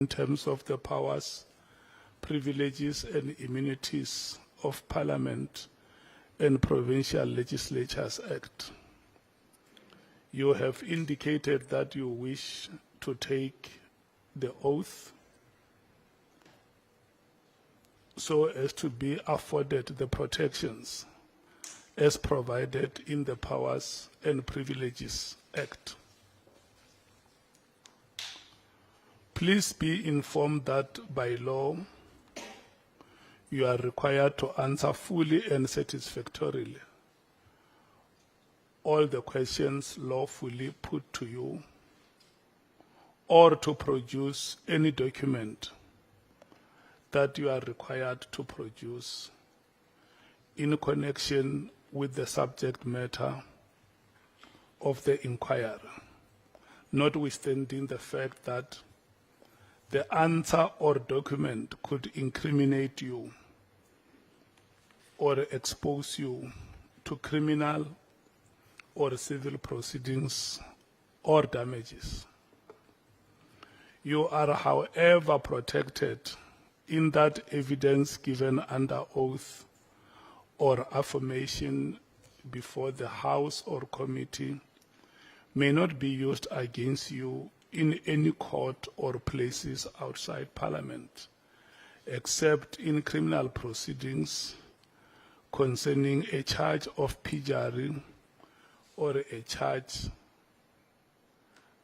in terms of the powers, privileges, and immunities of Parliament and Provincial Legislatures Act. You have indicated that you wish to take the oath so as to be afforded the protections as provided in the Powers and Privileges Act. Please be informed that by law, you are required to answer fully and satisfactorily all the questions lawfully put to you, or to produce any document that you are required to produce in connection with the subject matter of the inquiry, notwithstanding the fact that the answer or document could incriminate you or expose you to criminal or civil proceedings or damages. You are, however, protected in that evidence given under oath or affirmation before the House or committee may not be used against you in any court or places outside Parliament, except in criminal proceedings concerning a charge of perjury or a charge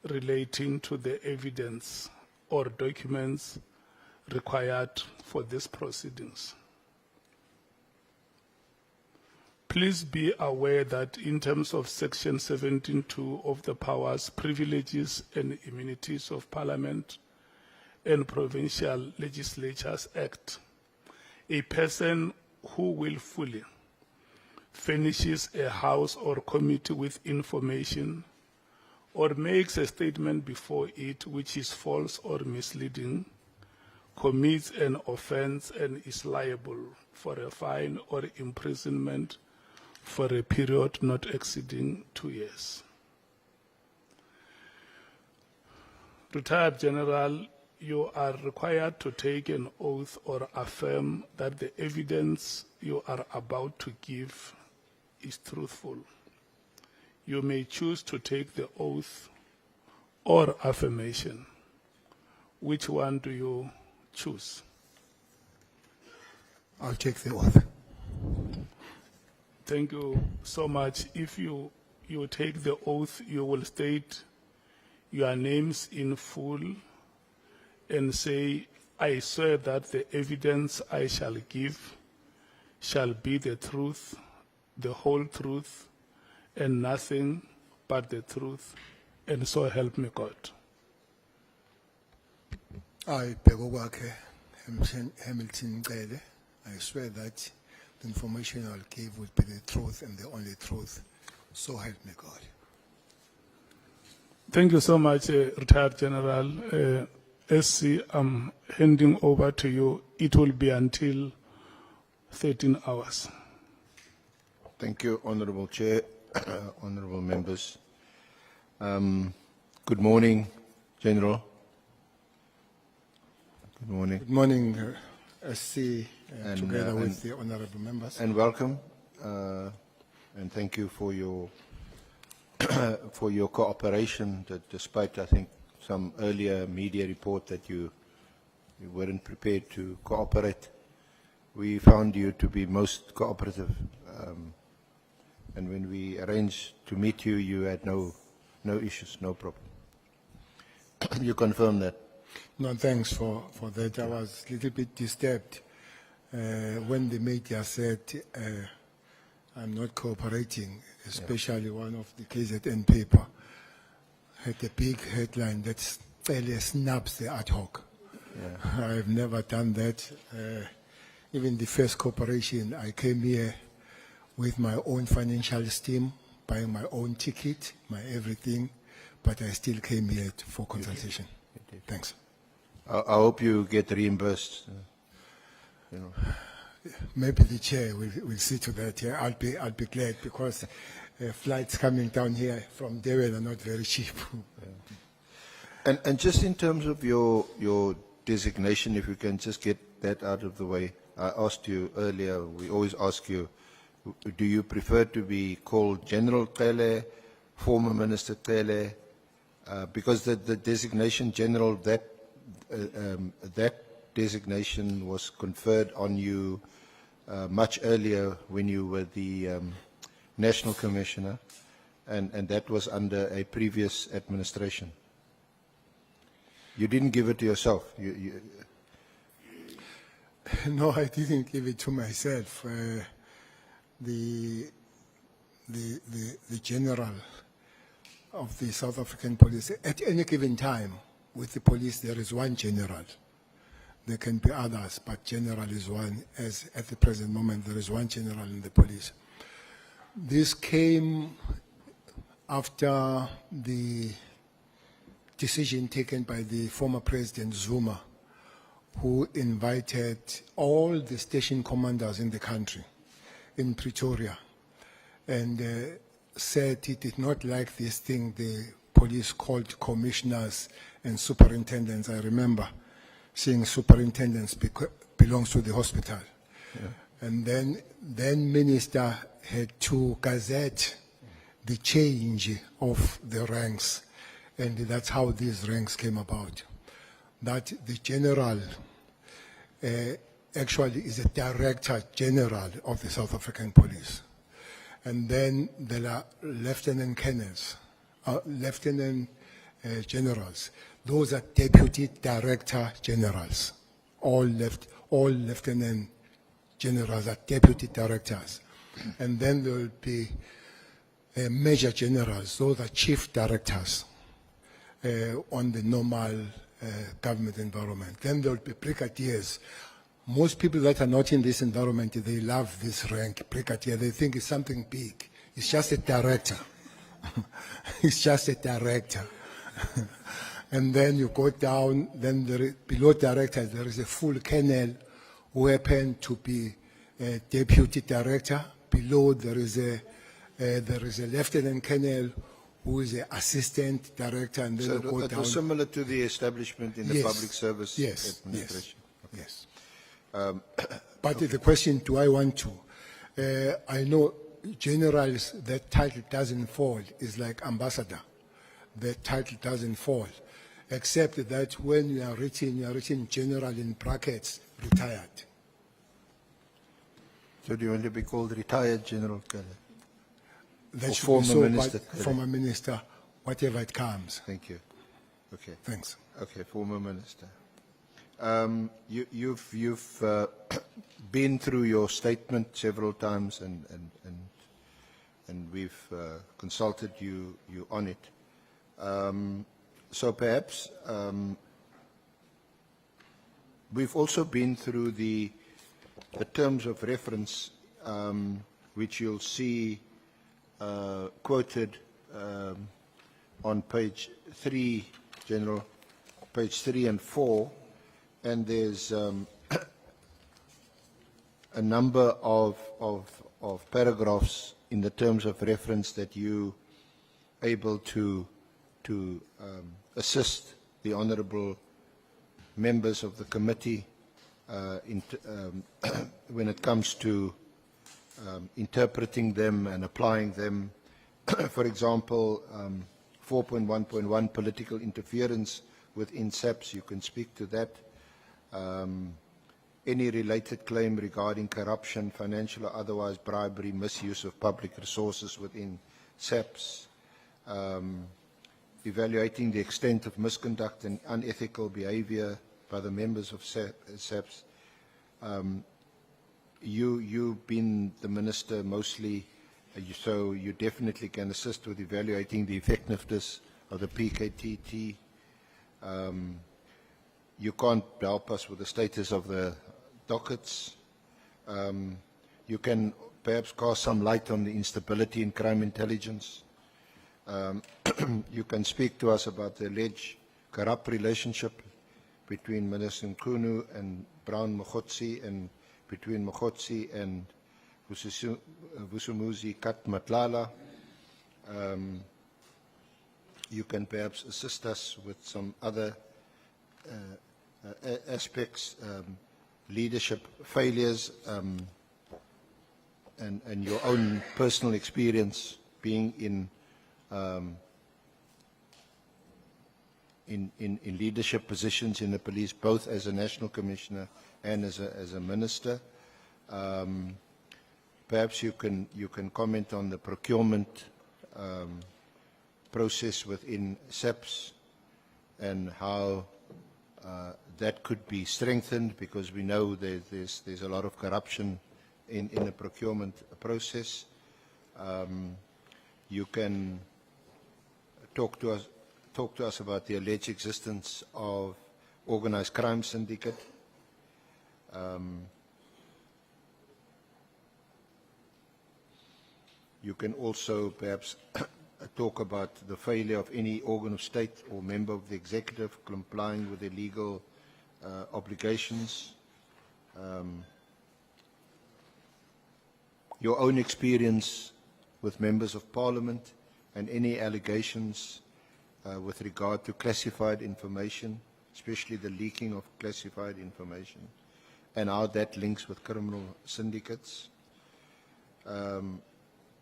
relating to the evidence or documents required for these proceedings. Please be aware that in terms of Section 17(2) of the Powers, Privileges and Immunities of Parliament and Provincial Legislatures Act, a person who willfully furnishes a House or committee with information or makes a statement before it which is false or misleading commits an offense and is liable for a fine or imprisonment for a period not exceeding 2 years. Retired General, you are required to take an oath or affirm that the evidence you are about to give is truthful. You may choose to take the oath or affirmation. Which one do you choose? I'll take the oath. Thank you so much. If you take the oath, you will state your names in full and say, I swear that the evidence I shall give shall be the truth, the whole truth, and nothing but the truth, and so help me God. I, Bheki, Hamilton Cele, I swear that the information I'll give will be the truth and the only truth, so help me God. Thank you so much, Retired General. SC, I'm handing over to you. It will be until 13 hours. Thank you, Honourable Chair, honourable members. Good morning, General. Good morning. Good morning, SC, together with the honourable members. And welcome, and thank you for your for your cooperation, that despite, I think, some earlier media report that you weren't prepared to cooperate. We found you to be most cooperative, and when we arranged to meet you, you had no issues, no problem. You confirm that? No, thanks for that. I was a little bit disturbed when the media said I'm not cooperating, especially one of the KZN paper had a big headline that Cele snaps the ad hoc. Yeah. I've never done that. Even the first cooperation, I came here with my own financial steam, buying my own ticket, my everything, but I still came here for consultation. Thanks. I hope you get reimbursed. You know. Maybe the chair will see to that. Yeah, I'll be glad, because flights coming down here from Durban are not very cheap. Yeah. And just in terms of your designation, if we can just get that out of the way. I asked you earlier, we always ask you, do you prefer to be called General Cele, former Minister Cele? Because the designation General, that designation was conferred on you much earlier when you were the National Commissioner, and that was under a previous administration. You didn't give it to yourself. No, I didn't give it to myself. The general of the South African police, at any given time with the police, there is one general. There can be others, but general is one, as at the present moment there is one general in the police. This came after the decision taken by the former President Zuma, who invited all the station commanders in the country, in Pretoria, and said he did not like this thing the police called commissioners and superintendents. I remember seeing superintendents belongs to the hospital. Yeah. And then minister had to gazette the change of the ranks, and that's how these ranks came about. That the general actually is a director general of the South African police. And then there are lieutenant colonels, lieutenant generals. Those are deputy director generals. All lieutenant generals are deputy directors. And then there will be major generals. Those are chief directors on the normal government environment. Then there will be brigadiers. Most people that are not in this environment, they love this rank, brigadier. They think it's something big. It's just a director. It's just a director. And then you go down, then below director, there is a full colonel who happened to be a deputy director. Below there is a lieutenant colonel who is an assistant director. And then so you go it down. Was similar to the establishment in the public service administration. Yes. But the question, do I want to? I know generals, that title doesn't fall. It's like ambassador. That title doesn't fall. Except that when you are written general in brackets, retired. So do you want to be called retired General Cele? That should former be so, minister? Former minister, whatever it comes. Thank you. Okay. Thanks. Okay, former minister. You've been through your statement several times, and we've consulted you on it. So perhaps we've also been through the terms of reference, which you'll see quoted on page 3, General, page 3 and 4. And there's a number of paragraphs in the terms of reference that you able to assist the honourable members of the committee when it comes to interpreting them and applying them. For example, 4.1.1 political interference within Saps, you can speak to that. Any related claim regarding corruption, financial or otherwise bribery, misuse of public resources within Saps, evaluating the extent of misconduct and unethical behavior by the members of Saps. You've been the minister mostly, so you definitely can assist with evaluating the effectiveness of the PKTT. You can't help us with the status of the dockets. You can perhaps cast some light on the instability in crime intelligence. You can speak to us about the alleged corrupt relationship between Minister Nkunu and Brown Mogotsi, and between Mogotsi and Vusumuzi Katmatlala. You can perhaps assist us with some other aspects, leadership failures, and your own personal experience being in leadership positions in the police, both as a national commissioner and as a minister. Perhaps you can comment on the procurement process within Saps and how that could be strengthened, because we know there's a lot of corruption in the procurement process. You can talk to us about the alleged existence of organized crime syndicate. You can also perhaps talk about the failure of any organ of state or member of the executive complying with their legal obligations. Your own experience with members of parliament and any allegations with regard to classified information, especially the leaking of classified information, and how that links with criminal syndicates.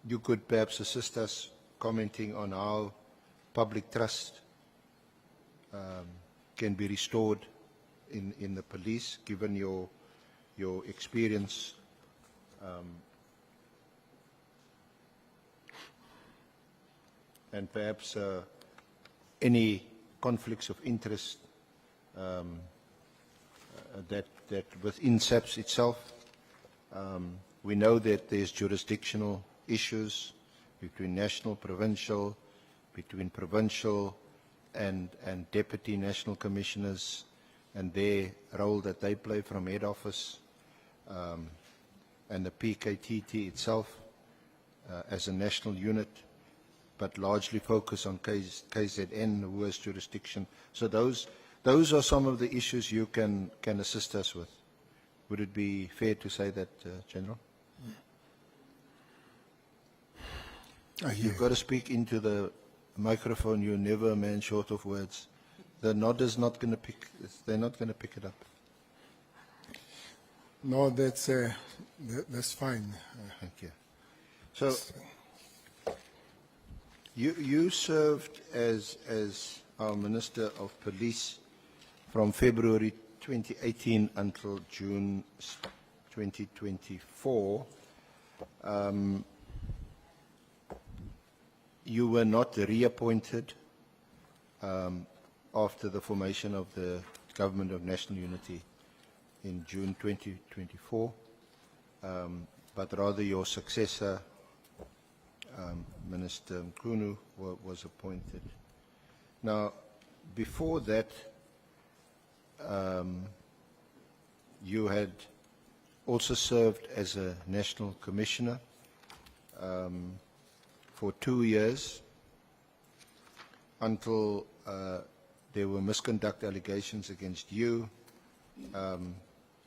You could perhaps assist us commenting on how public trust can be restored in the police, given your experience and perhaps any conflicts of interest that within Saps itself. We know that there's jurisdictional issues between national, provincial, between provincial and deputy national commissioners, and their role that they play from head office, and the PKTT itself as a national unit, but largely focus on KZN, who has jurisdiction. So those are some of the issues you can assist us with. Would it be fair to say that, General? You've got to speak into the microphone. You're never a man short of words. The nodder's not going to pick. They're not going to pick it up. No, that's fine. Thank you. So you served as our Minister of Police from February 2018 until June 2024. You were not reappointed after the formation of the Government of National Unity in June 2024, but rather your successor, Minister Mkhunu, was appointed. Now, before that, you had also served as a National Commissioner for 2 years until there were misconduct allegations against you.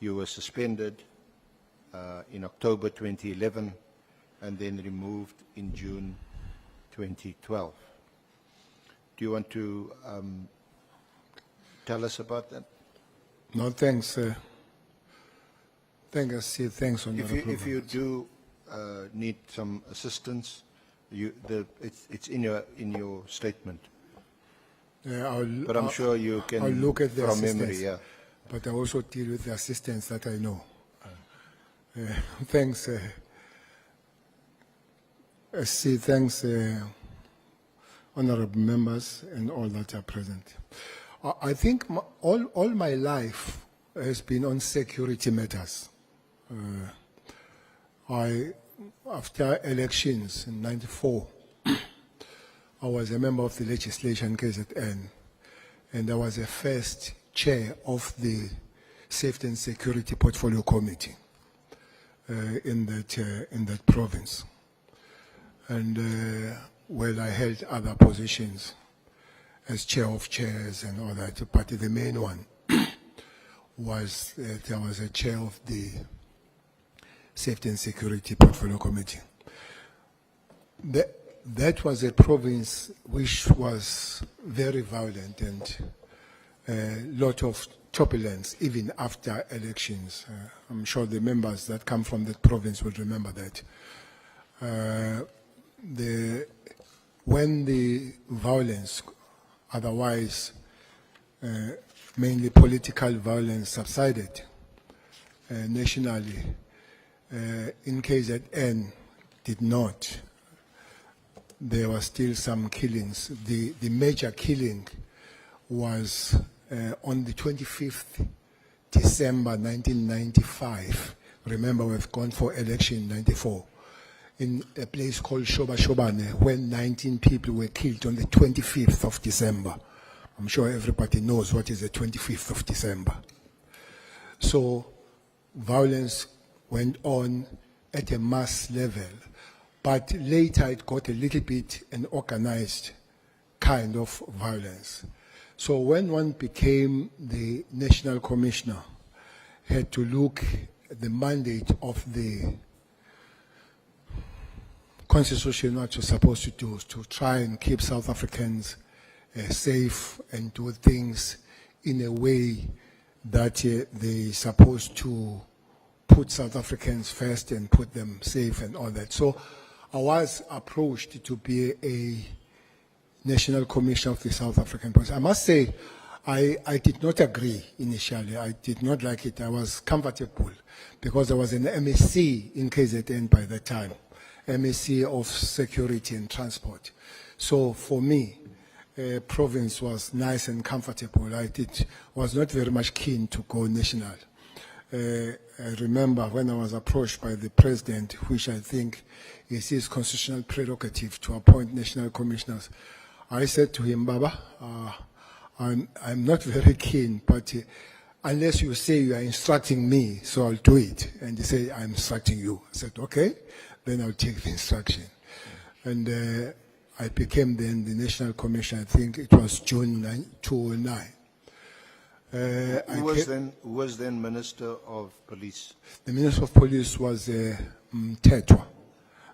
You were suspended in October 2011 and then removed in June 2012. Do you want to tell us about that? No, thanks. Thanks, Honorable. If you do need some assistance, it's in your statement. But I'm sure you can, I'll look at the from assistance, memory, yeah. But I also deal with the assistance that I know. Thanks. Thanks, honorable members and all that are present. I think all my life has been on security matters. After elections in '94, I was a member of the legislation KZN, and I was the first chair of the Safety and Security Portfolio Committee in that province. And well, I held other positions as chair of chairs and all that, but the main one was that I was a chair of the Safety and Security Portfolio Committee. That was a province which was very violent, and a lot of turbulence even after elections. I'm sure the members that come from that province will remember that. When the violence, otherwise mainly political violence, subsided nationally, in KZN did not. There were still some killings. The major killing was on the 25th December 1995. Remember, we've gone for election in 94. In a place called Shobane, when 19 people were killed on the 25th of December. I'm sure everybody knows what is the 25th of December. So violence went on at a mass level, but later it got a little bit an organized kind of violence. So when one became the National Commissioner, had to look at the mandate of the Constitution, what you're supposed to do is to try and keep South Africans safe and do things in a way that they're supposed to put South Africans first and put them safe and all that. So I was approached to be a National Commissioner of the South African Police. I must say, I did not agree initially. I did not like it. I was comfortable because I was an MSc in KZN by that time, MSc of Security and Transport. So for me, province was nice and comfortable. I was not very much keen to go national. I remember when I was approached by the president, which I think is his constitutional prerogative to appoint national commissioners, I said to him, Baba, I'm not very keen, but unless you say you are instructing me, so I'll do it. And he said, I'm instructing you. I said, okay, then I'll take the instruction. And I became then the National Commissioner. I think it was June 2009. Who was then Minister of Police? The Minister of Police was Mthethwa,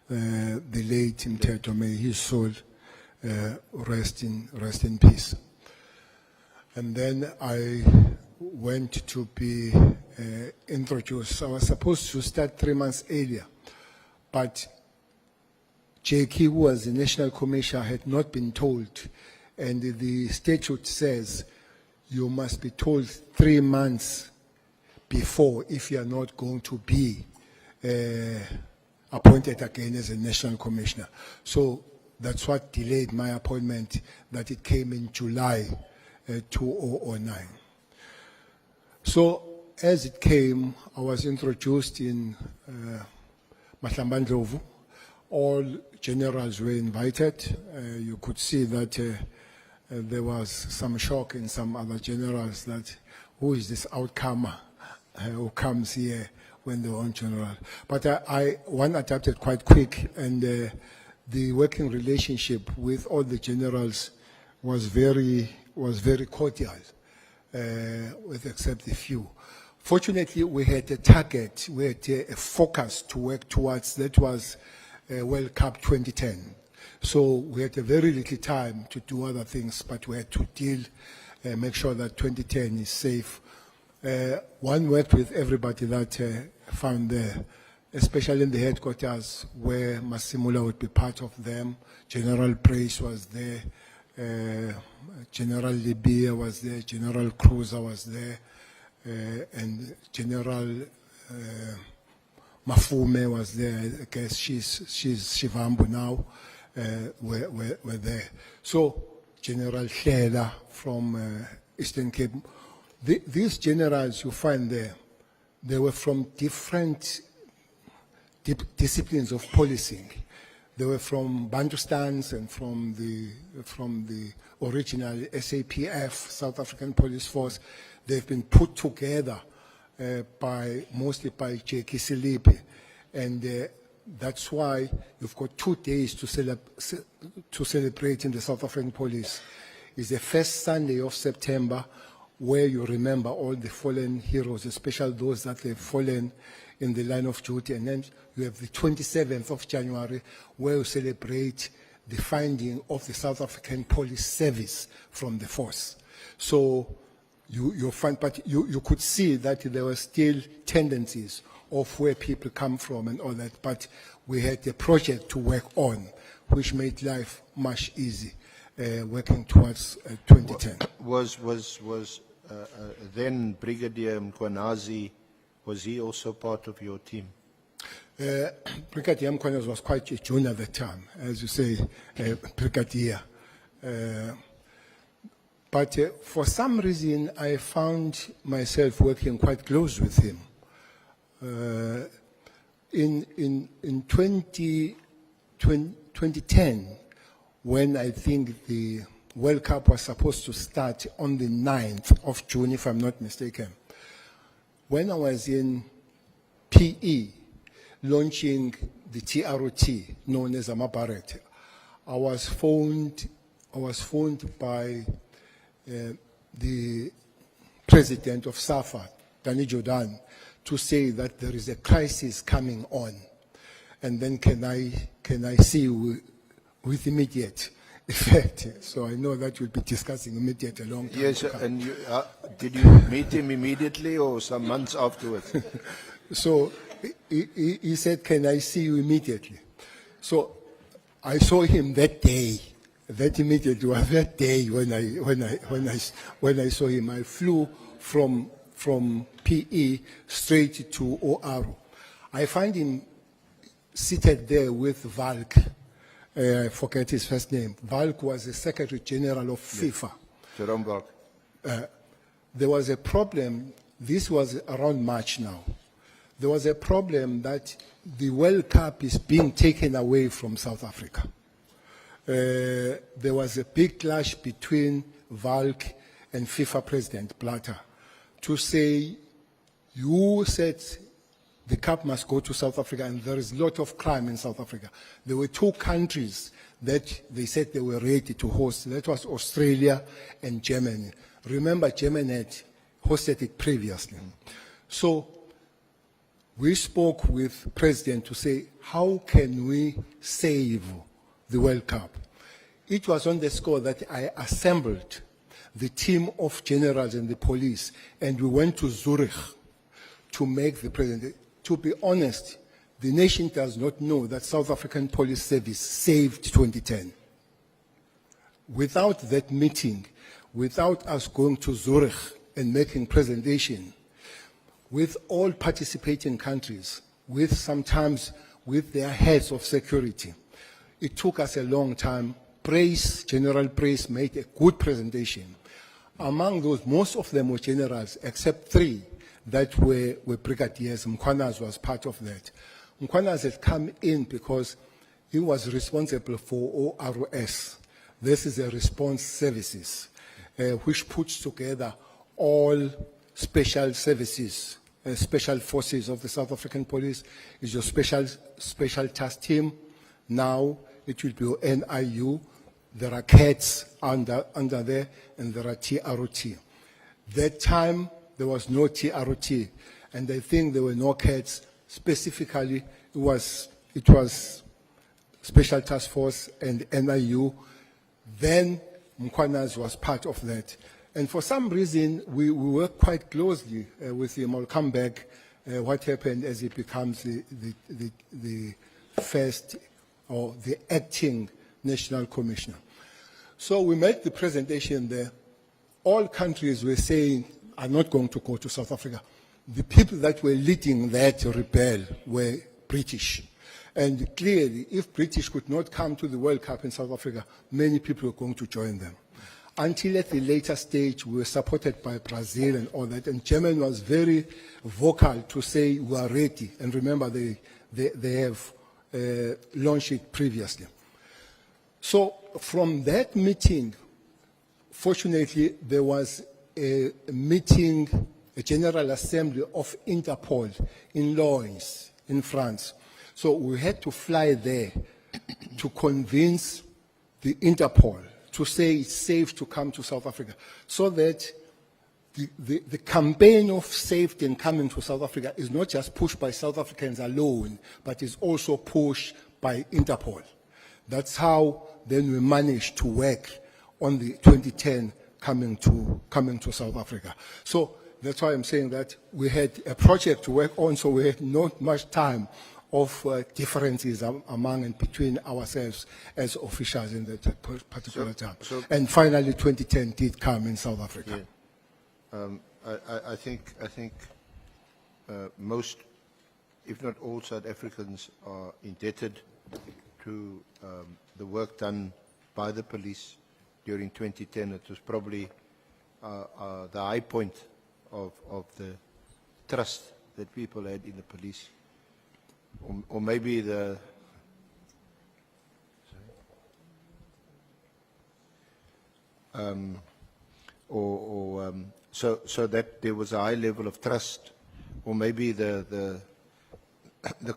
the late Mthethwa. May his soul rest in peace. And then I went to be introduced. I was supposed to start 3 months earlier, but Bheki, who was the National Commissioner, had not been told, and the statute says you must be told 3 months before if you are not going to be appointed again as a National Commissioner. So that's what delayed my appointment, that it came in July 2009. So as it came, I was introduced in Mahlambandlovu. All generals were invited. You could see that there was some shock in some other generals that who is this outcomer who comes here when they're on general. But one adapted quite quick, and the working relationship with all the generals was very cordial, with except a few. Fortunately, we had a target, we had a focus to work towards. That was World Cup 2010. So we had a very little time to do other things, but we had to make sure that 2010 is safe. One worked with everybody that found there, especially in the headquarters where Masimula would be part of them. General Brace was there, General Libya was there, General Cruiser was there, and General Mafume was there. I guess she's Shivambu now. Were there. So General Cele from Eastern Cape. These generals you find there, they were from different disciplines of policing. They were from Bantustans and from the original SAPF, South African Police Force. They've been put together mostly by Bheki Cele, and that's why you've got 2 days to celebrate in the South African Police. It's the first Sunday of September, where you remember all the fallen heroes, especially those that have fallen in the line of duty. And then you have the 27th of January, where you celebrate the finding of the South African Police Service from the force. So you find, but you could see that there were still tendencies of where people come from and all that, but we had a project to work on, which made life much easier, working towards 2010. Was then Brigadier Mkwanazi, was he also part of your team? Brigadier Mkwanazi was quite a junior at the time, as you say, Brigadier. But for some reason, I found myself working quite close with him. In 2010, when I think the World Cup was supposed to start on the 9th of June, if I'm not mistaken, when I was in PE, launching the TROT, known as Amabaret, I was phoned by the president of SAFA, Danny Jordan, to say that there is a crisis coming on, and then can I see you with immediate effect? So I know that we'll be discussing immediate a long time. Yes, and you, did you meet him immediately or some months afterwards? So he said, "Can I see you immediately?" So I saw him that day. That immediately was that day when I saw him. I flew from PE straight to OR. I find him seated there with Valk. I forget his first name. Valk was the Secretary General of FIFA. Jerome Valk. There was a problem. This was around March now. There was a problem that the World Cup is being taken away from South Africa. There was a big clash between Valk and FIFA President Blatter to say, you said the cup must go to South Africa, and there is a lot of crime in South Africa. There were two countries that they said they were ready to host. That was Australia and Germany. Remember, Germany had hosted it previously. So we spoke with President to say, how can we save the World Cup? It was on the score that I assembled the team of generals and the police, and we went to Zurich to make the president. To be honest, the nation does not know that South African Police Service saved 2010. Without that meeting, without us going to Zurich and making presentation, with all participating countries, sometimes with their heads of security, it took us a long time. General Praise made a good presentation. Among those, most of them were generals, except 3 that were brigadiers. Mkwanazi was part of that. Mkwanazi had come in because he was responsible for ORS. This is a response services, which puts together all special services, special forces of the South African Police. It's your special task team. Now it will be NIU. There are CATs under there, and there are TROT. That time, there was no TROT, and I think there were no CATs. Specifically, it was Special Task Force and NIU. Then Mkwanazi was part of that. And for some reason, we worked quite closely with him. I'll come back what happened as he becomes the first or the acting National Commissioner. So we made the presentation there. All countries were saying, are not going to go to South Africa. The people that were leading that rebel were British. And clearly, if British could not come to the World Cup in South Africa, many people were going to join them. Until at the later stage, we were supported by Brazil and all that. And Germany was very vocal to say, we are ready. And remember, they have launched it previously. So from that meeting, fortunately, there was a meeting, a General Assembly of Interpol in Lens, in France. So we had to fly there to convince the Interpol to say it's safe to come to South Africa, so that the campaign of safety and coming to South Africa is not just pushed by South Africans alone, but is also pushed by Interpol. That's how then we managed to work on the 2010 coming to South Africa. So that's why I'm saying that we had a project to work on, so we had not much time of differences among and between ourselves as officials in that particular time. And finally, 2010 did come in South Africa. Yeah. I think most, if not all, South Africans are indebted to the work done by the police during 2010. It was probably the high point of the trust that people had in the police. Or maybe the so that there was a high level of trust, or maybe the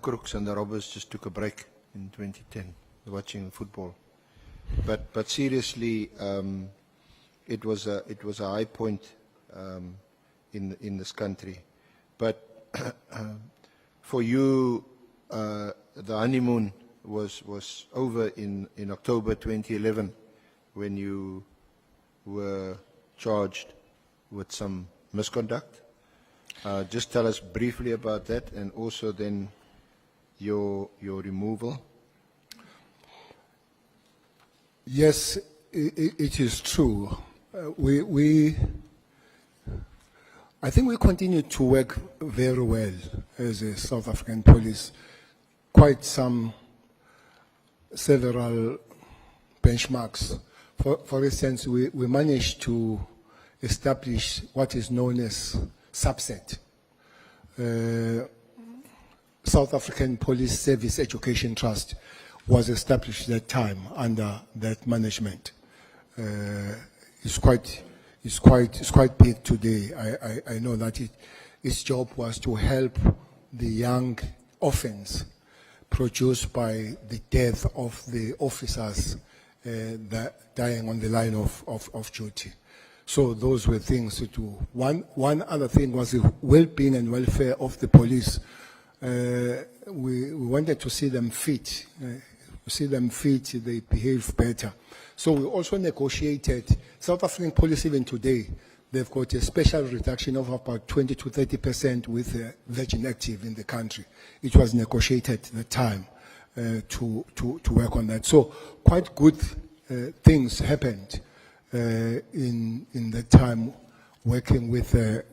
crooks and the robbers just took a break in 2010, watching football. But seriously, it was a high point in this country. But for you, the honeymoon was over in October 2011 when you were charged with some misconduct. Just tell us briefly about that, and also then your removal. Yes, it is true. I think we continue to work very well as a South African police. Quite several benchmarks. For instance, we managed to establish what is known as Saps. South African Police Service Education Trust was established at that time under that management. It's quite big today. I know that its job was to help the young orphans produced by the death of the officers that dying on the line of duty. So those were things to do. One other thing was the well-being and welfare of the police. We wanted to see them fit. They behave better. So we also negotiated. South African police, even today, they've got a special reduction of about 20 to 30% with Virgin Active in the country. It was negotiated at the time to work on that. So quite good things happened in that time, working with the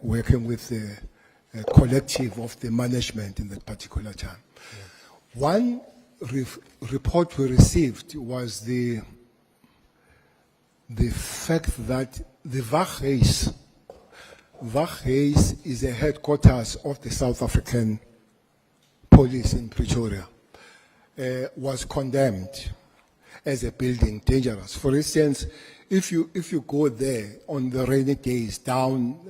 collective of the management in that particular time. Yeah. One report we received was the fact that the Waghuis is a headquarters of the South African police in Pretoria, was condemned as a building dangerous. For instance, if you go there on the rainy days down,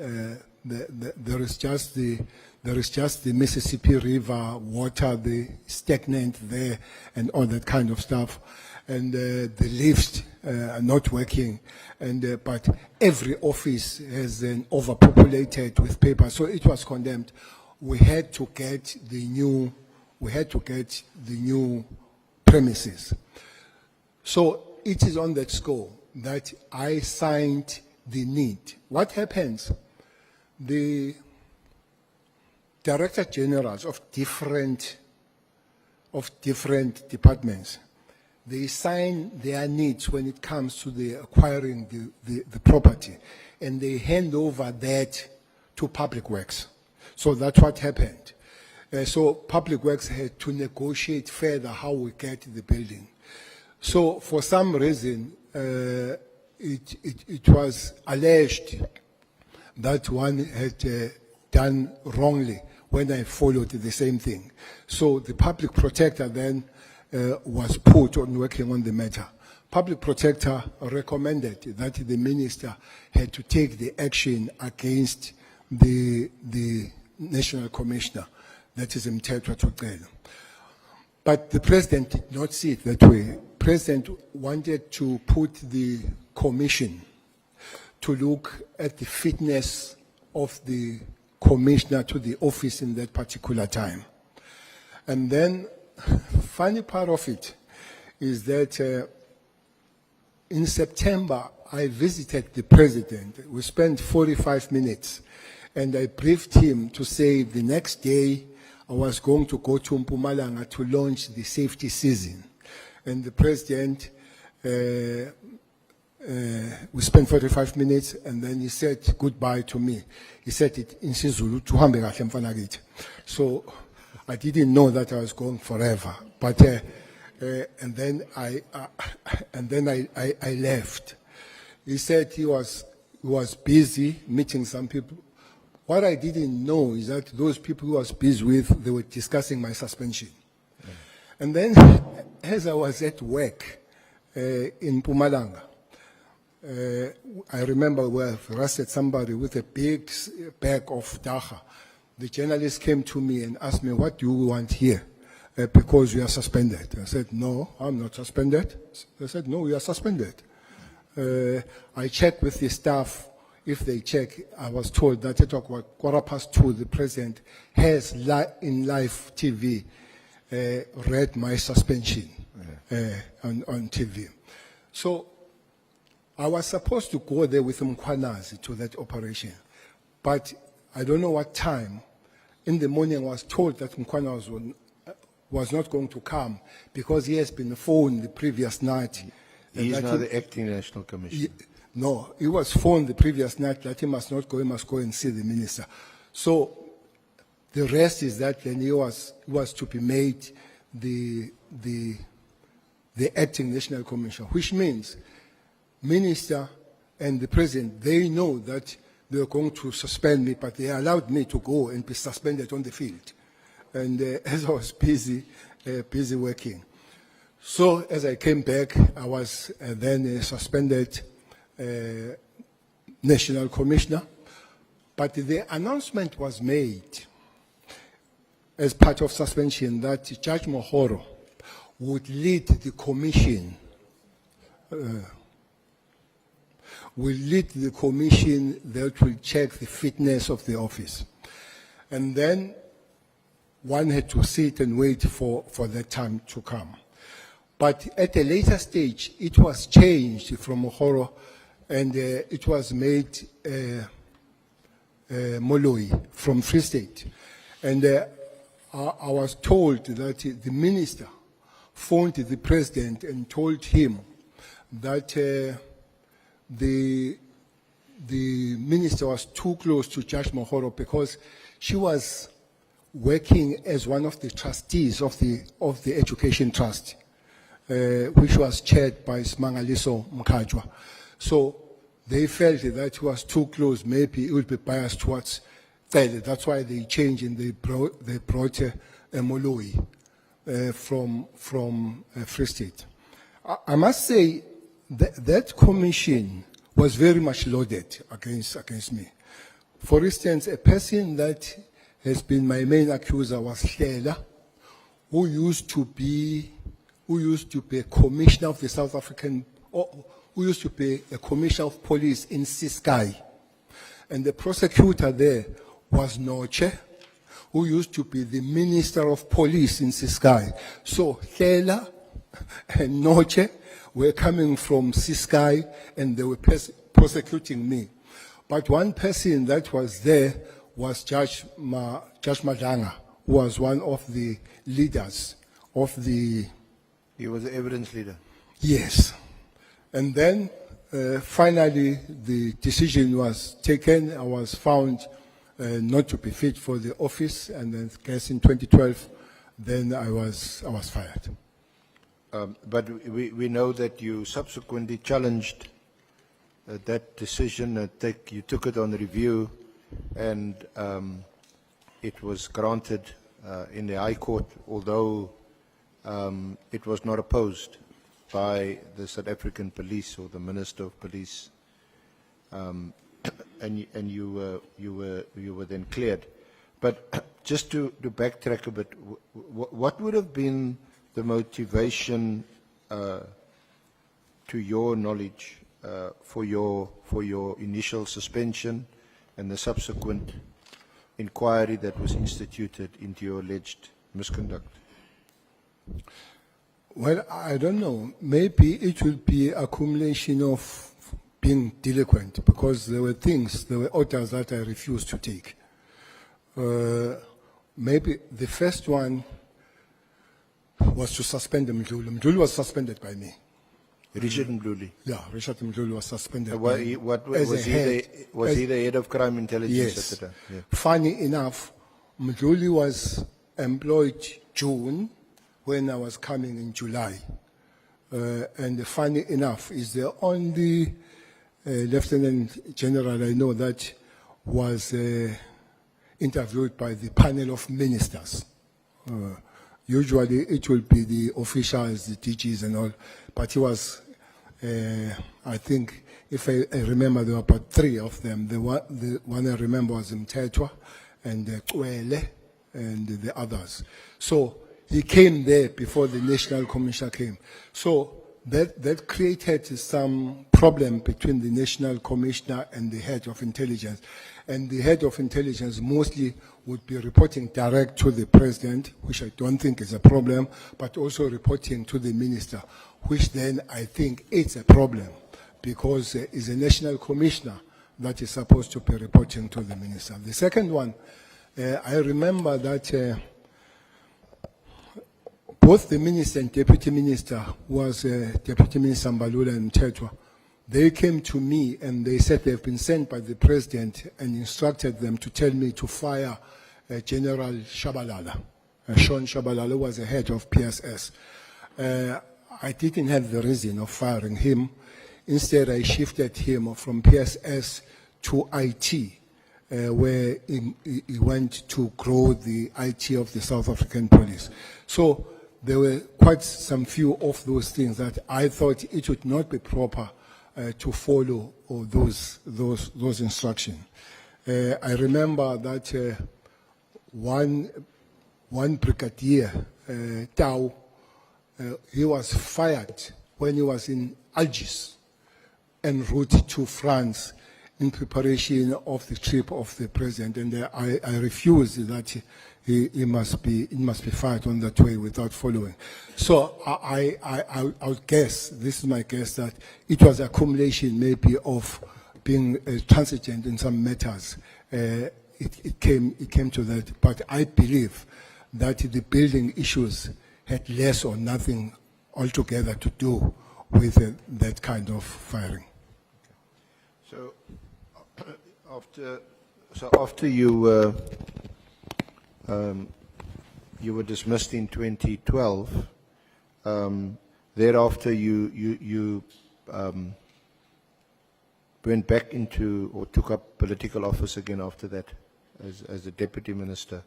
there is just the Mississippi River water, the stagnant there, and all that kind of stuff. And the lifts are not working, but every office has an overpopulated with paper, so it was condemned. We had to get the new premises. So it is on that score that I signed the need. What happens? The director generals of different departments, they sign their needs when it comes to the acquiring the property, and they hand over that to Public Works. So that's what happened. So Public Works had to negotiate further how we get the building. So for some reason, it was alleged that one had done wrongly when I followed the same thing. So the public protector then was put on working on the matter. Public protector recommended that the minister had to take the action against the national commissioner, that is Mthethwa Cele. But the president did not see it that way. President wanted to put the commission to look at the fitness of the commissioner to the office in that particular time. And then, funny part of it is that in September, I visited the president. We spent 45 minutes, and I briefed him to say the next day I was going to go to Mpumalanga to launch the safety season. And the president, we spent 45 minutes, and then he said goodbye to me. He said it in Sizulu, "Tuhambe kahle mfana kithi." So I didn't know that I was going forever. But and then I left. He said he was busy meeting some people. What I didn't know is that those people who I was busy with, they were discussing my suspension. And then, as I was at work in Mpumalanga, I remember we arrested somebody with a big bag of dagga. The journalist came to me and asked me, "What do you want here? Because you are suspended." I said, "No, I'm not suspended." They said, "No, you are suspended." I checked with the staff. If they check, I was told that at 2:15, the president has in live TV read my suspension on TV. So I was supposed to go there with Mkhwanazi to that operation, but I don't know what time. In the morning, I was told that Mkhwanazi was not going to come because he has been phoned the previous night. He is now the acting national commissioner. No, he was phoned the previous night that he must not go, he must go and see the minister. So the rest is that then he was to be made the acting national commissioner, which means minister and the president, they know that they are going to suspend me, but they allowed me to go and be suspended on the field. And as I was busy working. So as I came back, I was then suspended national commissioner, but the announcement was made as part of suspension that Judge Mohoro would lead the commission, that will check the fitness of the office. And then one had to sit and wait for that time to come. But at a later stage, it was changed from Mohoro, and it was made Moloi from Free State. And I was told that the minister phoned the president and told him that the minister was too close to Judge Mohoro because she was working as one of the trustees of the Education Trust, which was chaired by Smangaliso Mkajwa. So they felt that he was too close. Maybe it would be biased towards Cele. That's why they changed and they brought Moloi from Free State. I must say that commission was very much loaded against me. For instance, a person that has been my main accuser was Cele, who used to be a commissioner of the South African, who used to be a commissioner of police in Ciskei. And the prosecutor there was Noche, who used to be the minister of police in Ciskei. So Cele and Noche were coming from Ciskei and they were prosecuting me. But one person that was there was Judge Madanga, who was one of the leaders of the... He was the evidence leader. Yes. And then finally the decision was taken. I was found not to be fit for the office, and then I guess in 2012, then I was fired. But we know that you subsequently challenged that decision. You took it on review, and it was granted in the High Court, although it was not opposed by the South African Police or the Minister of Police, and you were then cleared. But just to backtrack a bit, what would have been the motivation, to your knowledge, for your initial suspension and the subsequent inquiry that was instituted into your alleged misconduct? Well, I don't know. Maybe it will be accumulation of being delinquent, because there were orders that I refused to take. Maybe the first one was to suspend Mdluli. Mdluli was suspended by me. Richard Mdluli. Yeah, Richard Mdluli was suspended What, by me. was he the head of crime intelligence Yes. at the time? Yeah. Funny enough, Mdluli was employed June when I was coming in July. And funny enough, is the only Lieutenant General I know that was interviewed by the panel of ministers. Usually it will be the officials, the DGs and all, but he was, I think, if I remember, there were about 3 of them. The one I remember was Mtetwa and Cele and the others. So he came there before the National Commissioner came. So that created some problem between the National Commissioner and the head of intelligence. And the head of intelligence mostly would be reporting direct to the president, which I don't think is a problem, but also reporting to the minister, which then I think it's a problem, because it's a national commissioner that is supposed to be reporting to the minister. The second one, I remember that both the minister and deputy minister was Deputy Minister Mbalula and Mtetwa. They came to me and they said they've been sent by the president and instructed them to tell me to fire General Shabalala. Sean Shabalala was the head of PSS. I didn't have the reason of firing him. Instead, I shifted him from PSS to IT, where he went to grow the IT of the South African police. So there were quite some few of those things that I thought it would not be proper to follow those instructions. I remember that one brigadier, Tau, he was fired when he was in Algiers en route to France in preparation of the trip of the president, and I refused that he must be fired on that way without following. So I would guess, this is my guess, that it was accumulation maybe of being transigent in some matters. It came to that, but I believe that the building issues had less or nothing altogether to do with that kind of firing. So after you you were dismissed in 2012. Thereafter, you went back into or took up political office again after that, as a deputy minister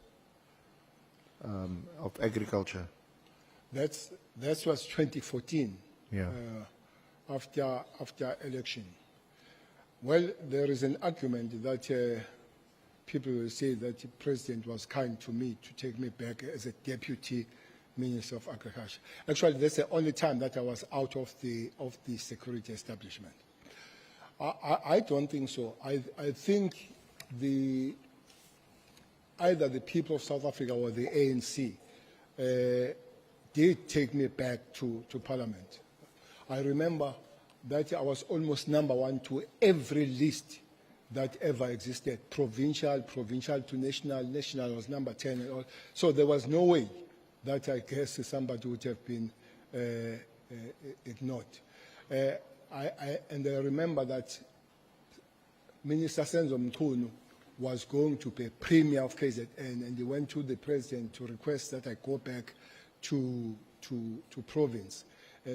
of agriculture. That was 2014. Yeah. After election. Well, there is an argument that people will say that the president was kind to me to take me back as a deputy minister of agriculture. Actually, that's the only time that I was out of the security establishment. I don't think so. I think either the people of South Africa or the ANC did take me back to Parliament. I remember that I was almost number 1 to every list that ever existed, provincial to national was number 10 and all. So there was no way that I guess somebody would have been ignored. And I remember that Minister Senzo Mkhunu was going to be premier of KZN, and he went to the president to request that I go back to province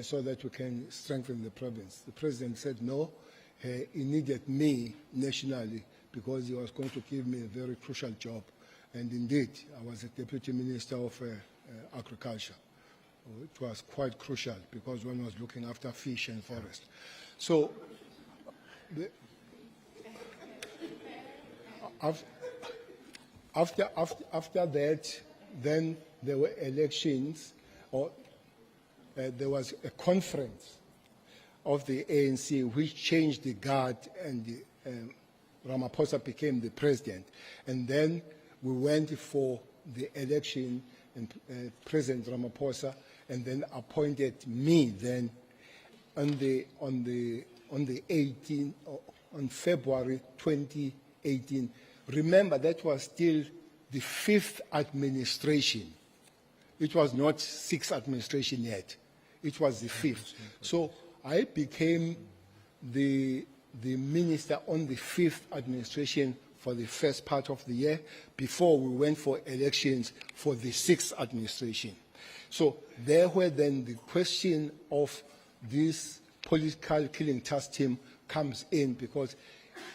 so that we can strengthen the province. The president said no. He needed me nationally because he was going to give me a very crucial job. And indeed, I was a deputy minister of agriculture. It was quite crucial because one was looking after fish and forest. So, after that, then there were elections, or there was a conference of the ANC which changed the guard, and Ramaphosa became the president. And then we went for the election, and President Ramaphosa, and then appointed me then on the on the 18th, on February 2018. Remember, that was still the 5th administration. It was not 6th administration yet. It was the 5th. So I became the minister on the 5th administration for the first part of the year before we went for elections for the 6th administration. So there where then the question of this political killing task team comes in, because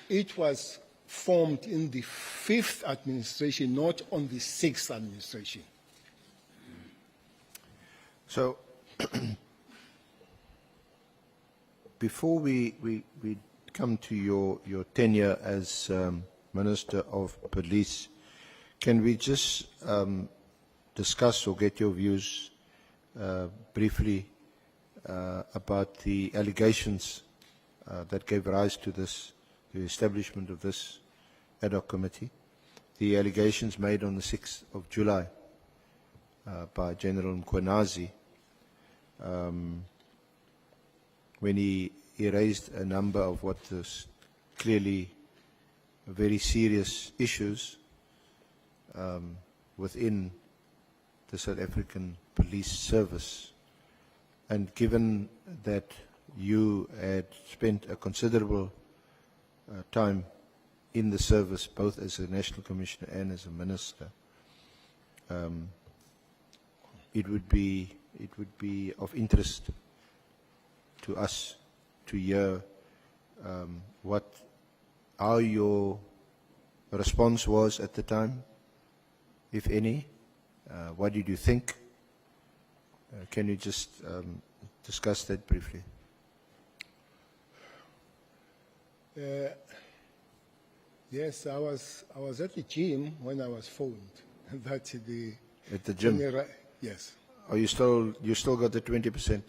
it was formed in the 5th administration, not on the 6th administration. So, before we come to your tenure as Minister of Police, can we just discuss or get your views briefly about the allegations that gave rise to this, the establishment of this ad hoc committee, the allegations made on the 6th of July by General Mkhwanazi, when he raised a number of what is clearly very serious issues within the South African Police Service. And given that you had spent a considerable time in the service, both as a National Commissioner and as a Minister, it would be of interest to us to hear how your response was at the time, if any. What did you think? Can you just discuss that briefly? Yes, I was at the gym when I was phoned. At the gym? Yes. Are you still got the 20%?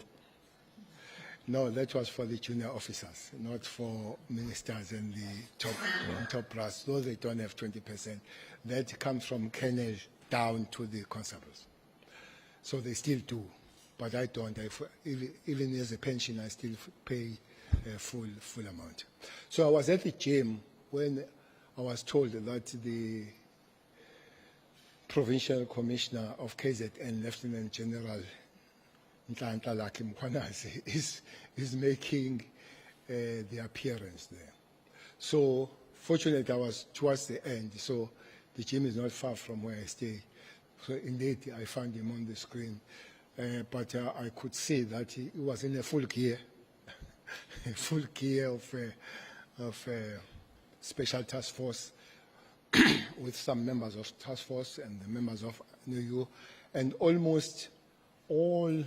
No, that was for the junior officers, not for ministers and the top brass. Those they don't have 20%. That comes from colonel down to the constables. So they still do, but I don't. Even as a pension, I still pay a full amount. So I was at the gym when I was told that the Provincial Commissioner of KZN, Lieutenant General Nhlanhla Mkhwanazi, is making the appearance there. So fortunately, I was towards the end, so the gym is not far from where I stay. So indeed, I found him on the screen. But I could see that he was in a full gear, a full gear of special task force with some members of task force and the members of NUU, and almost all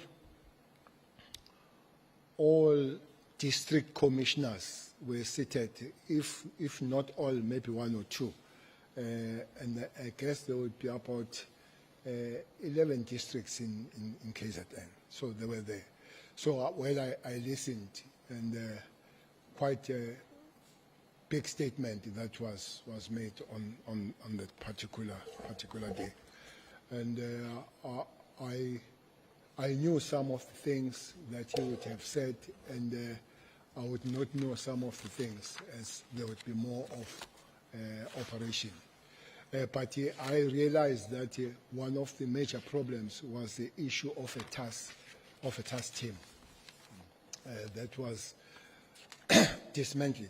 district commissioners were seated, if not all, maybe one or two. And I guess there would be about 11 districts in KZN. So they were there. So I listened, and quite a big statement that was made on that particular day. And I knew some of the things that he would have said, and I would not know some of the things, as there would be more of operation. But I realized that one of the major problems was the issue of a task team that was dismantled.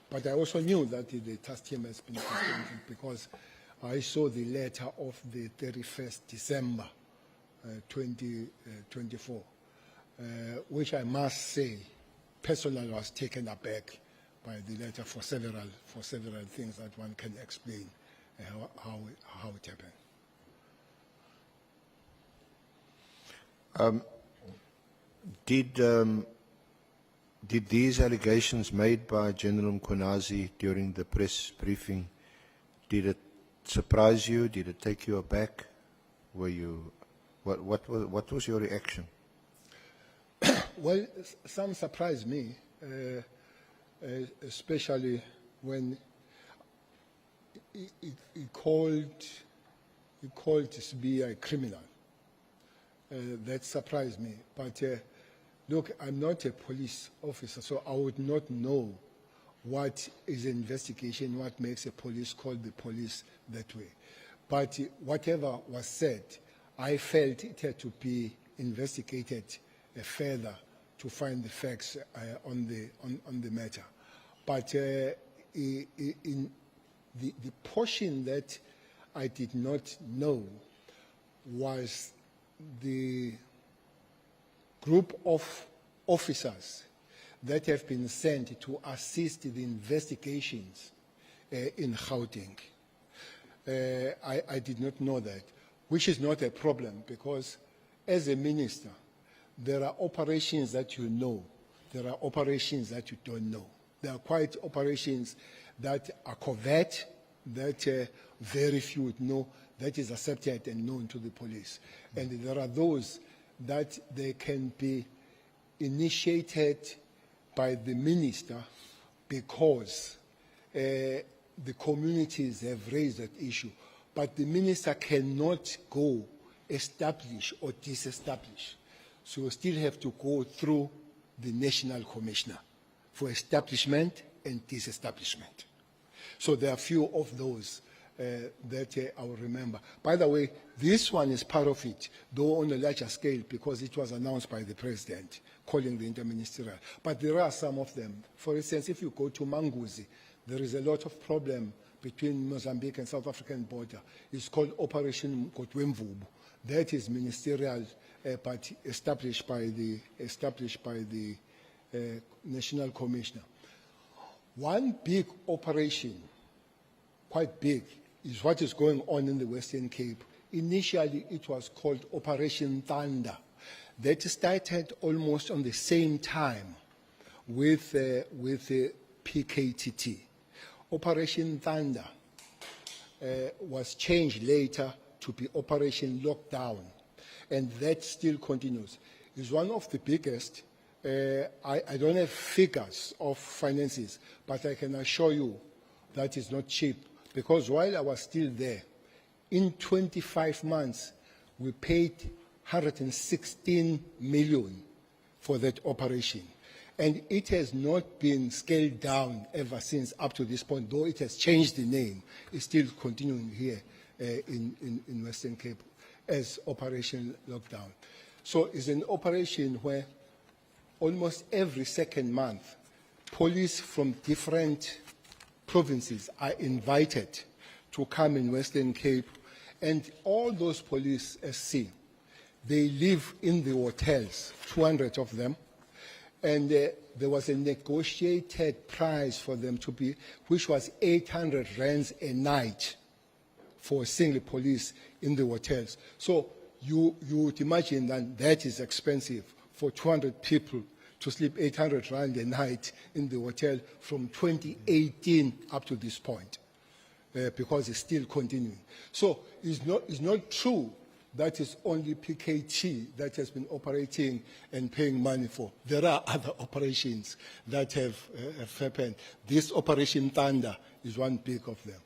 But I also knew that the task team has been dismantled because I saw the letter of the 31st December 2024, which I must say, personally was taken aback by the letter for several things that one can explain how it happened. Did these allegations made by General Mkhwanazi during the press briefing, did it surprise you? Did it take you aback? What was your reaction? Well, some surprised me, especially when he called to be a criminal. That surprised me. But Look, I'm not a police officer, so I would not know what is an investigation, what makes a police call the police that way. But whatever was said, I felt it had to be investigated further to find the facts on the matter. But in the portion that I did not know was the group of officers that have been sent to assist the investigations in Gauteng. I did not know that, which is not a problem, because as a minister, there are operations that you know, there are operations that you don't know. There are quite operations that are covert, that very few would know, that is accepted and known to the police. And there are those that they can be initiated by the minister because the communities have raised that issue. But the minister cannot go establish or disestablish. So you still have to go through the national commissioner for establishment and disestablishment. So there are a few of those that I will remember. By the way, this one is part of it, though on a larger scale, because it was announced by the president, calling the interministerial. But there are some of them. For instance, if you go to Manguzi, there is a lot of problem between Mozambique and South African border. It's called Operation Kotwemvubu. That is ministerial, but established by the National Commissioner. One big operation, quite big, is what is going on in the Western Cape. Initially, it was called Operation Thunder. That started almost on the same time with the PKTT. Operation Thunder was changed later to be Operation Lockdown, and that still continues. It's one of the biggest. I don't have figures of finances, but I can assure you that is not cheap, because while I was still there, in 25 months, we paid 116 million for that operation. And it has not been scaled down ever since up to this point, though it has changed the name. It's still continuing here in Western Cape as Operation Lockdown. So it's an operation where almost every second month, police from different provinces are invited to come in Western Cape, and all those police SC, they live in the hotels, 200 of them, and there was a negotiated price for them to be, which was 800 rands a night for a single police in the hotels. So you would imagine that that is expensive for 200 people to sleep 800 rand a night in the hotel from 2018 up to this point, because it's still continuing. So it's not true that it's only PKT that has been operating and paying money for. There are other operations that have happened. This Operation Thunder is one big of them.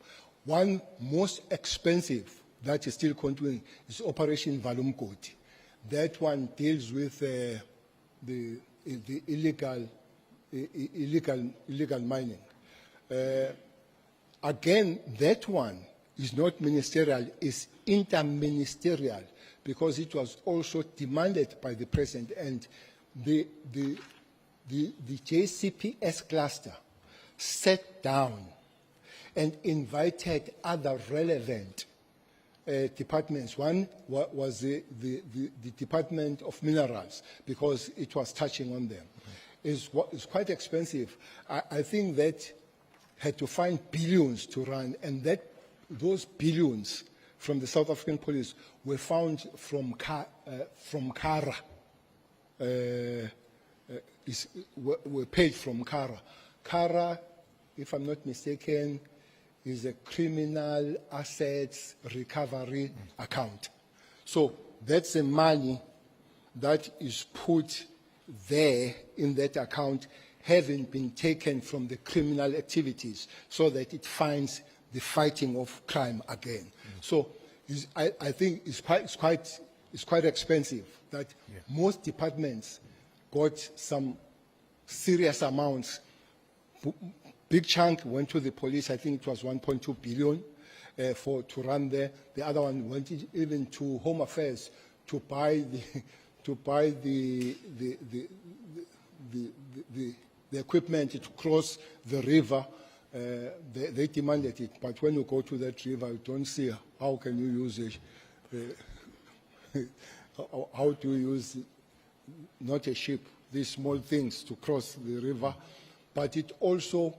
One most expensive that is still continuing is Operation Valumkoti. That one deals with the illegal mining. Again, that one is not ministerial, it's interministerial, because it was also demanded by the president, and the JCPS cluster sat down and invited other relevant departments. One was the Department of Minerals, because it was touching on them. It's quite expensive. I think that had to find billions to run, and those billions from the South African police were found from Kara, were paid from Kara. Kara, if I'm not mistaken, is a criminal assets recovery account. So that's the money that is put there in that account, having been taken from the criminal activities, so that it finds the fighting of crime again. So I think it's quite expensive that most departments got some serious amounts. Big chunk went to the police. I think it was 1.2 billion to run there. The other one went even to Home Affairs to buy the equipment to cross the river. They demanded it, but when you go to that river, you don't see how can you use it. How do you use not a ship, these small things to cross the river? But it also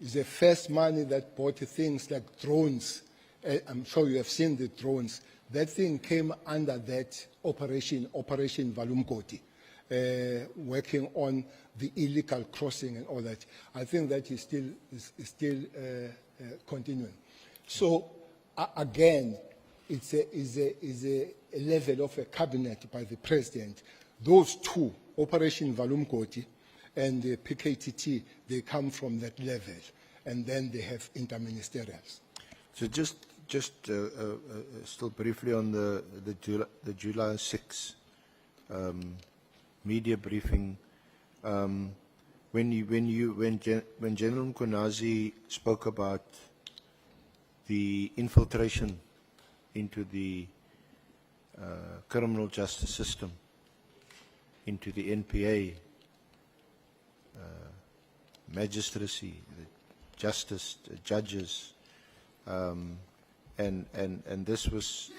is the first money that bought things like drones. I'm sure you have seen the drones. That thing came under that Operation Valumkoti, working on the illegal crossing and all that. I think that is still continuing. So again, it's a level of a cabinet by the president. Those two, Operation Valumkoti and the PKTT, they come from that level, and then they have interministerials. So just still briefly on the July 6 media briefing, when General Mkhwanazi spoke about the infiltration into the criminal justice system, into the NPA, magistracy, the justice, the judges, and this was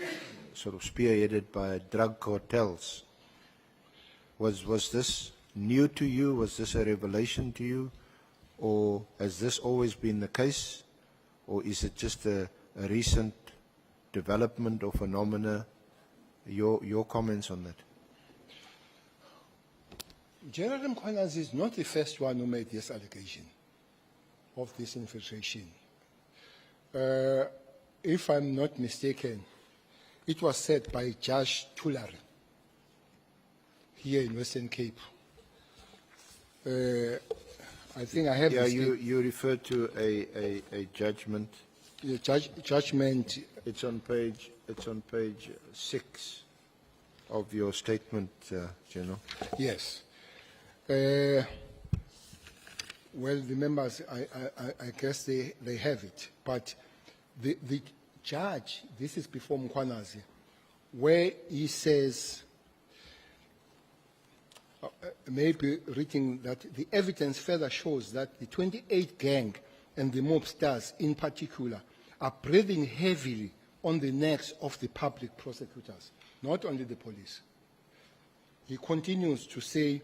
sort of spearheaded by drug cartels. Was this new to you? Was this a revelation to you? Or has this always been the case? Or is it just a recent development or phenomena? Your comments on that? General Mkhwanazi is not the first one who made this allegation of this infiltration. If I'm not mistaken, it was said by Judge Tulare here in Western Cape. I think I have. Yeah, you referred to a judgment. The judgment. It's on page 6 of your statement, General. Yes. Well, the members, I guess they have it, but the judge, this is before Mkhwanazi, where he says, maybe reading that the evidence further shows that the 28 gang and the mobsters in particular are breathing heavily on the necks of the public prosecutors, not only the police. He continues to say,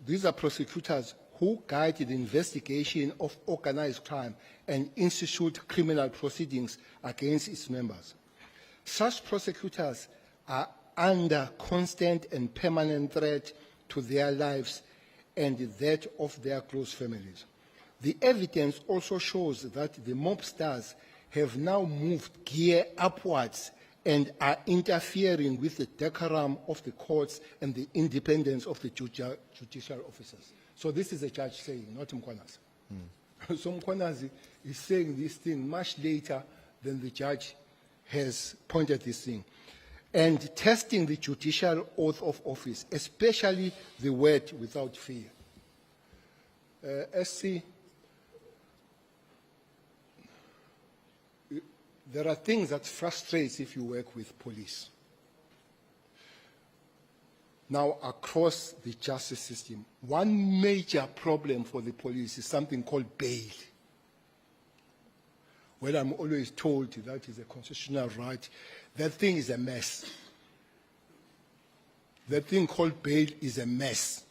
these are prosecutors who guide the investigation of organized crime and institute criminal proceedings against its members. Such prosecutors are under constant and permanent threat to their lives and that of their close families. The evidence also shows that the mobsters have now moved gear upwards and are interfering with the decorum of the courts and the independence of the judicial officers. So this is a judge saying, not Mkhwanazi. So Mkhwanazi is saying this thing much later than the judge has pointed this thing. And testing the judicial oath of office, especially the word without fear. SC, there are things that frustrate if you work with police. Now, across the justice system, one major problem for the police is something called bail. Well, I'm always told that is a constitutional right. That thing is a mess. That thing called bail is a mess.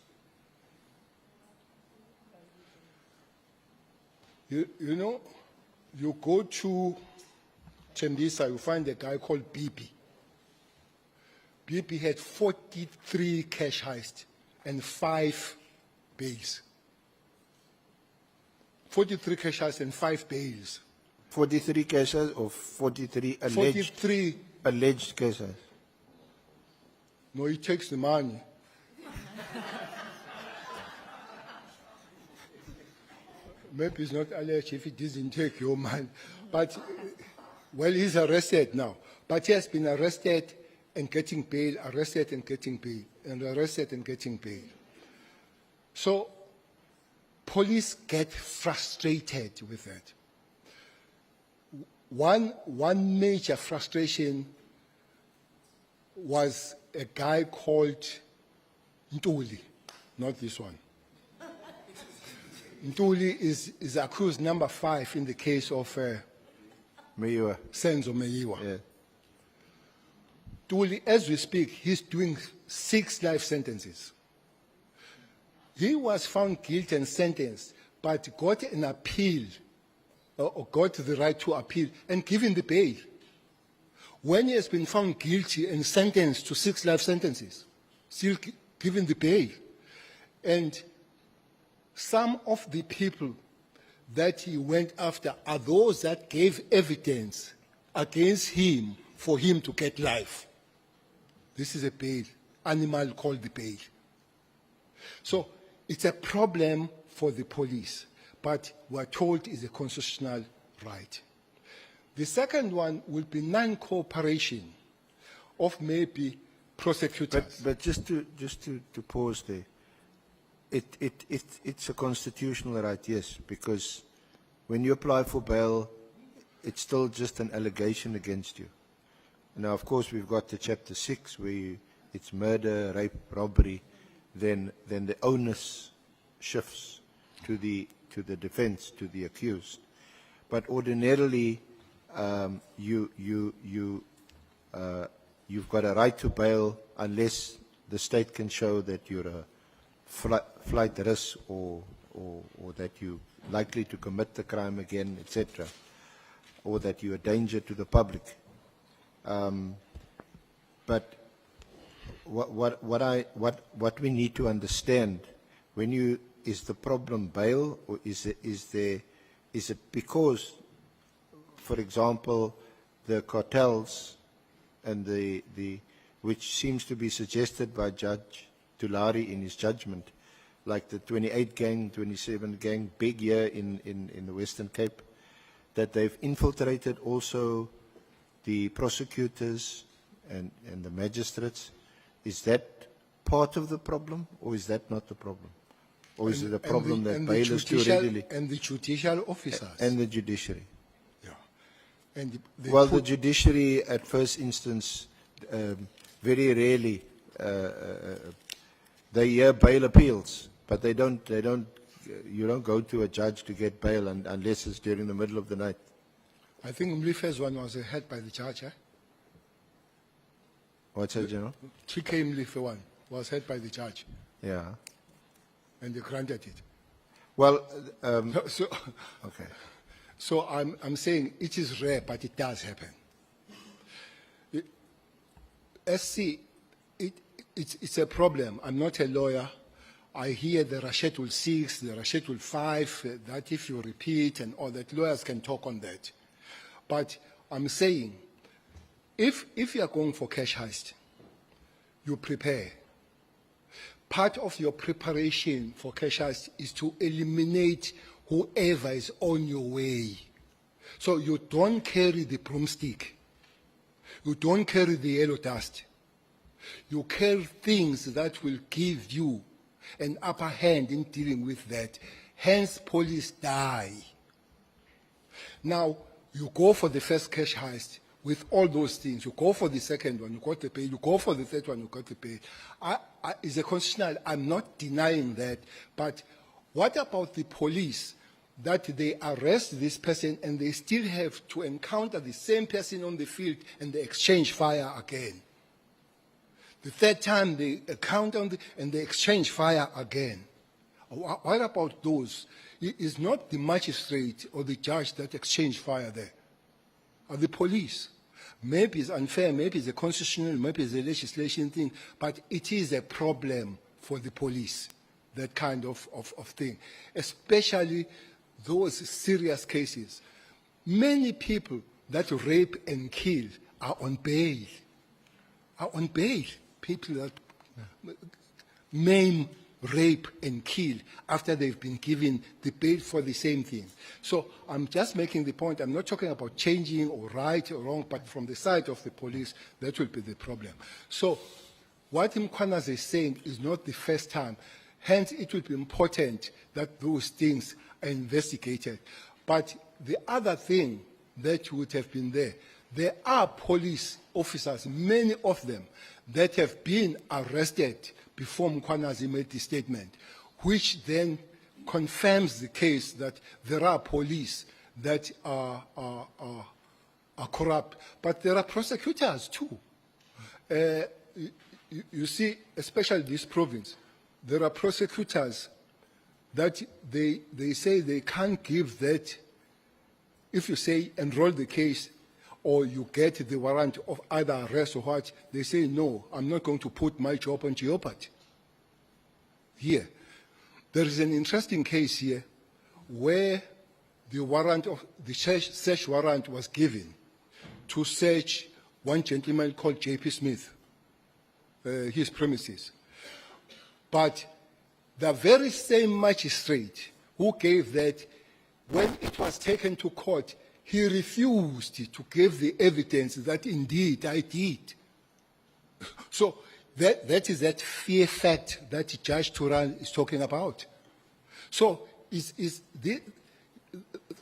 You know, you go to Tembisa, you find a guy called Bibi. Bibi had 43 cash heists and 5 bails. 43 cash heists and 5 bails. 43 cases or 43 alleged? 43. Alleged cases. No, he takes the money. Maybe it's not alleged if he doesn't take your money. But, well, he's arrested now. But he has been arrested and getting bail, arrested and getting bail, and arrested and getting bail. So police get frustrated with that. One major frustration was a guy called Ntuli, not this one. Ntuli is accused number 5 in the case of Meyiwa. Senzo Meyiwa. Yeah. Ntuli, as we speak, he's doing 6 life sentences. He was found guilty and sentenced, but got an appeal, or got the right to appeal, and given the bail. When he has been found guilty and sentenced to 6 life sentences, still given the bail. And some of the people that he went after are those that gave evidence against him for him to get life. This is a bail, animal called the bail. So it's a problem for the police, but we're told it's a constitutional right. The second one will be non-cooperation of maybe prosecutors. But just to pause there, it's a constitutional right, yes, because when you apply for bail, it's still just an allegation against you. Now, of course, we've got the Chapter 6 where it's murder, rape, robbery, then the onus shifts to the defense, to the accused. But ordinarily, you've got a right to bail unless the state can show that you're a flight risk or that you're likely to commit the crime again, etc., or that you're a danger to the public. But what we need to understand, is the problem bail, or is it because, for example, the cartels and which seems to be suggested by Judge Tulari in his judgment, like the 28 gang, 27 gang, big year in the Western Cape, that they've infiltrated also the prosecutors and the magistrates. Is that part of the problem, or is that not the problem? Or is it a problem that bail is too readily? And the judicial officers. And the judiciary. Yeah. And the judiciary at first instance, very rarely, they hear bail appeals, but you don't go to a judge to get bail unless it's during the middle of the night. I think Mlife's one was heard by the judge, eh? What's that, General? TK Mlife one was heard by the judge. Yeah. And they granted it. Well, okay. So I'm saying it is rare, but it does happen. SC, it's a problem. I'm not a lawyer. I hear the Schedule 6, the Schedule 5, that if you repeat and all that, lawyers can talk on that. But I'm saying, if you are going for cash heist, you prepare. Part of your preparation for cash heist is to eliminate whoever is on your way. So you don't carry the broomstick. You don't carry the yellow dust. You carry things that will give you an upper hand in dealing with that. Hence, police die. Now, you go for the first cash heist with all those things. You go for the second one, you got the pay. You go for the third one, you got the pay. It's a constitutional. I'm not denying that. But what about the police? That they arrest this person and they still have to encounter the same person on the field and they exchange fire again. The third time they encounter and they exchange fire again. What about those? It is not the magistrate or the judge that exchange fire there, or the police. Maybe it's unfair, maybe it's a constitutional, maybe it's a legislation thing, but it is a problem for the police, that kind of thing, especially those serious cases. Many people that rape and kill are on bail. People that maim rape and kill after they've been given the bail for the same thing. So I'm just making the point, I'm not talking about changing or right or wrong, but from the side of the police, that will be the problem. So what Mkhwanazi is saying is not the first time. Hence, it will be important that those things are investigated. But the other thing that would have been there are police officers, many of them, that have been arrested before Mkhwanazi made the statement, which then confirms the case that there are police that are corrupt. But there are prosecutors too. You see, especially this province, there are prosecutors that they say they can't give that. If you say enroll the case or you get the warrant of either arrest or what, they say, no, I'm not going to put my job on jeopardy. Here, there is an interesting case here where the warrant of the search warrant was given to search one gentleman called J.P. Smith, his premises. But the very same magistrate who gave that, when it was taken to court, he refused to give the evidence that indeed I did. So that is that fear fact that Judge Turan is talking about. So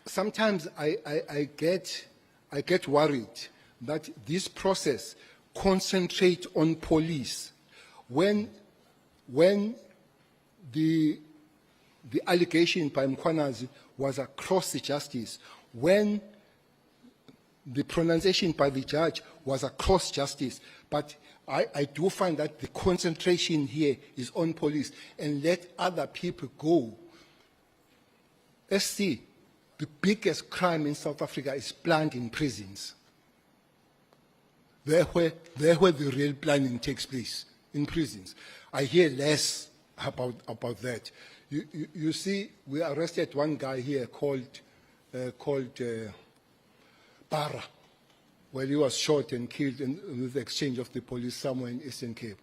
sometimes I get worried that this process concentrates on police when the allegation by Mkhwanazi was across the justice, when the pronunciation by the judge was across justice. But I do find that the concentration here is on police, and let other people go. Let's see, the biggest crime in South Africa is planned in prisons. There where the real planning takes place, in prisons. I hear less about that. You see, we arrested one guy here called Bara. Well, he was shot and killed with the exchange of the police somewhere in Eastern Cape.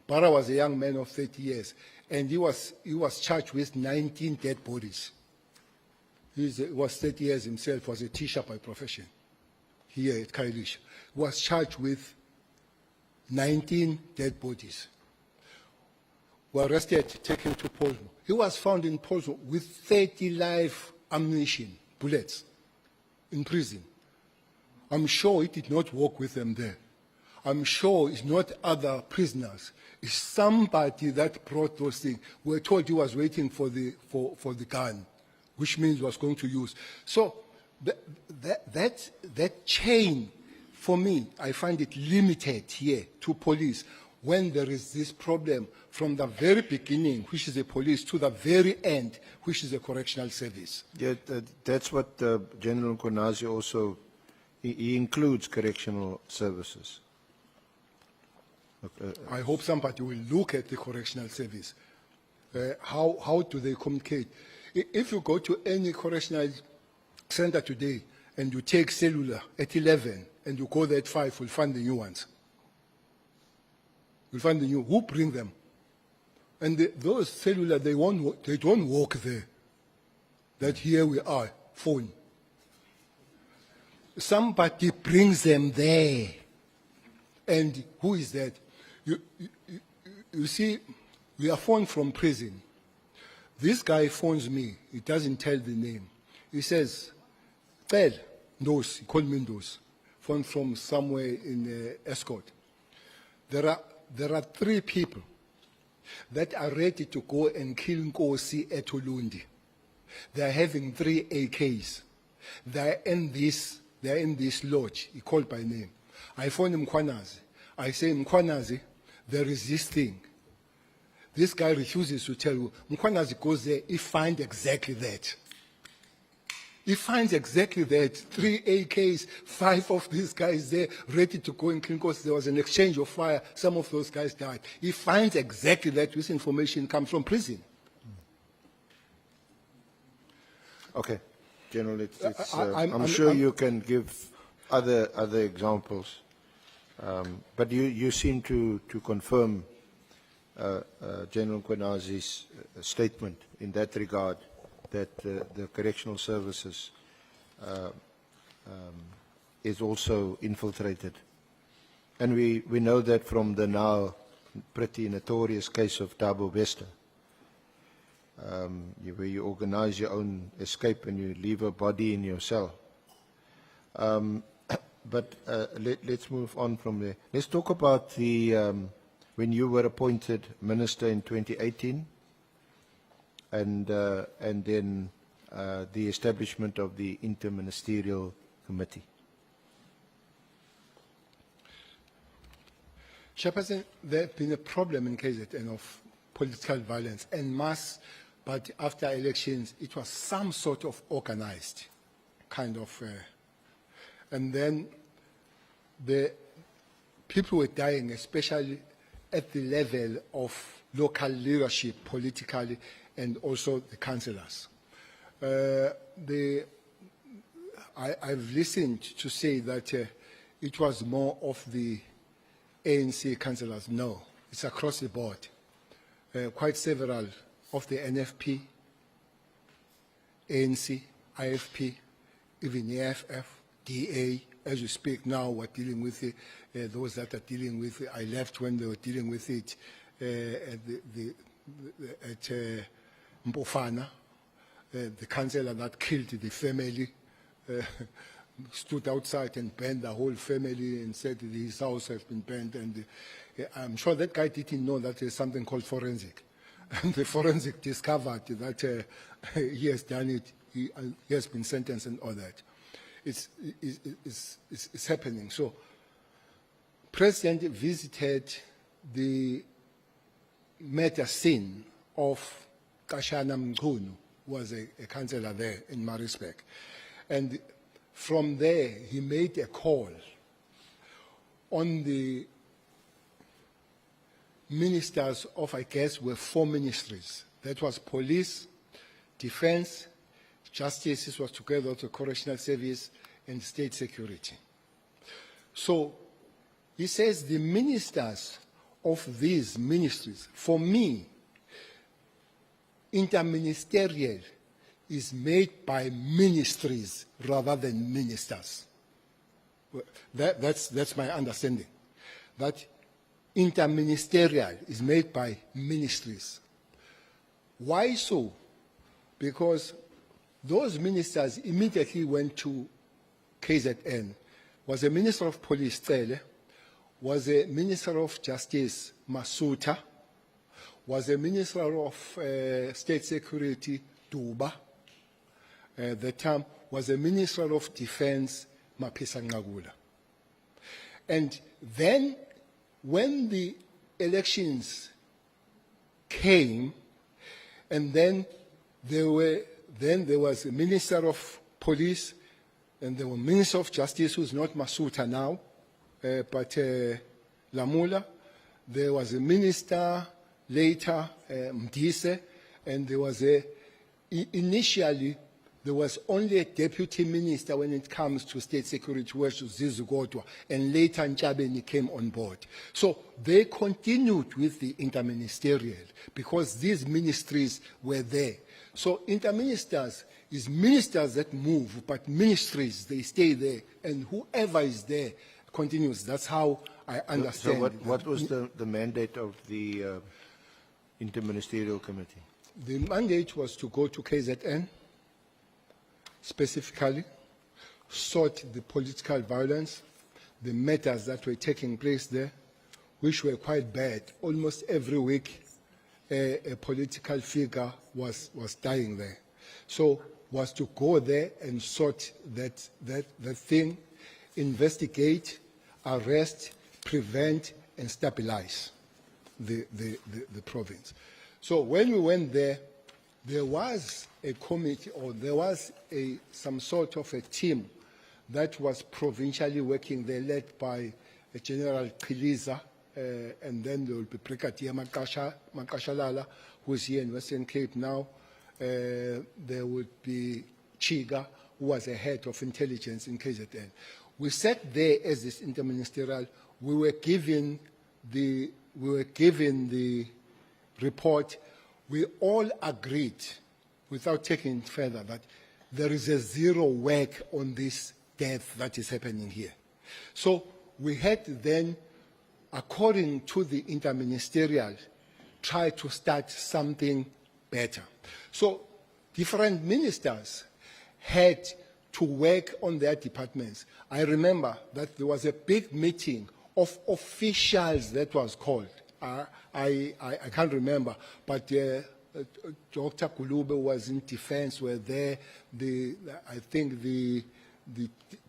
Bara was a young man of 30 years, and he was charged with 19 dead bodies. He was 30 years himself, was a teacher by profession here at Khayelitsha. He was charged with 19 dead bodies. Were arrested, taken to Polsmo. He was found in Polsmo with 30 live ammunition, bullets, in prison. I'm sure he did not walk with them there. I'm sure it's not other prisoners. It's somebody that brought those things. We were told he was waiting for the gun, which means he was going to use. So that chain, for me, I find it limited here to police when there is this problem from the very beginning, which is the police, to the very end, which is the correctional service. Yeah, that's what General Mkhwanazi also, he includes correctional services. I hope somebody will look at the correctional service. How do they communicate? If you go to any correctional center today and you take cellular at 11 and you go there at 5, you'll find the new ones. You'll find the new. Who bring them? And those cellular, they don't walk there. That here we are, phone. Somebody brings them there. And who is that? You see, we are phoned from prison. This guy phones me. He doesn't tell the name. He says, Cele, Ndos, he called me Ndos. Phoned from somewhere in Escort. There are 3 people that are ready to go and kill Nkosi at Ulundi. They are having 3 AKs. They are in this lodge. He called by name. I phoned Mkhwanazi. I say, Mkhwanazi, there is this thing. This guy refuses to tell you. Mkhwanazi goes there, he finds exactly that. He finds exactly that. 3 AKs, 5 of these guys there, ready to go and kill Nkosi. There was an exchange of fire. Some of those guys died. He finds exactly that. This information comes from prison. Okay. General, I'm sure you can give other examples. But you seem to confirm General Kwenazi's statement in that regard, that the correctional services is also infiltrated. And we know that from the now pretty notorious case of Thabo Bester, where you organize your own escape and you leave a body in your cell. But let's move on from there. Let's talk about the when you were appointed minister in 2018, and then the establishment of the interministerial committee. Chairperson, there has been a problem in KZN of political violence en masse, but after elections, it was some sort of organized kind of, and then the people were dying, especially at the level of local leadership, politically, and also the councillors. I've listened to say that it was more of the ANC councillors. No, it's across the board. Quite several of the NFP, ANC, IFP, even EFF, DA, as we speak now, we're dealing with it. Those that are dealing with it, I left when they were dealing with it at Mpofana. The councillor that killed the family stood outside and banned the whole family and said his house has been banned. And I'm sure that guy didn't know that there's something called forensic. And the forensic discovered that he has done it, he has been sentenced and all that. It's happening. So, President visited the meta scene of Kashana Mkhunu, who was a councillor there in Maritzburg. And from there, he made a call on the ministers of, I guess, were 4 ministries. That was police, defense, justice, this was together with the correctional service, and state security. So he says the ministers of these ministries, for me, interministerial is made by ministries rather than ministers. That's my understanding. That interministerial is made by ministries. Why so? Because those ministers immediately went to KZN. Was a Minister of Police, Cele, was a Minister of Justice, Masuta, was a Minister of State Security, Duba, the term was a Minister of Defense, Mapisa Ngagula. And then, when the elections came, and then there was a Minister of Police, and there was Minister of Justice, who's not Masuta now, but Lamula. There was a minister later, Mdise, and there was initially, there was only a deputy minister when it comes to state security, which was Zizugodwa, and later Nchabeni came on board. So they continued with the interministerial because these ministries were there. So interministers is ministers that move, but ministries, they stay there, and whoever is there continues. That's how I understand. So what was the mandate of the interministerial committee? The mandate was to go to KZN, specifically, sort the political violence, the matters that were taking place there, which were quite bad. Almost every week, a political figure was dying there. So, was to go there and sort that thing, investigate, arrest, prevent, and stabilize the province. So when we went there, there was a committee, or there was some sort of a team that was provincially working there, led by General Kiliza, and then there will be Brigadier Makashalala, who is here in Western Cape now. There would be Chiga, who was the head of intelligence in KZN. We sat there as this interministerial. We were given the report, we all agreed, without taking it further, that there is a zero work on this death that is happening here. So we had then, according to the interministerial, try to start something better. So different ministers had to work on their departments. I remember that there was a big meeting of officials that was called. I can't remember, but Dr. Kulube was in defense, were there. I think the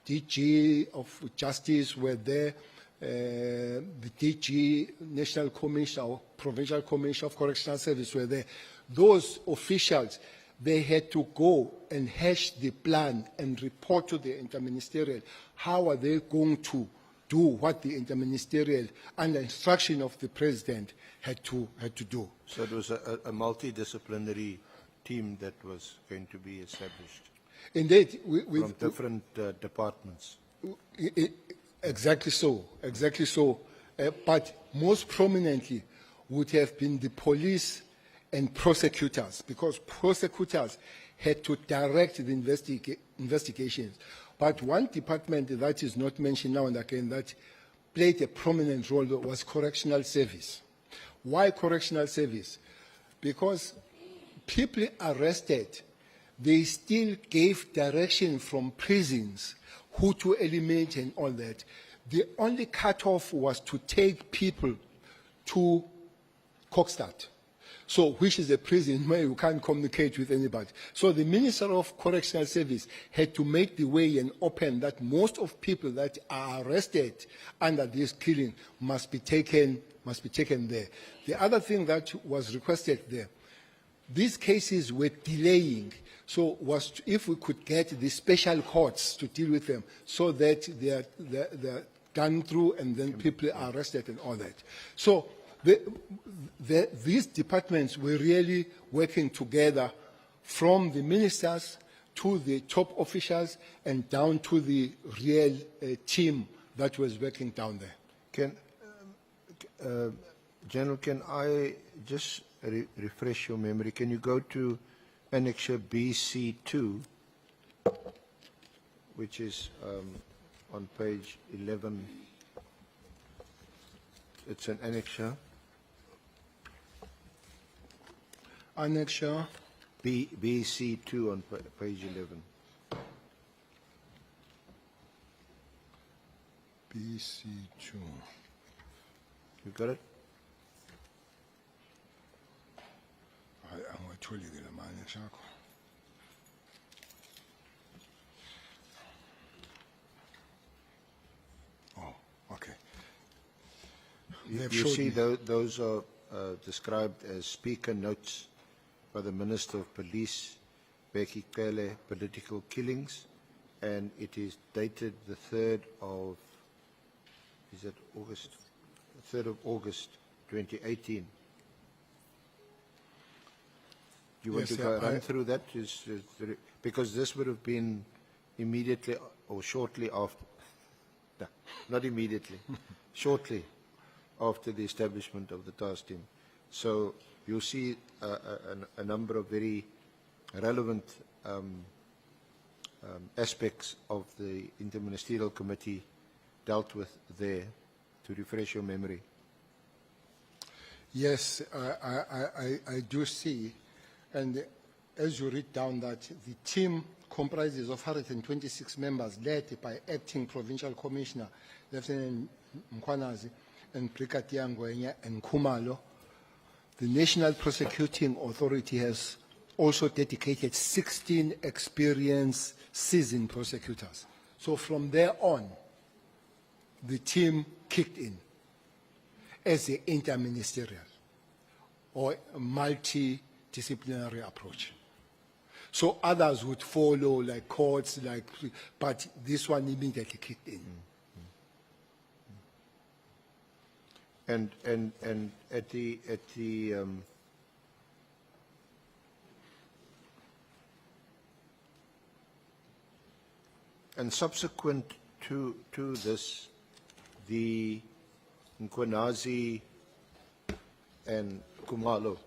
DG of Justice were there. The DG, National Commission or Provincial Commission of Correctional Service were there. Those officials, they had to go and hash the plan and report to the interministerial. How are they going to do what the interministerial, under instruction of the president, had to do? So it was a multidisciplinary team that was going to be established. Indeed, from different departments. Exactly so, exactly so. But most prominently would have been the police and prosecutors, because prosecutors had to direct the investigations. But one department that is not mentioned now and again that played a prominent role was correctional service. Why correctional service? Because people arrested, they still gave direction from prisons who to eliminate and all that. The only cutoff was to take people to Kokstad, so which is a prison where you can't communicate with anybody. So the Minister of Correctional Service had to make the way and open that most of people that are arrested under this killing must be taken there. The other thing that was requested there, these cases were delaying, so was if we could get the special courts to deal with them so that they're gone through and then people are arrested and all that. So these departments were really working together, from the ministers to the top officials and down to the real team that was working down there. General, can I just refresh your memory? Can you go to Annexure BC2, which is on page 11. It's an annexure. Annexure BC2 on page 11. BC2. You got it? Oh, okay. You see, those are described as speaker notes by the Minister of Police, Bheki, Cele, political killings, and it is dated the 3rd of, is that August? 3rd of August, 2018. You want Yes, to run through that? Because this would have been immediately or shortly after, no, not immediately, shortly after the establishment of the task team. So you'll see a number of very relevant aspects of the Interministerial Committee dealt with there, to refresh your memory. Yes, I do see. And as you read down that, the team comprises of 126 members led by Acting Provincial Commissioner Lieutenant Mkwanazi and Brigadier Ngwenya and Khumalo. The National Prosecuting Authority has also dedicated 16 experienced, seasoned prosecutors. So from there on, the team kicked in as an interministerial or a multidisciplinary approach. So others would follow, like courts, but this one immediately kicked in. And at the and subsequent to this, the Mkwanazi and Kumalo,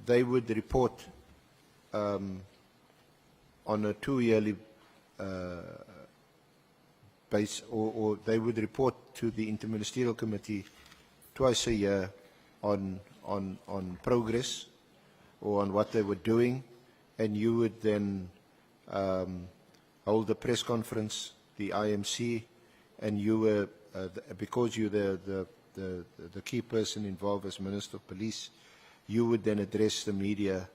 they would report on a 2-yearly base, or they would report to the Interministerial Committee twice a year on progress or on what they were doing, and you would then hold a press conference, the IMC, and you were, because you're the key person involved as Minister of Police, you would then address the media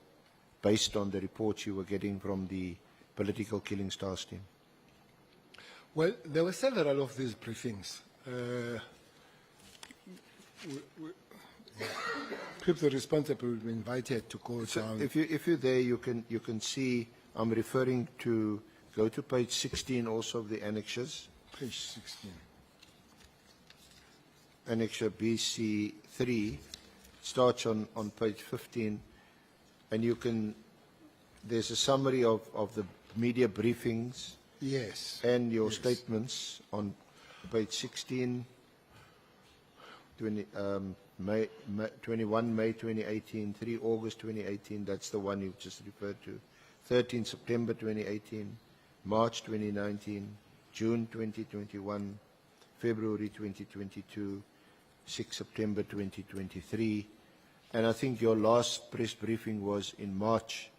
based on the reports you were getting from the political killings task team. Well, there were several of these briefings. People responsible were invited to go down. If you're there, you can see. I'm referring to, go to page 16 also of the annexures. Page 16. Annexure BC3 starts on page 15, and you can. There's a summary of the media briefings. Yes. And your statements on page 16, 21 May 2018, 3 August 2018, that's the one you just referred to, 13 September 2018, March 2019, June 2021, February 2022, 6 September 2023, and I think your last press briefing was in March.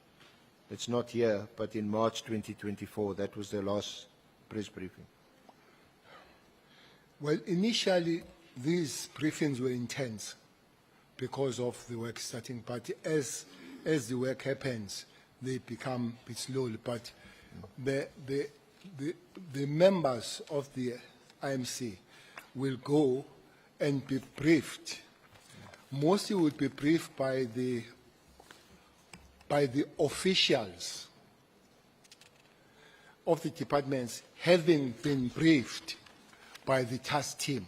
It's not here, but in March 2024, that was the last press briefing. Well, initially, these briefings were intense because of the work starting, but as the work happens, they become a bit slowly. But the members of the IMC will go and be briefed. Mostly would be briefed by the officials of the departments having been briefed by the task team.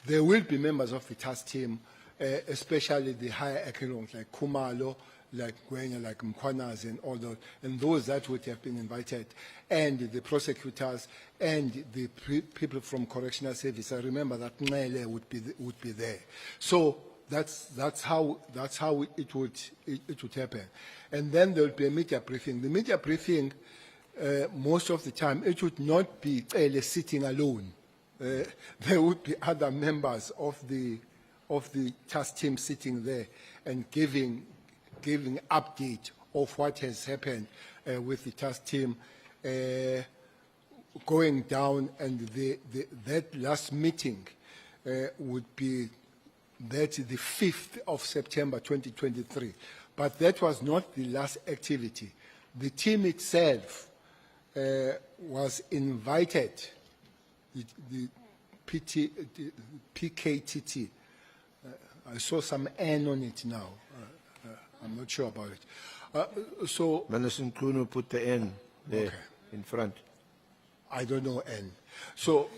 There will be members of the task team, especially the higher echelons like Kumalo, like Gwenya, like Mkwanas and all those, and those that would have been invited, and the prosecutors and the people from correctional service. I remember that Cele would be there. So that's how it would happen, and then there will be a media briefing. The media briefing, most of the time, it would not be Cele sitting alone. There would be other members of the task team sitting there and giving update of what has happened with the task team going down, and that last meeting would be the 5th of September 2023. But that was not the last activity. The team itself was invited, the PKTT. I saw some N on it now. I'm not sure about it. So Minister Nkunu put the N there okay. in front. I don't know N. So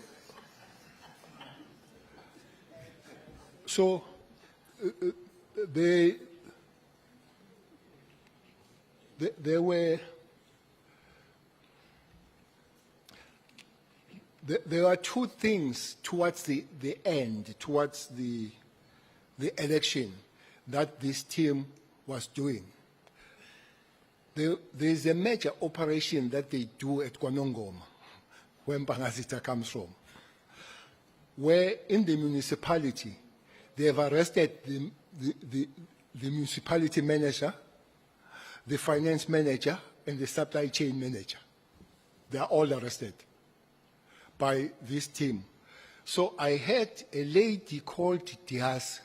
there are two things towards the end, towards the election, that this team was doing. There's a major operation that they do at Kwanongoma, where Mpangazita comes from, where in the municipality, they have arrested the municipality manager, the finance manager, and the supply chain manager. They are all arrested by this team. So I had a lady called Diaz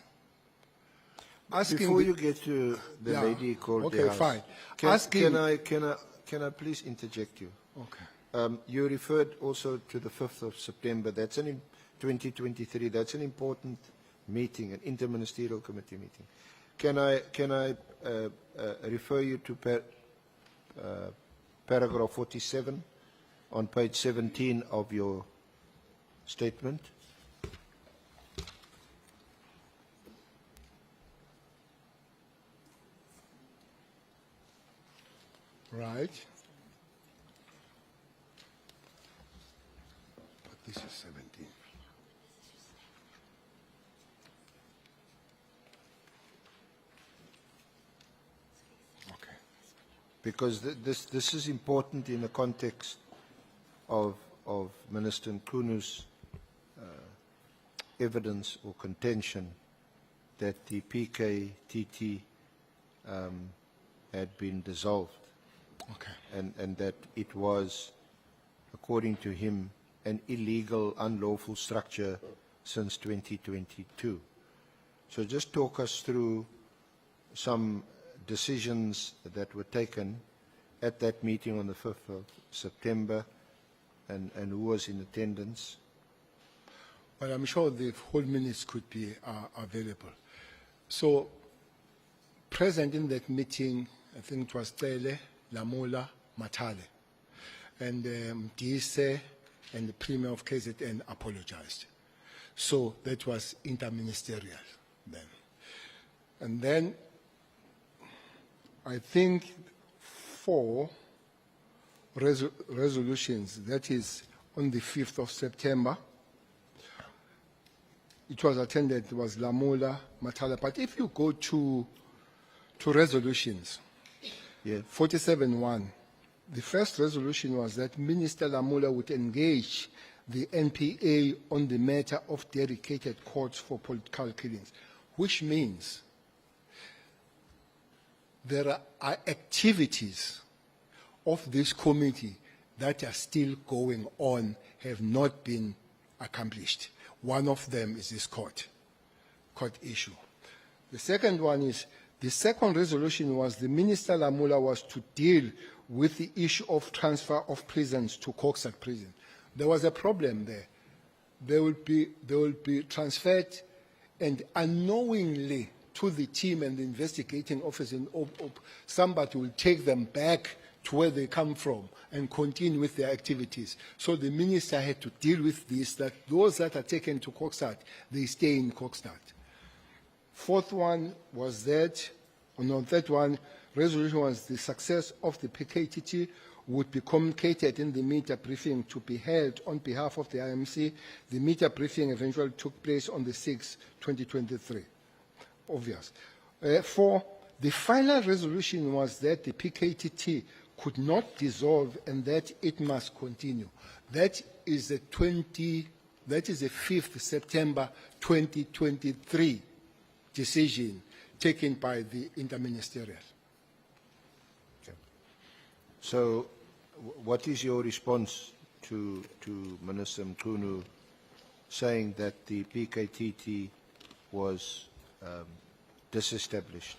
asking. Before you get to the lady called okay, Diaz, fine. Can I please interject you? Okay. You referred also to the 5th of September. That's 2023. That's an important meeting, an interministerial committee meeting. Can I refer you to paragraph 47 on page 17 of your statement? Right. But this is 17. Because this is important in the context of Minister Nkunu's evidence or contention that the PKTT had been dissolved. Okay. And that it was, according to him, an illegal, unlawful structure since 2022. So just talk us through some decisions that were taken at that meeting on the 5th of September and who was in attendance. Well, I'm sure the whole minutes could be available. So, present in that meeting, I think it was Cele, Lamola, Matale, and Dise and the Premier of KZN apologized. So that was interministerial then. And then I think 4 resolutions, that is on the 5th of September. It was attended, it was Lamola, Matala. But if you go to resolutions, Yeah. 47.1, the first resolution was that Minister Lamola would engage the NPA on the matter of dedicated courts for political killings, which means there are activities of this committee that are still going on, have not been accomplished. One of them is this court issue. The second one is, the second resolution was the Minister Lamola was to deal with the issue of transfer of prisons to Koksat prison. There was a problem there. They will be transferred and unknowingly to the team and the investigating office, and somebody will take them back to where they come from and continue with their activities. So the minister had to deal with this, that those that are taken to Koksat, they stay in Koksat. Fourth one was that, third one, resolution was the success of the PKTT would be communicated in the media briefing to be held on behalf of the IMC. The media briefing eventually took place on the 6th, 2023. Obvious. 4, the final resolution was that the PKTT could not dissolve and that it must continue. That is the 5th September 2023 decision taken by the interministerial. Okay. So, what is your response to Minister Mkunu saying that the PKTT was disestablished?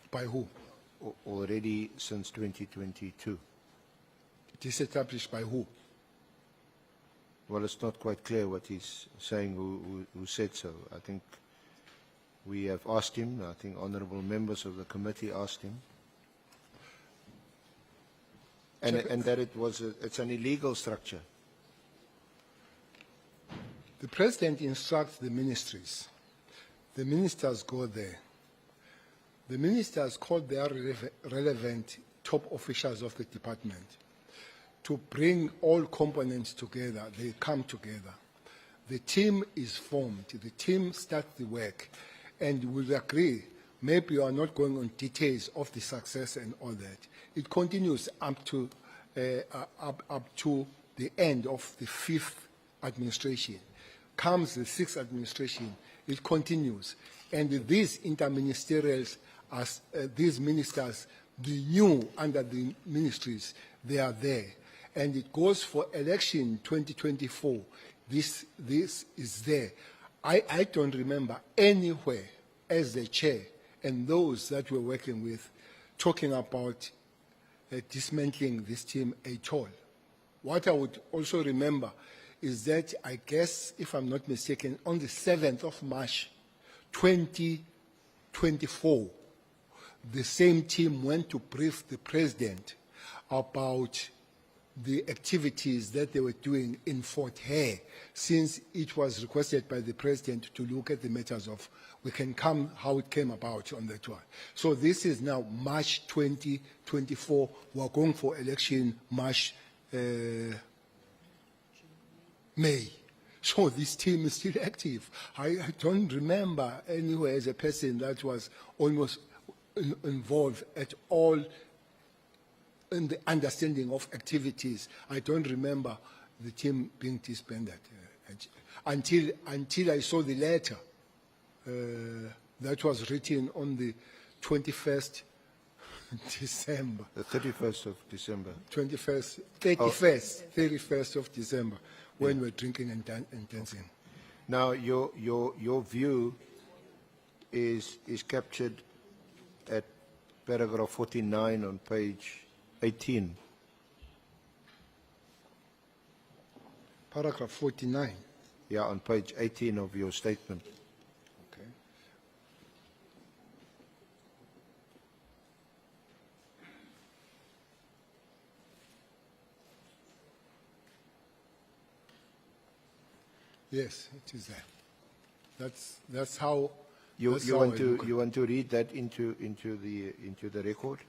By who? Already since 2022. Disestablished by who? Well, it's not quite clear what he's saying, who said so. I think we have asked him, I think honourable members of the committee asked him, and that it's an illegal structure. The President instructs the ministries. The ministers go there. The ministers call their relevant top officials of the department to bring all components together. They come together. The team is formed. The team starts the work, and will agree. Maybe you are not going on details of the success and all that. It continues up to the end of the 5th administration. Comes the 6th administration, it continues. And these interministerials, as these ministers, the new under the ministries, they are there. And it goes for election 2024. This is there. I don't remember anywhere as the chair and those that we're working with talking about dismantling this team at all. What I would also remember is that, I guess, if I'm not mistaken, on the 7th of March 2024, the same team went to brief the president about the activities that they were doing in Fort Hare, since it was requested by the president to look at the matters of, we can come how it came about on that one. So this is now March 2024. We're going for election March, May. So this team is still active. I don't remember anywhere as a person that was almost involved at all in the understanding of activities. I don't remember the team being disbanded until I saw the letter that was written on the 21st December. The 31st of December. 31st of December, when we're drinking and dancing. Now, your view is captured at paragraph 49 on page 18. Paragraph 49. Yeah, on page 18 of your statement. Okay. Yes, it is there. That's how. You that's how want I to look at it. you want to read that into the record?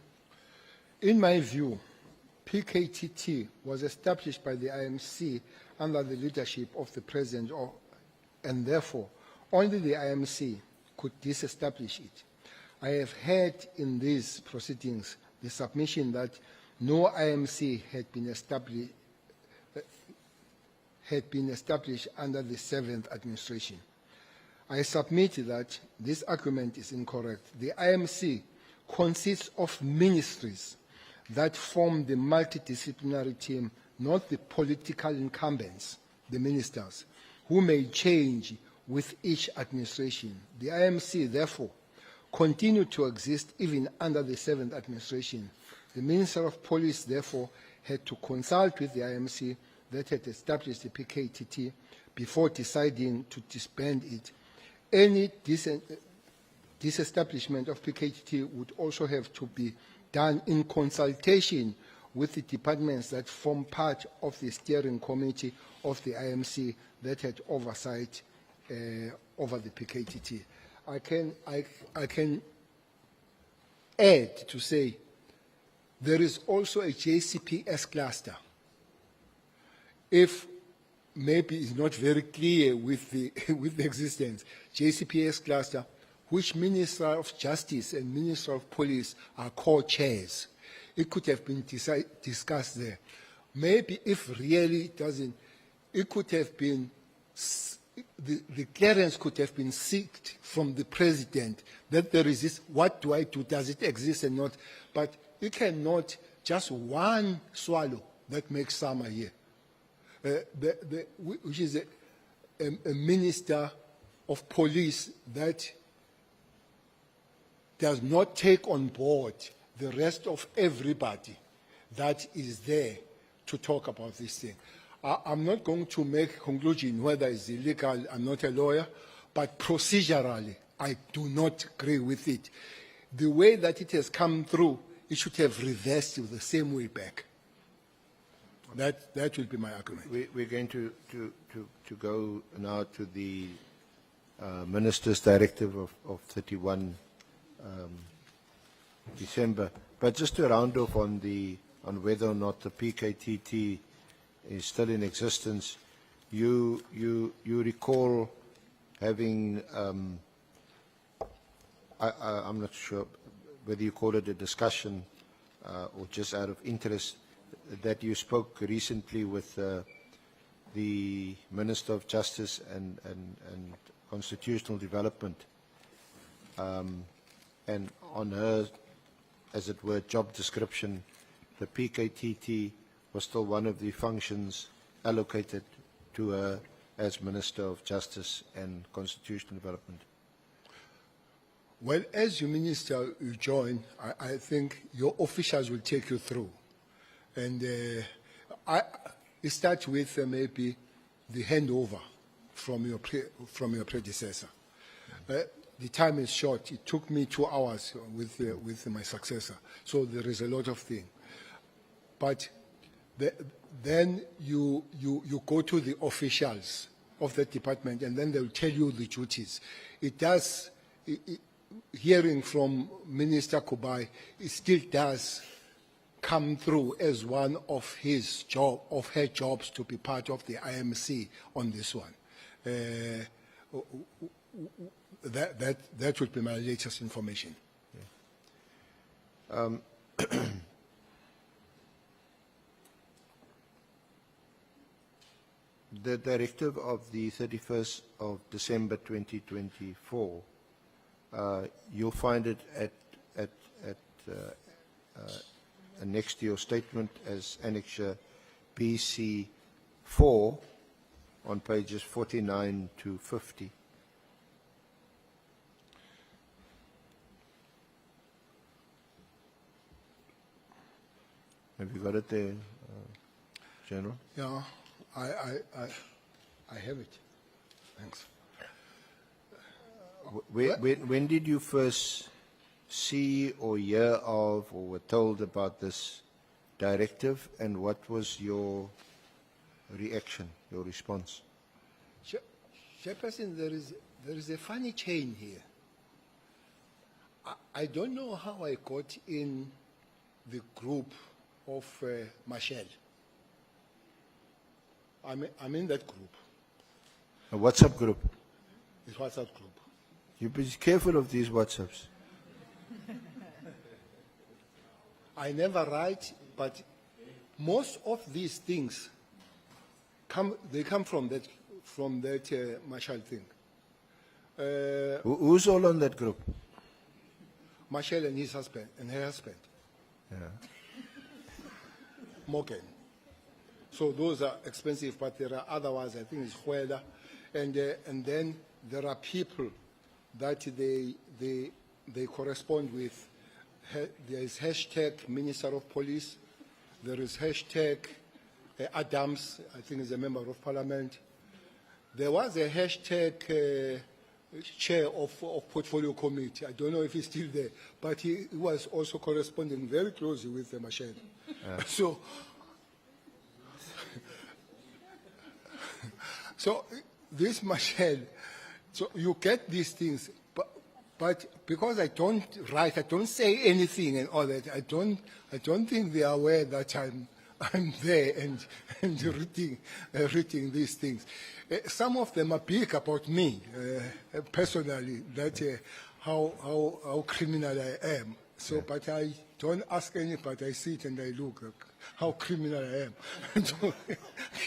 In my view, PKTT was established by the IMC under the leadership of the President, and therefore only the IMC could disestablish it. I have heard in these proceedings the submission that no IMC had been established under the 7th administration. I submit that this argument is incorrect. The IMC consists of ministries that form the multidisciplinary team, not the political incumbents, the ministers, who may change with each administration. The IMC, therefore, continued to exist even under the 7th administration. The Minister of Police, therefore, had to consult with the IMC that had established the PKTT before deciding to disband it. Any disestablishment of PKTT would also have to be done in consultation with the departments that form part of the steering committee of the IMC that had oversight over the PKTT. I can add to say there is also a JCPS cluster. If maybe it's not very clear with the with the existence, JCPS cluster, which Minister of Justice and Minister of Police are co-chairs. It could have been discussed there. Maybe if really it doesn't, it could have been, the clearance could have been sought from the President that there is this, what do I do, does it exist or not? But you cannot just one swallow that makes summer here. Which is a Minister of Police that does not take on board the rest of everybody that is there to talk about this thing. I'm not going to make a conclusion whether it's illegal. I'm not a lawyer, but procedurally, I do not agree with it. The way that it has come through, it should have reversed the same way back. That will be my argument. We're going to go now to the Minister's Directive of 31 December. But just to round off on whether or not the PKTT is still in existence, you recall having I'm not sure whether you call it a discussion or just out of interest, that you spoke recently with the Minister of Justice and Constitutional Development, and on her, as it were, job description, the PKTT was still one of the functions allocated to her as Minister of Justice and Constitutional Development. Well, as you minister, you join, I think your officials will take you through. And it starts with maybe the handover from your predecessor. The time is short. It took me 2 hours with my successor. So there is a lot of things. But then you go to the officials of that department, and then they'll tell you the duties. It does, hearing from Minister Kubai, it still does come through as one of her jobs to be part of the IMC on this one. That would be my latest information. The directive of the 31st of December 2024, you'll find it next to your statement as Annexure BC4 on pages 49 to 50. Have you got it there, General? Yeah, I have it. Thanks. When did you first see or hear of or were told about this directive, and what was your reaction, your response? Chairperson, there is a funny chain here. I don't know how I got in the group of Michelle. I'm in that group. A WhatsApp group. It's WhatsApp group. You be careful of these WhatsApps. I never write, but most of these things come from that Marshall thing. Who's all on that group? Marshall and his husband and her husband. Yeah. Morgan. So those are expensive, but there are other ones. I think it's Huela, and then there are people that they correspond with. There is hashtag Minister of Police. There is hashtag Adams. I think is a member of Parliament. There was a hashtag chair of Portfolio Committee. I don't know if he's still there, but he was also corresponding very closely with the Michelle. So this Michelle, so you get these things, but because I don't write, I don't say anything and all that. I don't think they are aware that I'm there and reading these things. Some of them are big about me personally, that how criminal I am. So, yeah. But I don't ask anybody. I sit and I look how criminal I am. So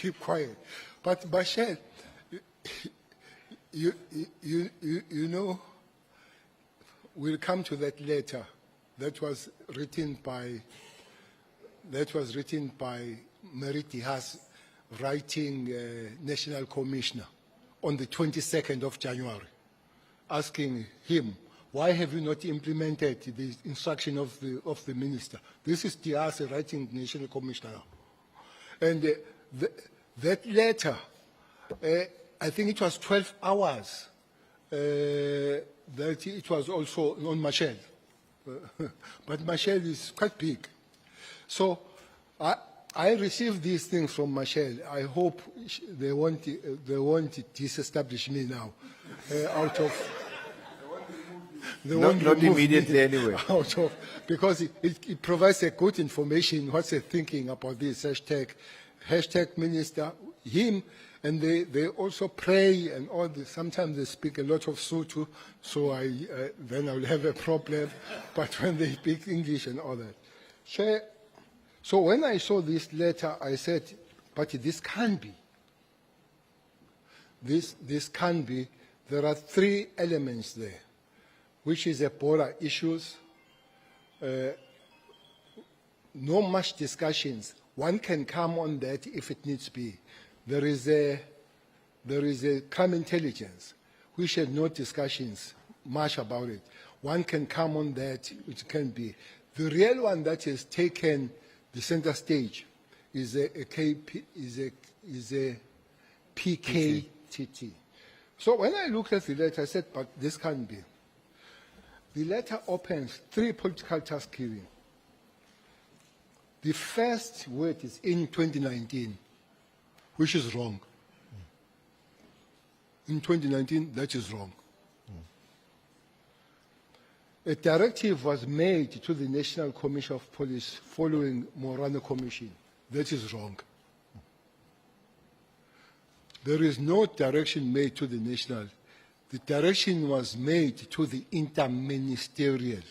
keep quiet. But Bashir, you know, we'll come to that letter that was written by Mary Haas, writing National Commissioner on the 22nd of January, asking him, why have you not implemented the instruction of the minister? This is Diaz writing National Commissioner. And that letter, I think it was 12 hours that it was also on Michelle. But Michelle is quite big. So I received these things from Michelle. I hope they won't disestablish me now out of... Not immediately anyway. Out of, because it provides a good information, what's the thinking about this hashtag minister, him, and they also pray and all this. Sometimes they speak a lot of Sotho, so then I'll have a problem. But when they speak English and all that. So when I saw this letter, I said, but this can't be. This can't be. There are three elements there, which is Ebola issues, no much discussions. One can come on that if it needs to be. There is a crime intelligence, which had no discussions much about it. One can come on that, which can be. The real one that has taken the center stage is a PKTT. So when I looked at the letter, I said, but this can't be. The letter opens three political task giving. The first word is in 2019, which is wrong. In 2019, that is wrong. A directive was made to the National Commission of Police following Morano Commission. That is wrong. There is no direction made to the national. The direction was made to the interministerial.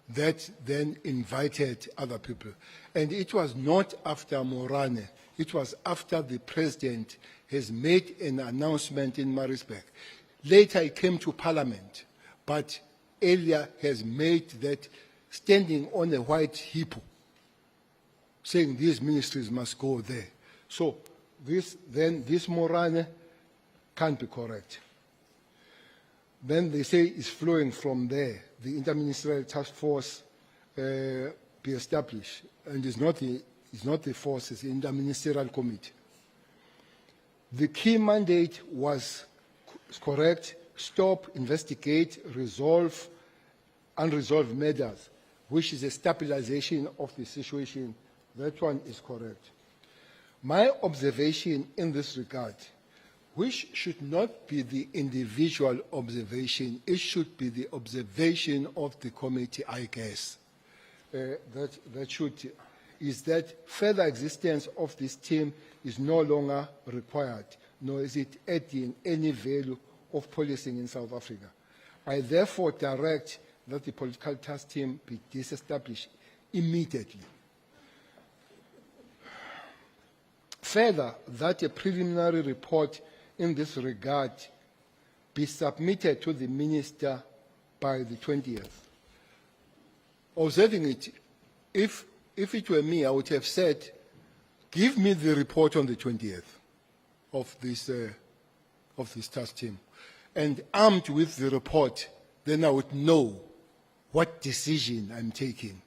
That then invited other people. And it was not after Morane. It was after the president has made an announcement in Maritzburg. Later it came to Parliament, but earlier has made that standing on a white hippo, saying these ministries must go there. So this Morane can't be correct. Then they say it's flowing from there. The interministerial task force be established, and it's not the force, it's the interministerial committee. The key mandate was correct: stop, investigate, resolve unresolved matters, which is a stabilization of the situation. That one is correct. My observation in this regard, which should not be the individual observation, it should be the observation of the committee, I guess. Is that further existence of this team is no longer required, nor is it adding any value of policing in South Africa. I therefore direct that the political task team be disestablished immediately. Further, that a preliminary report in this regard be submitted to the minister by the 20th. Observing it, if it were me, I would have said, give me the report on the 20th of this task team. And armed with the report, then I would know what decision I'm taking.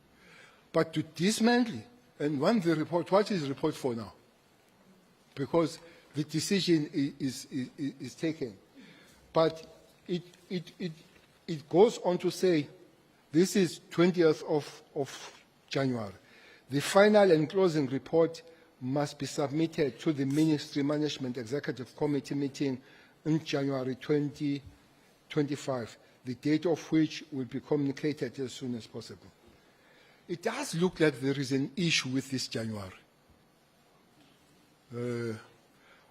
But to dismantle and want the report, what is the report for now? Because the decision is taken. But it goes on to say, this is 20th of January. The final and closing report must be submitted to the Ministry Management Executive Committee meeting in January 2025, the date of which will be communicated as soon as possible. It does look like there is an issue with this January.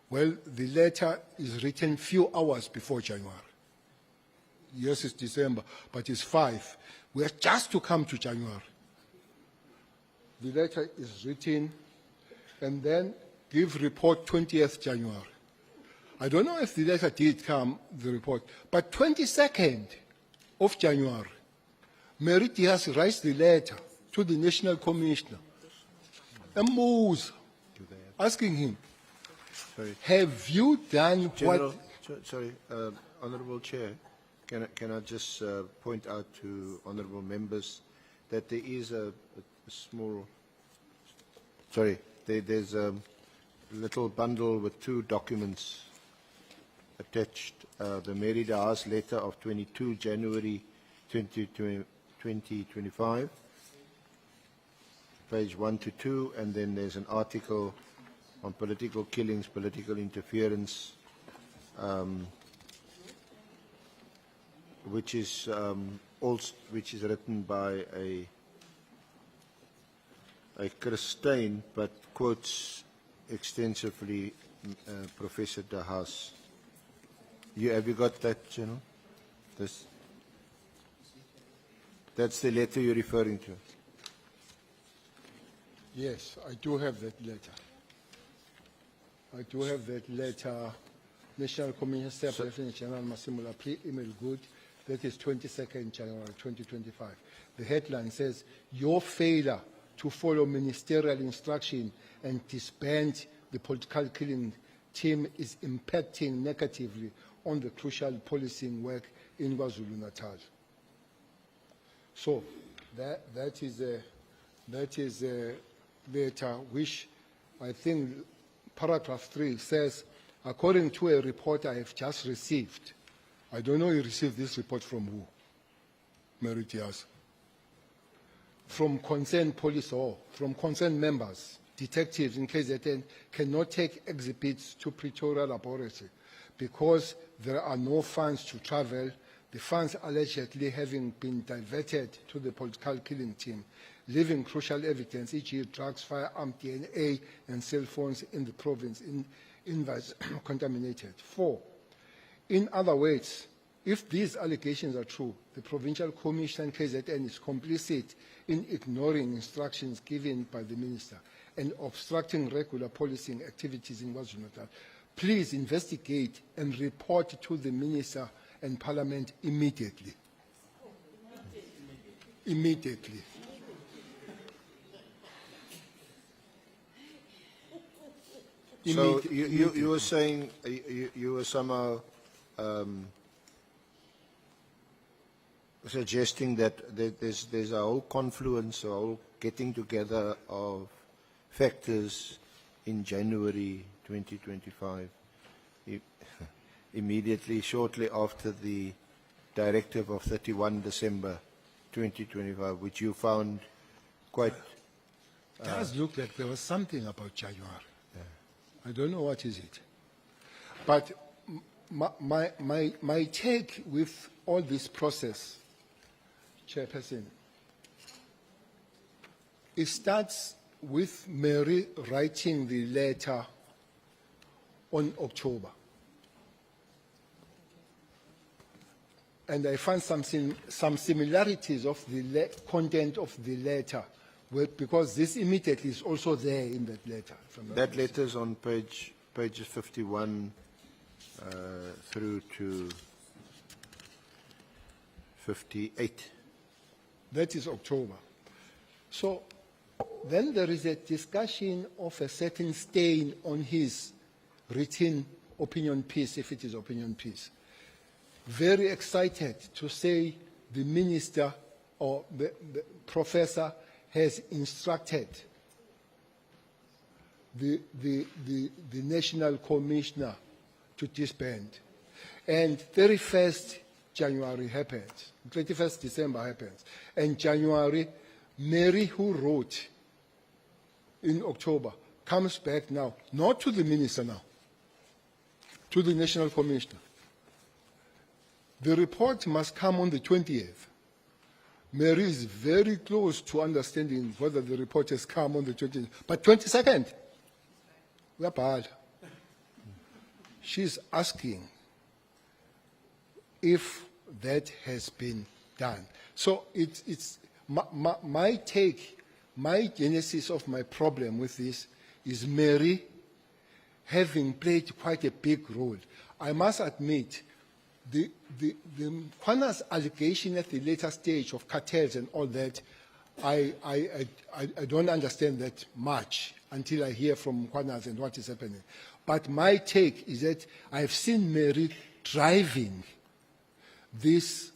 Well, the letter is written few hours before January. Yes, it's December, but it's 5. We are just to come to January. The letter is written, and then give report 20th January. I don't know if the letter did come, the report, but 22nd of January, Mary Diaz writes the letter to the National Commissioner, asking him, Sorry. have you done General, what... Sorry, Honourable Chair, can I just point out to honourable members that there is a small... Sorry, there's a little bundle with 2 documents attached. The Mary Diaz letter of 22 January 2025, page 1 to 2, and then there's an article on political killings, political interference, which is written by a Christine, but quotes extensively Professor De Haas. Have you got that, General? That's the letter you're referring to. Yes, I do have that letter. I do have that letter. National Commission Staff Lieutenant General Masimula, email good. That is 22nd January 2025. The headline says, your failure to follow ministerial instruction and disband the political killing team is impacting negatively on the crucial policing work in KwaZulu-Natal. So that is a letter which I think paragraph 3 says, according to a report I have just received. I don't know you received this report from who? Mary Diaz. From concerned police or from concerned members, detectives in KZN cannot take exhibits to Pretoria laboratory because there are no funds to travel, the funds allegedly having been diverted to the political killing team, leaving crucial evidence, e.g. drugs, firearm, DNA, and cell phones in the province contaminated. 4, in other words, if these allegations are true, the Provincial Commission KZN is complicit in ignoring instructions given by the Minister and obstructing regular policing activities in KwaZulu-Natal. Please investigate and report to the Minister and Parliament immediately. Immediately. So you were saying, you were somehow suggesting that there's a whole confluence, a whole getting together of factors in January 2025, immediately, shortly after the directive of 31 December 2025, which you found quite... It does look like there was something about January. I don't know what is it. But my take with all this process, Chairperson, it starts with Mary writing the letter on October. And I found some similarities of the content of the letter, because this immediately is also there in that letter. That letter is on pages 51 through to 58. That is October. So then there is a discussion of a certain stain on his written opinion piece, if it is opinion piece. Very excited to say the minister or the professor has instructed the national commissioner to disband. And 31st January happens, 31st December happens. And January, Mary, who wrote in October, comes back now, not to the minister now, to the national commissioner. The report must come on the 20th. Mary is very close to understanding whether the report has come on the 20th. But 22nd, we are bad. She's asking if that has been done. So it's my take, my genesis of my problem with this is Mary having played quite a big role. I must admit, the Kwana's allegation at the later stage of cartels and all that, I don't understand that much until I hear from Kwana's and what is happening. But my take is that I've seen Mary driving this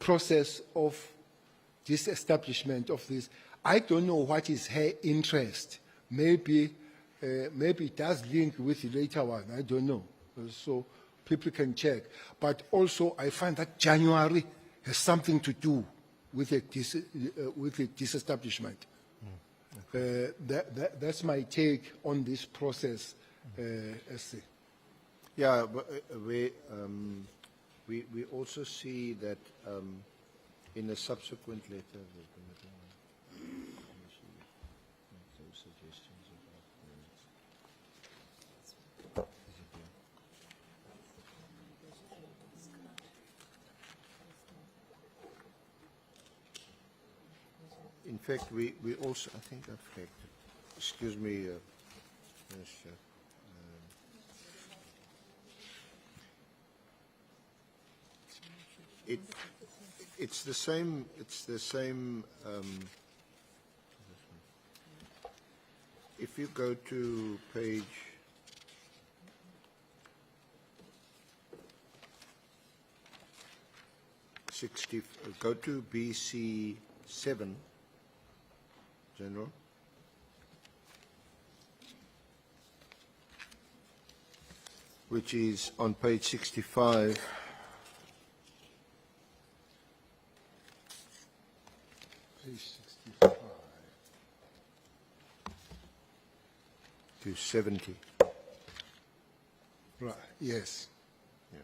process of disestablishment of this. I don't know what is her interest. Maybe it does link with the later one. I don't know. So people can check. But also, I find that January has something to do with the disestablishment. That's my take on this process. Yeah, but we also see that in a subsequent letter. In fact, we also, I think I've checked. Excuse me, Minister. It's the same. It's the same. If you go to page 60, go to BC 7. General. Which is on page 65. Page 65. To 70. Right, yes. Yeah.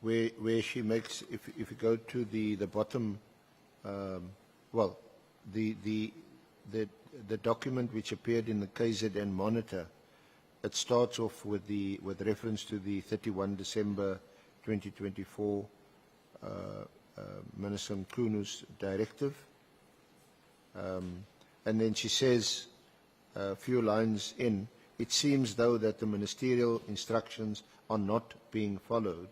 Where she makes, if you go to the bottom, well, the document which appeared in the KZN Monitor, it starts off with reference to the 31 December 2024 Minister Mkunu's directive. And then she says, a few lines in, it seems though that the ministerial instructions are not being followed,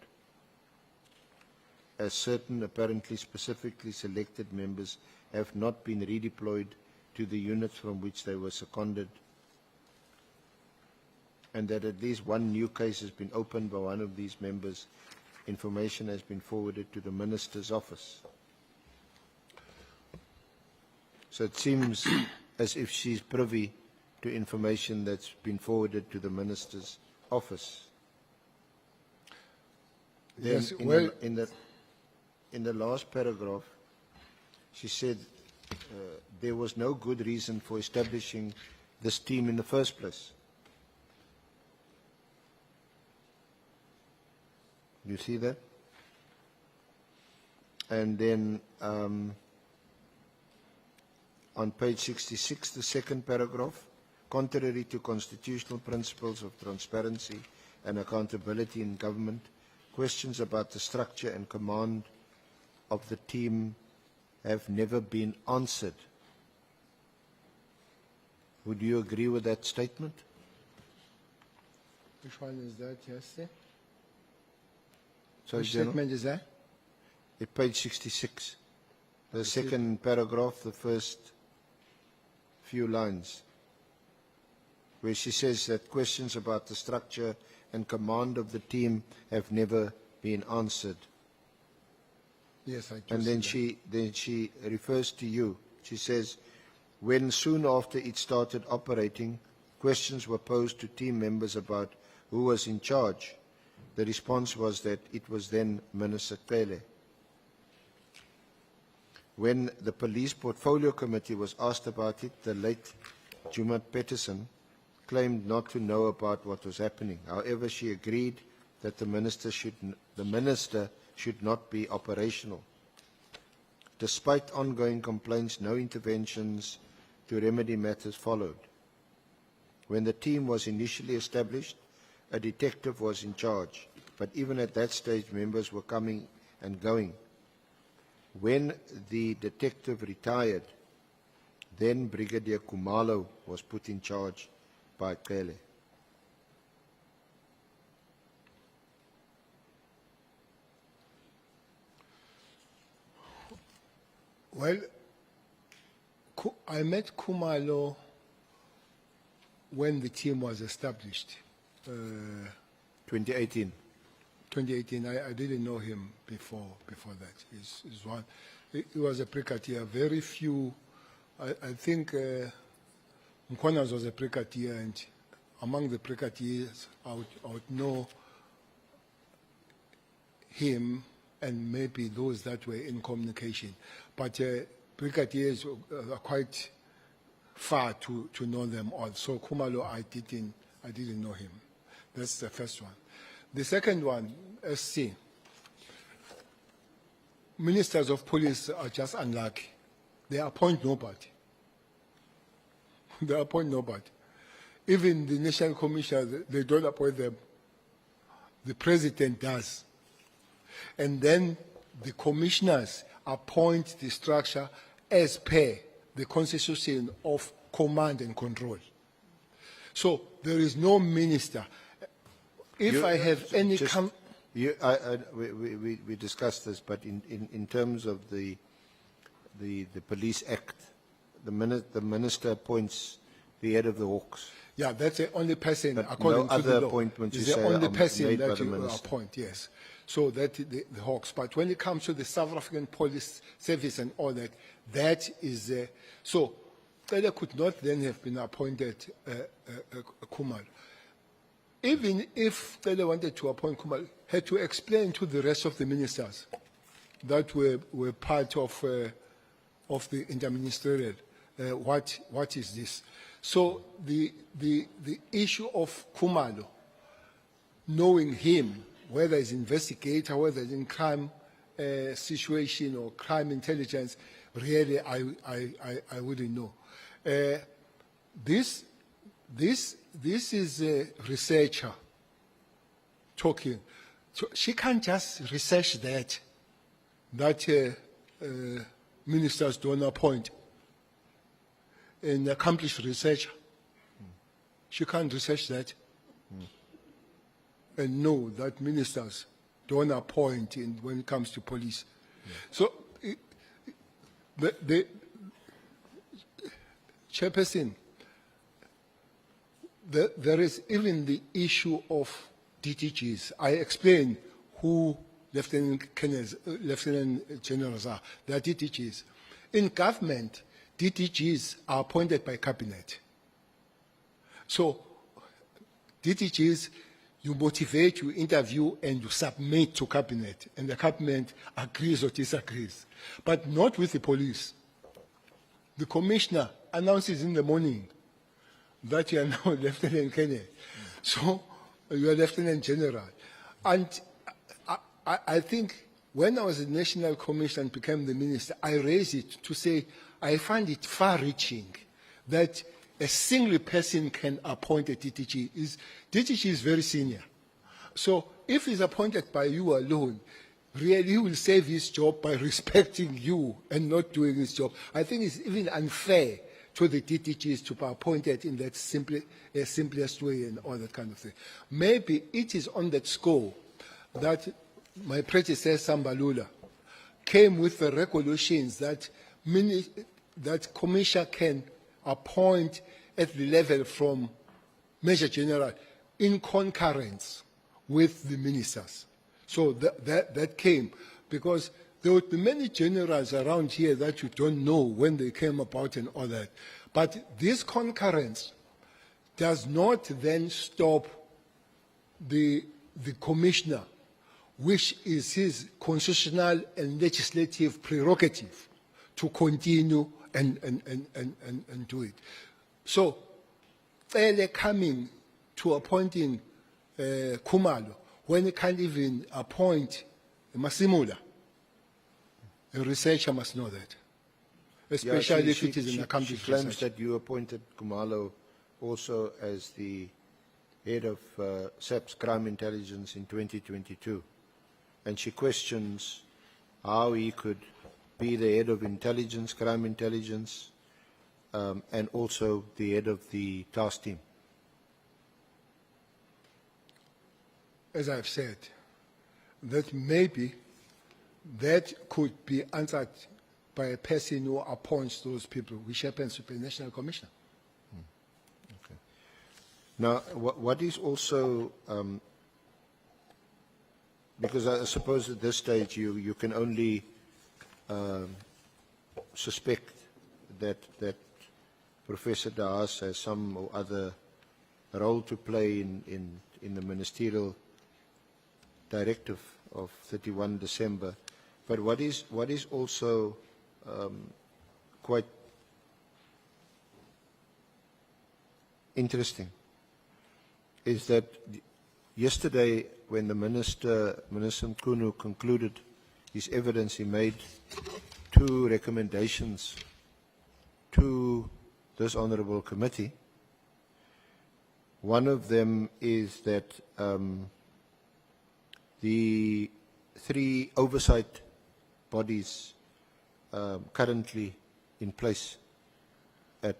as certain apparently specifically selected members have not been redeployed to the units from which they were seconded, and that at least one new case has been opened by one of these members. Information has been forwarded to the Minister's office. So it seems as if she's privy to information that's been forwarded to the Minister's office. Then Yes, well, in the last paragraph, she said there was no good reason for establishing this team in the first place. You see that? And then on page 66, the second paragraph, contrary to constitutional principles of transparency and accountability in government, questions about the structure and command of the team have never been answered. Would you agree with that statement? Which one is that, yes? So, Which General, statement is that? at page 66, the second paragraph, the first few lines, where she says that questions about the structure and command of the team have never been answered. Yes, I do. And then she refers to you. She says, when soon after it started operating, questions were posed to team members about who was in charge. The response was that it was then Minister Cele. When the Police Portfolio Committee was asked about it, the late Jumat Peterson claimed not to know about what was happening. However, she agreed that the minister should not be operational. Despite ongoing complaints, no interventions to remedy matters followed. When the team was initially established, a detective was in charge, but even at that stage, members were coming and going. When the detective retired, then Brigadier Kumalo was put in charge by Cele. Well, I met Kumalo when the team was established. 2018. 2018, I didn't know him before that. He was a brigadier. Very few, I think Mkhonas was a brigadier, and among the brigadiers, I would know him and maybe those that were in communication. But brigadiers are quite far to know them all. So Kumalo, I didn't know him. That's the first one. The second one, SC. Ministers of police are just unlucky. They appoint nobody. They appoint nobody. Even the national commissioners, they don't appoint them. The president does. And then the commissioners appoint the structure as per the constitution of command and control. So there is no minister. If I have any... We discussed this, but in terms of the Police Act, the minister appoints the head of the Hawks. Yeah, that's the only person, But according no to the other law. appointments you is the say only are person made by that the you minister. appoint, yes. So that the Hawks. But when it comes to the South African Police Service and all that, that is... so Cele could not then have been appointed Kumalo. Even if Cele wanted to appoint Kumalo, had to explain to the rest of the ministers that were part of the interministerial, what is this? So the issue of Kumalo, knowing him, whether it's investigator, whether it's in crime situation or crime intelligence, really I wouldn't know. This is a researcher talking. So she can't just research that that ministers don't appoint an accomplished researcher. She can't research that and know that ministers don't appoint when it comes to police. So, the Chairperson, there is even the issue of DTGs. I explained who Lieutenant Generals are. They are DTGs. In government, DTGs are appointed by cabinet. So, DTGs, you motivate, you interview, and you submit to cabinet, and the cabinet agrees or disagrees, but not with the police. The commissioner announces in the morning that you are now Lieutenant Colonel, so you are Lieutenant General. And I think when I was the National Commissioner and became the minister, I raised it to say I find it far-reaching that a single person can appoint a DTG. DTG is very senior. So if he's appointed by you alone, really he will save his job by respecting you and not doing his job. I think it's even unfair to the DTGs to be appointed in that simplest way and all that kind of thing. Maybe it is on that score that my predecessor, Sambalula, came with the regulations that Commissioner can appoint at the level from Major General in concurrence with the ministers. So that came because there would be many generals around here that you don't know when they came about and all that. But this concurrence does not then stop the commissioner, which is his constitutional and legislative prerogative, to continue and do it. So, Cele coming to appointing Khumalo when he can't even appoint Masimula, a researcher must know that, especially if it is an accomplished She claims researcher. that you appointed Khumalo also as the head of Saps crime intelligence in 2022, and she questions how he could be the head of intelligence, crime intelligence, and also the head of the task team. As I've said, that maybe that could be answered by a person who appoints those people, which happens to be a national commissioner. Okay. Now, what is also, because I suppose at this stage you can only suspect that Professor Daas has some or other role to play in the ministerial directive of 31 December. But what is also quite interesting is that yesterday when the Minister Mkhunu concluded his evidence, he made two recommendations to this honourable committee. One of them is that the three oversight bodies currently in place as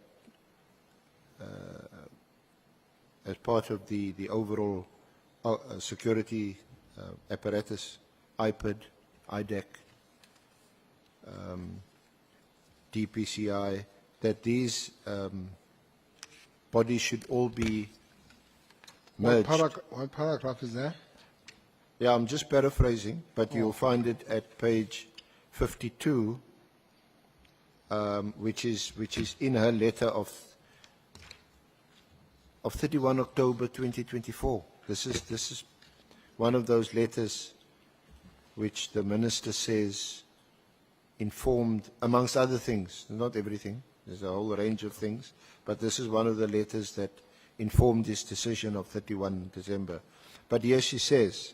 part of the overall security apparatus, IPID, IDEC, DPCI, that these bodies should all be merged. What paragraph is there? Yeah, I'm just paraphrasing, but you'll find it at page 52, which is in her letter of 31 October 2024. This is one of those letters which the minister says informed, amongst other things, not everything, there's a whole range of things, but this is one of the letters that informed his decision of 31 December. But here she says,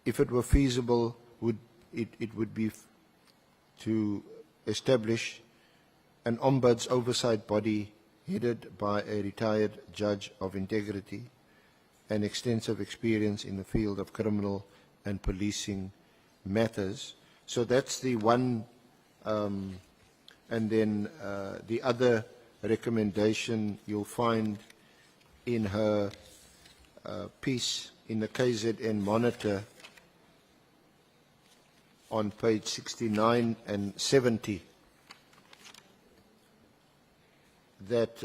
if it were feasible, it would be to establish an ombuds oversight body headed by a retired judge of integrity and extensive experience in the field of criminal and policing matters, So that's the one, and then the other recommendation you'll find in her piece in the KZN Monitor on page 69 and 70, that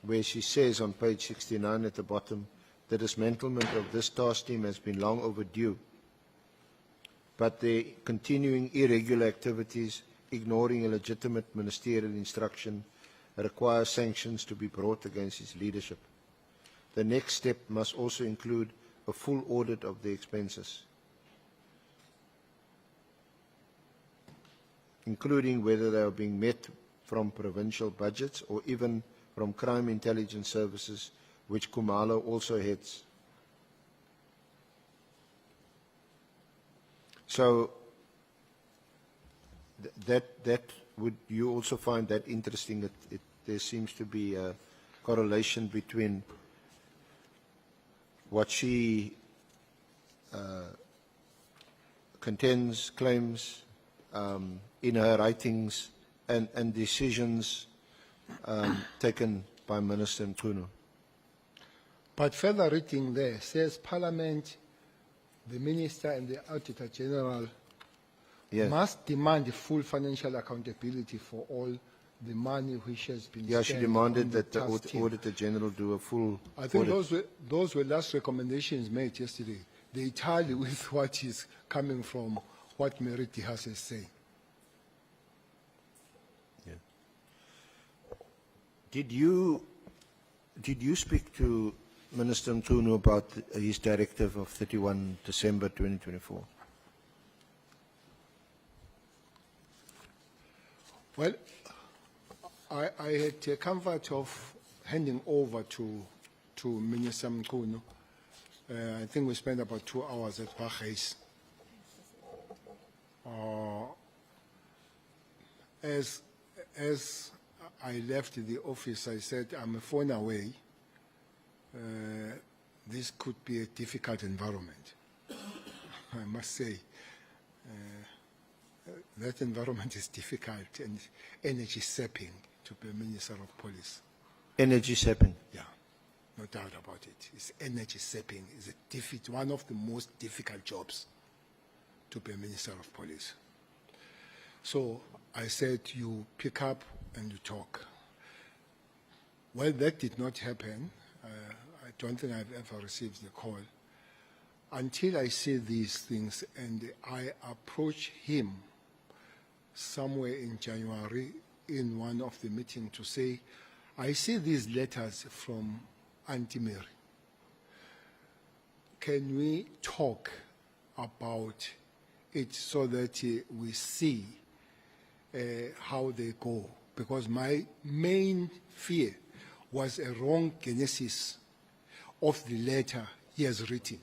where she says on page 69 at the bottom, the dismantlement of this task team has been long overdue, but the continuing irregular activities, ignoring a legitimate ministerial instruction, require sanctions to be brought against its leadership. The next step must also include a full audit of the expenses, including whether they are being met from provincial budgets or even from crime intelligence services, which Kumalo also heads. So that would you also find that interesting? There seems to be a correlation between what she contends, claims in her writings, and decisions taken by Minister Mkhunu. But further reading there says Parliament, the Minister and the Auditor General must demand full financial accountability for all the money which has been spent. She demanded on that the task team. Auditor General do a full I think audit. those were last recommendations made yesterday. They tally with what is coming from what Mary Dihas is saying. Did you speak to Minister Mkhunu about his directive of 31 December 2024? Well, I had the comfort of handing over to Minister Mkhunu. I think we spent about 2 hours at Bheki. As I left the office, I said, I'm a phone away. This could be a difficult environment, I must say. That environment is difficult and energy sapping to be Minister of Police. Energy sapping? Yeah, no doubt about it. It's energy sapping. It's one of the most difficult jobs to be Minister of Police. So I said, you pick up and you talk. Well, that did not happen. I don't think I've ever received the call. Until I see these things and I approach him somewhere in January in one of the meetings to say, I see these letters from Auntie Mary. Can we talk about it so that we see how they go? Because my main fear was a wrong genesis of the letter he has written.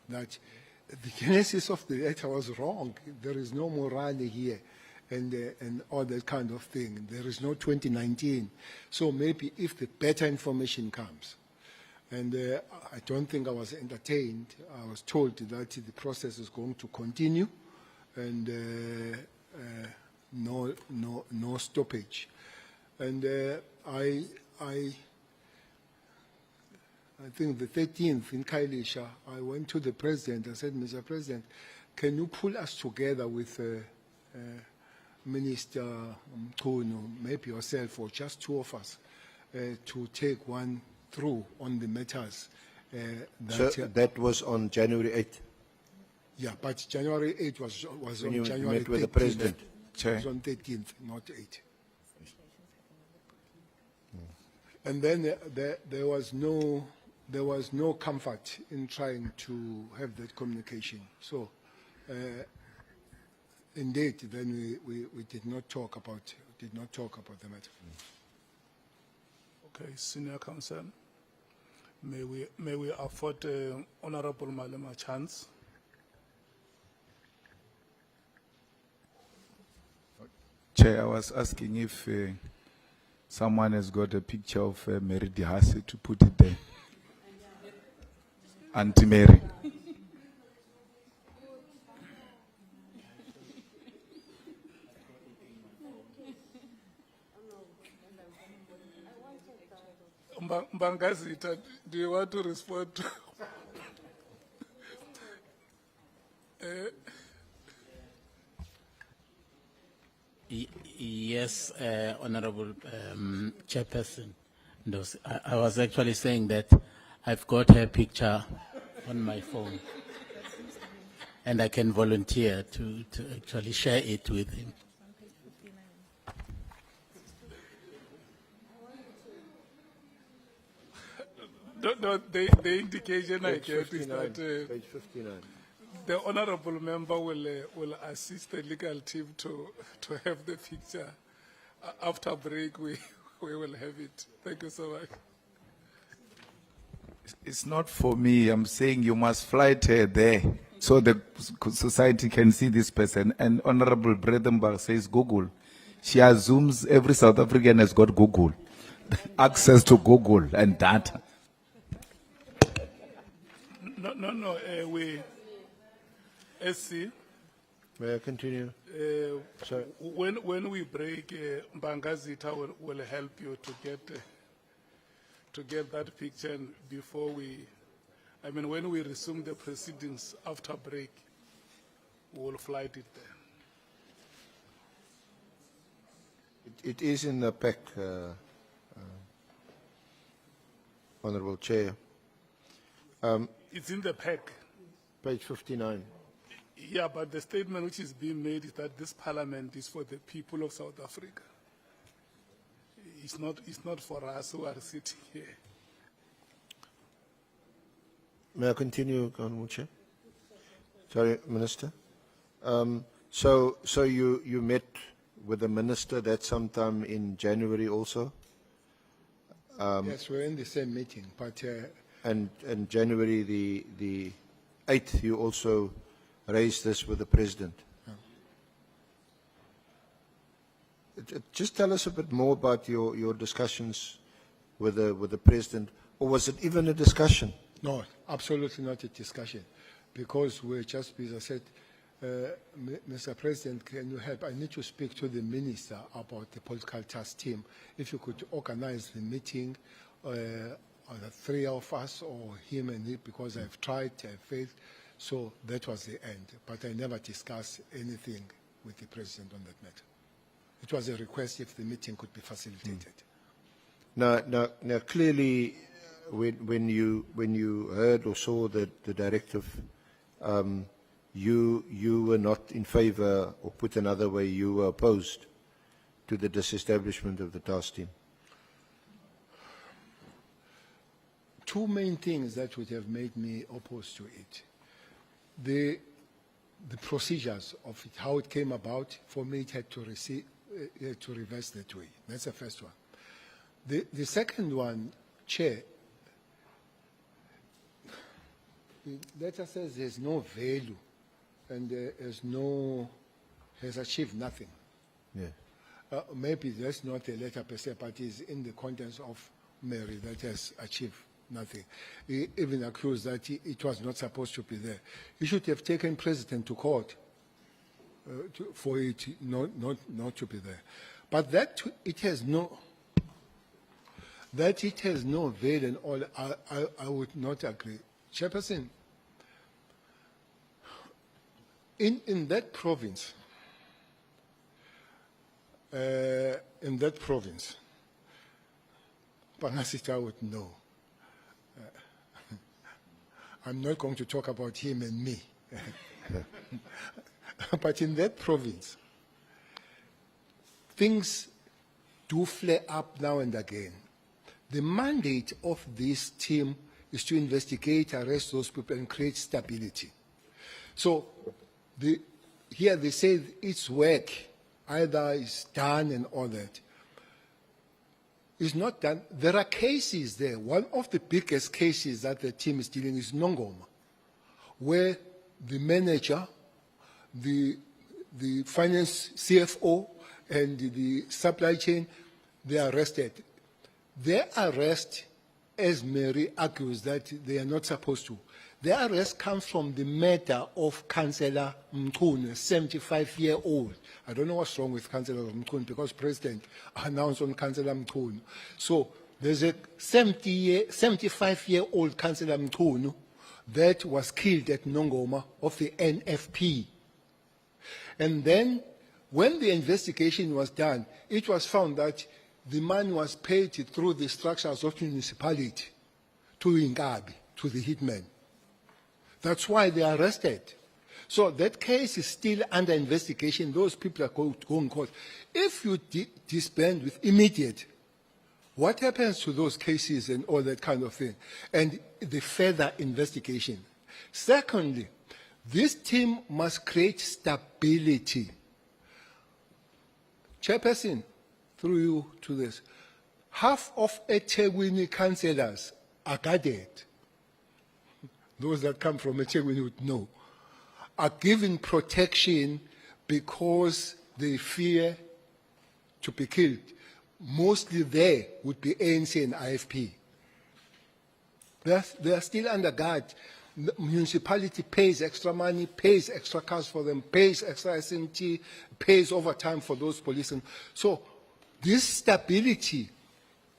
That the genesis of the letter was wrong. There is no morale here and all that kind of thing. There is no 2019. So maybe if the better information comes, and I don't think I was entertained. I was told that the process is going to continue and no stoppage. And I think the 13th in Khayelitsha, I went to the president. I said, Mr. President, can you pull us together with Minister Mkhunu, maybe yourself or just 2 of us, to take one through on the matters. So that was on January 8th? Yeah, but January 8th was When on you January met with the 13th. president? It was on 13th, not 8th. And then there was no comfort in trying to have that communication. So, indeed, then we did not talk about the matter. Okay, Senior Counsel, may we afford Honorable Malema a chance? Chair, I was asking if someone has got a picture of Mary Dihase to put it there. Auntie Mary. Mbangazita, do you want to respond to? Yes, Honorable Chairperson. I was actually saying that I've got her picture on my phone, and I can volunteer to actually share it with him. No, the indication I Page get is 59, that page 59. the honorable member will assist the legal team to have the picture. After break, we will have it. Thank you so much. It's not for me. I'm saying you must flight her there so the society can see this person. And Honorable Bredenbach says Google. She assumes every South African has got Google, access to Google and data. No, we, SC, May I continue? Sorry. when we break, Mbangazita will help you to get that picture and before when we resume the proceedings after break, we will flight it there. It is in the pack, Honorable Chair. It's in the pack. Page 59. Yeah, but the statement which is being made is that this parliament is for the people of South Africa. It's not for us who are sitting here. May I continue, Honorable Chair? Sorry, Minister. So you met with the Minister that sometime in January also? Yes, we're in the same meeting, but And January the 8th, you also raised this with the President. Just tell us a bit more about your discussions with the President, or was it even a discussion? no, absolutely not a discussion, because we're just, as I said, Mr. President, can you help? I need to speak to the Minister about the political task team. If you could organize the meeting, the three of us or him and me, because I've tried, I've failed. So that was the end. But I never discussed anything with the President on that matter. It was a request if the meeting could be facilitated. Now clearly, when you heard or saw the directive, you were not in favor, or put another way, you were opposed to the disestablishment of the task team. Two main things that would have made me opposed to it. The procedures of it, how it came about, for me it had to reverse that way. That's the first one. The second one, Chair, the letter says there's no value and has achieved nothing. Yeah. Maybe that's not the letter per se, but it's in the contents of Mary that has achieved nothing. He even accused that it was not supposed to be there. He should have taken President to court for it not to be there. But that it has no value and all, I would not agree. Chairperson, in that province, Panasita would know. I'm not going to talk about him and me. But in that province, things do flare up now and again. The mandate of this team is to investigate, arrest those people, and create stability. So here they say its work either is done and all that. It's not done. There are cases there. One of the biggest cases that the team is dealing is Nongoma, where the manager, the finance CFO, and the supply chain, they are arrested. Their arrest, as Mary argues, that they are not supposed to. Their arrest comes from the matter of Councillor Mkhune, 75-year-old. I don't know what's wrong with Councillor Mkhune, because President announced on Councillor Mkhune. So There's a 75-year-old Councillor Mchunu that was killed at Nongoma of the NFP. And then, when the investigation was done, it was found that the man was paid through the structures of municipality to Ingabi, to the hitman. That's why they are arrested. So that case is still under investigation. Those people are going to go in court. If you disband with immediate, what happens to those cases and all that kind of thing? And the further investigation. Secondly, this team must create stability. Chairperson, through you to this, half of eThekwini councillors are guarded. Those that come from eThekwini would know, are given protection because they fear to be killed. Mostly there would be ANC and IFP. They are still under guard. The municipality pays extra money, pays extra cars for them, pays extra SMT, pays overtime for those policemen. So this stability,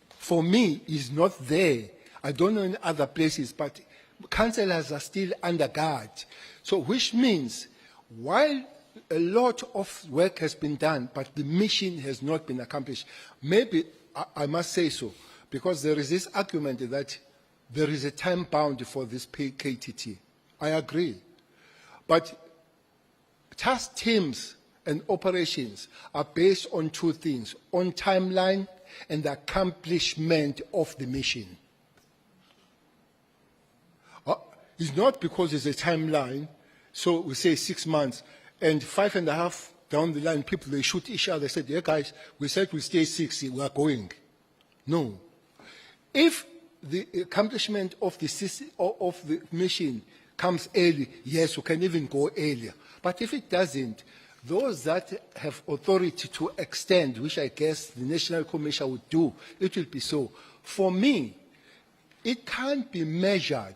for me, is not there. I don't know in other places, but councillors are still under guard. So which means, while a lot of work has been done, but the mission has not been accomplished, maybe I must say so, because there is this argument that there is a time bound for this KTT. I agree. But task teams and operations are based on two things: on timeline and the accomplishment of the mission. It's not because there's a timeline, so we say 6 months, and 5.5 down the line, people, they shoot each other. They said, yeah, guys, we said we stay 60, we are going. No. If the accomplishment of the mission comes early, yes, we can even go earlier. But if it doesn't, those that have authority to extend, which I guess the National Commission would do, it will be so. For me, it can't be measured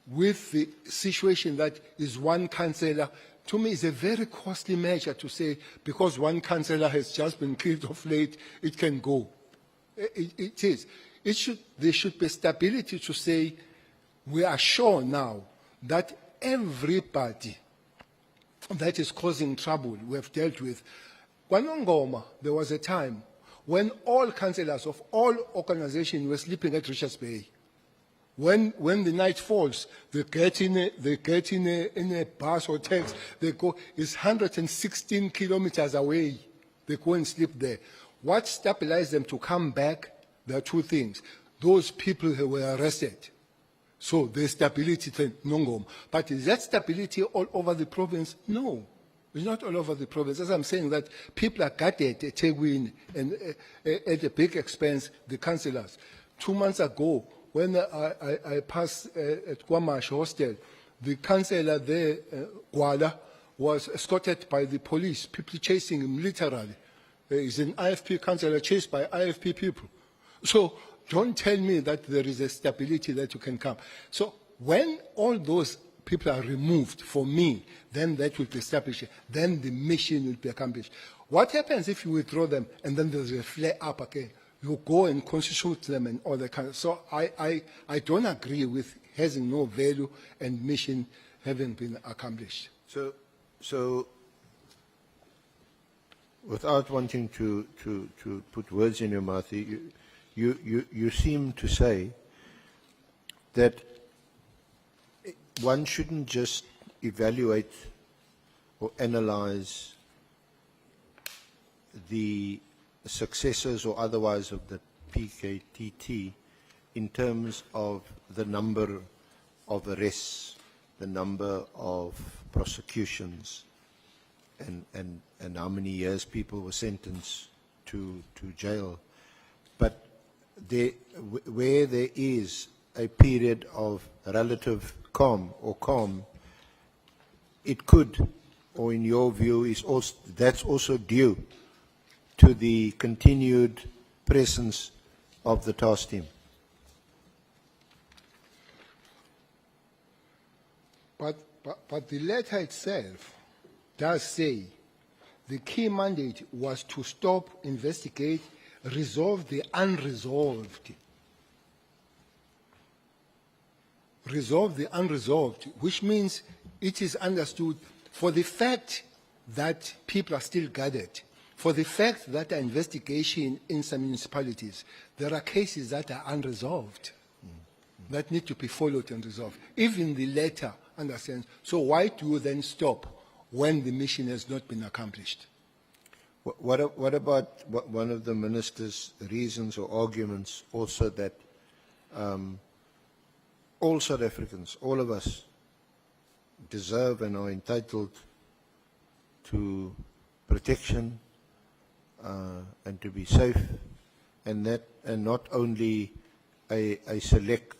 with the situation that is one councillor. To me, it's a very costly measure to say, because one councillor has just been killed of late, it can go. It is. There should be stability to say, we are sure now that everybody that is causing trouble we have dealt with. Kwanongoma, there was a time when all councillors of all organizations were sleeping at Richards Bay. When the night falls, they get in a bus or taxi, they go, it's 116 kilometers away. They go and sleep there. What stabilized them to come back? There are two things. Those people who were arrested. So there's stability to Nongoma. But is that stability all over the province? No. It's not all over the province. As I'm saying, that people are guarded at Teguin and at a big expense, the councillors. 2 months ago, when I passed at Kwamash Hostel, the councillor there, Gwala, was escorted by the police, people chasing him literally. He's an IFP councillor chased by IFP people. So don't tell me that there is a stability that you can come. So when all those people are removed, for me, then that will be established. Then the mission will be accomplished. What happens if you withdraw them and then there's a flare up again? You go and constitute them and all that kind of. So I don't agree with having no value and mission having been accomplished. So without wanting to put words in your mouth, you seem to say that one shouldn't just evaluate or analyze the successes or otherwise of the PKTT in terms of the number of arrests, the number of prosecutions, and how many years people were sentenced to jail. But where there is a period of relative calm, it could, or in your view, that's also due to the continued presence of the task team. But the letter itself does say the key mandate was to stop, investigate, resolve the unresolved. Resolve the unresolved, which means it is understood for the fact that people are still gathered, for the fact that an investigation in some municipalities, there are cases that are unresolved that need to be followed and resolved. Even the letter understands. So why do you then stop when the mission has not been accomplished? What about one of the minister's reasons or arguments also that all South Africans, all of us, deserve and are entitled to protection and to be safe, and not only a selected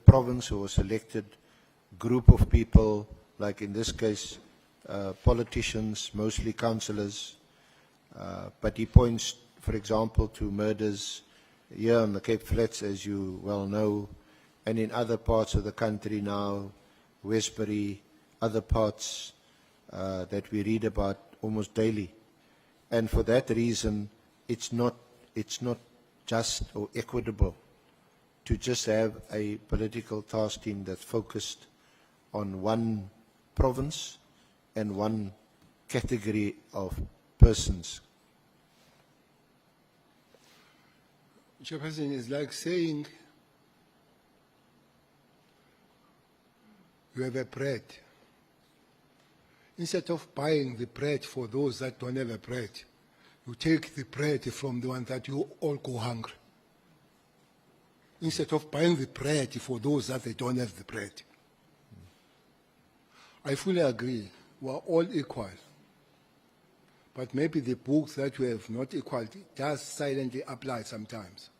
province or a selected group of people, like in this case, politicians, mostly councillors, but he points, for example, to murders here on the Cape Flats, as you well know, and in other parts of the country now, Westbury, other parts that we read about almost daily. And for that reason, it's not just or equitable to just have a political task team that's focused on one province and one category of persons. Chairperson, is like saying you have a bread. Instead of buying the bread for those that don't have a bread, you take the bread from the one that you all go hungry. Instead of buying the bread for those that they don't have the bread. I fully agree. We are all equal. But maybe the book that we have not equality does silently apply sometimes.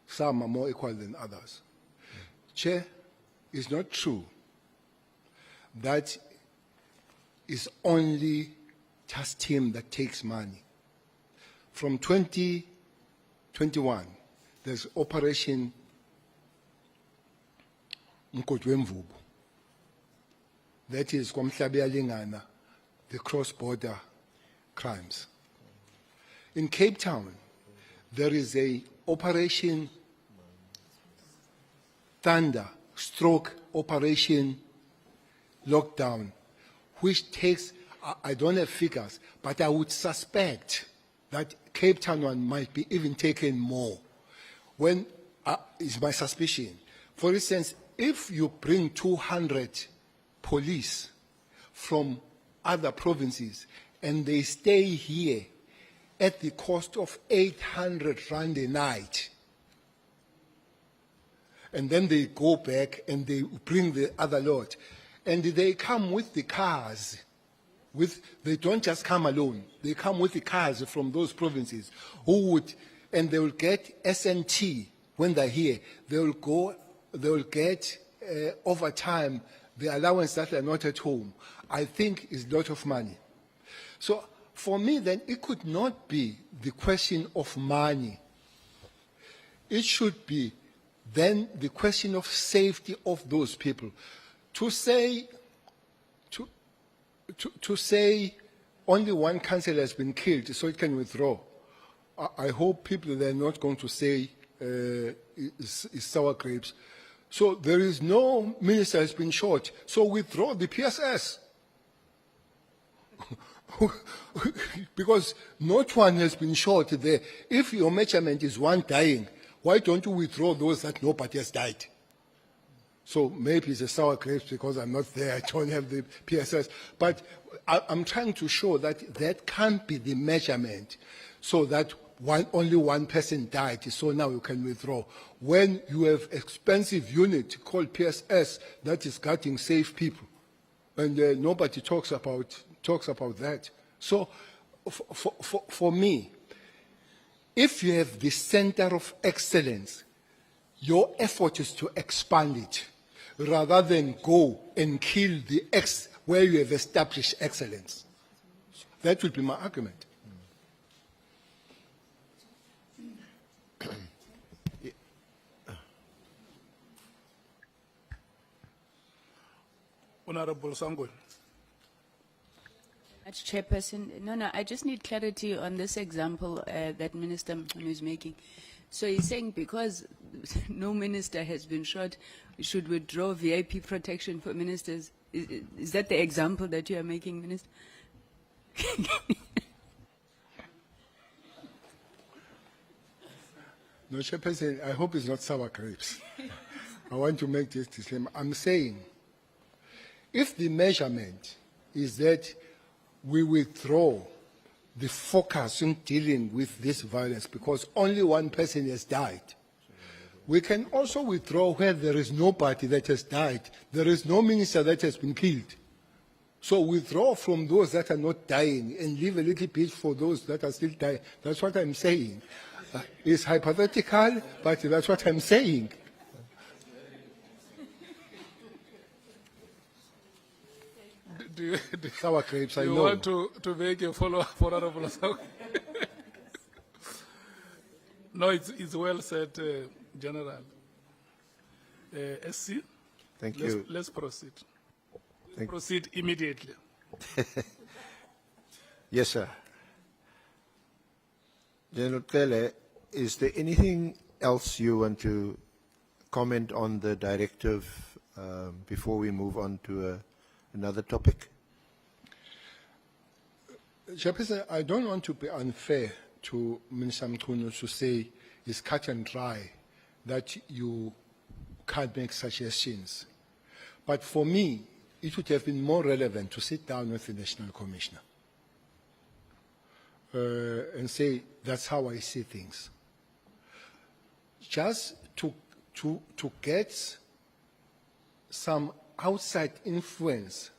Some are more equal than others. Chair, it's not true that it's only task team that takes money. From 2021, there's Operation Mkodwemvubu. That is Kwamhlabeyalingana, the cross-border crimes. In Cape Town, there is a Operation Thunder stroke Operation Lockdown, which takes, I don't have figures, but I would suspect that Cape Town one might be even taken more. When is my suspicion. For instance, if you bring 200 police from other provinces and they stay here at the cost of 800 rand a night, and then they go back and they bring the other lot, and they come with the cars. They don't just come alone. They come with the cars from those provinces and they will get SNT when they're here. They will get over time the allowance that they're not at home. I think is a lot of money. So for me then, it could not be the question of money. It should be then the question of safety of those people. To say only one councillor has been killed so it can withdraw, I hope people are not going to say it's sour grapes. So there is no minister has been shot, so withdraw the PSS. Because not one has been shot there. If your measurement is one dying, why don't you withdraw those that nobody has died? So maybe it's a sour grapes because I'm not there, I don't have the PSS. But I'm trying to show that that can't be the measurement, so that only one person died, so now you can withdraw. When you have expensive unit called PSS that is guarding safe people, and nobody talks about that. So for me, if you have the center of excellence, your effort is to expand it rather than go and kill the where you have established excellence. That would be my argument. Honorable Sangwe. much, Chairperson. No, I just need clarity on this example that Minister Mkhunu is making. So he's saying because no minister has been shot, we should withdraw VIP protection for ministers. Is that the example that you are making, Minister? No, Chairperson, I hope it's not sour grapes. I want to make this disclaimer. I'm saying, if the measurement is that we withdraw the focus in dealing with this violence because only one person has died, we can also withdraw where there is nobody that has died. There is no minister that has been killed. So withdraw from those that are not dying and leave a little bit for those that are still dying. That's what I'm saying. It's hypothetical, but that's what I'm saying. Do Sour grapes, I you know. want to make a follow-up, Honorable Asau? No, it's well said, General. SC? Thank you. Let's proceed. Proceed immediately. Yes, sir. General Cele, is there anything else you want to comment on the directive before we move on to another topic? Chairperson, I don't want to be unfair to Minister Mkhunu to say it's cut and dry that you can't make suggestions. But for me, it would have been more relevant to sit down with the National Commissioner and say, that's how I see things. Just to get some outside influence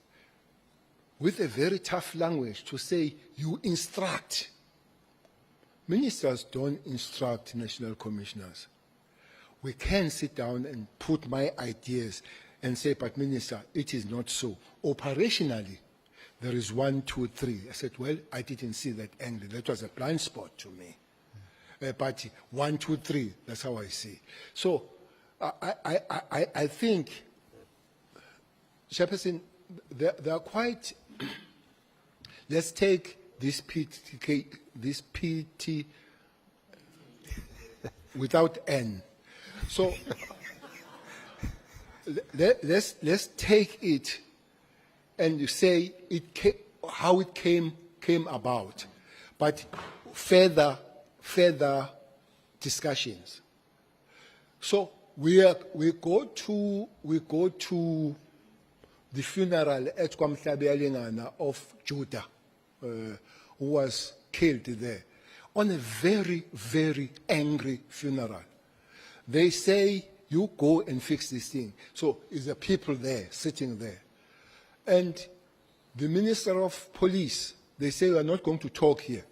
with a very tough language to say, you instruct. Ministers don't instruct national commissioners. We can sit down and put my ideas and say, but Minister, it is not so. Operationally, there is 1, 2, 3. I said, well, I didn't see that angle. That was a blind spot to me. But 1, 2, 3, that's how I see. So I think, Chairperson, they are quite, let's take this PT without N. So let's take it and you say how it came about, but further discussions. So we go to the funeral at Kwamhlabelingana of Judah, who was killed there, on a very, very angry funeral. They say, you go and fix this thing. So is the people there, sitting there. And the Minister of Police, they say, we are not going to talk here.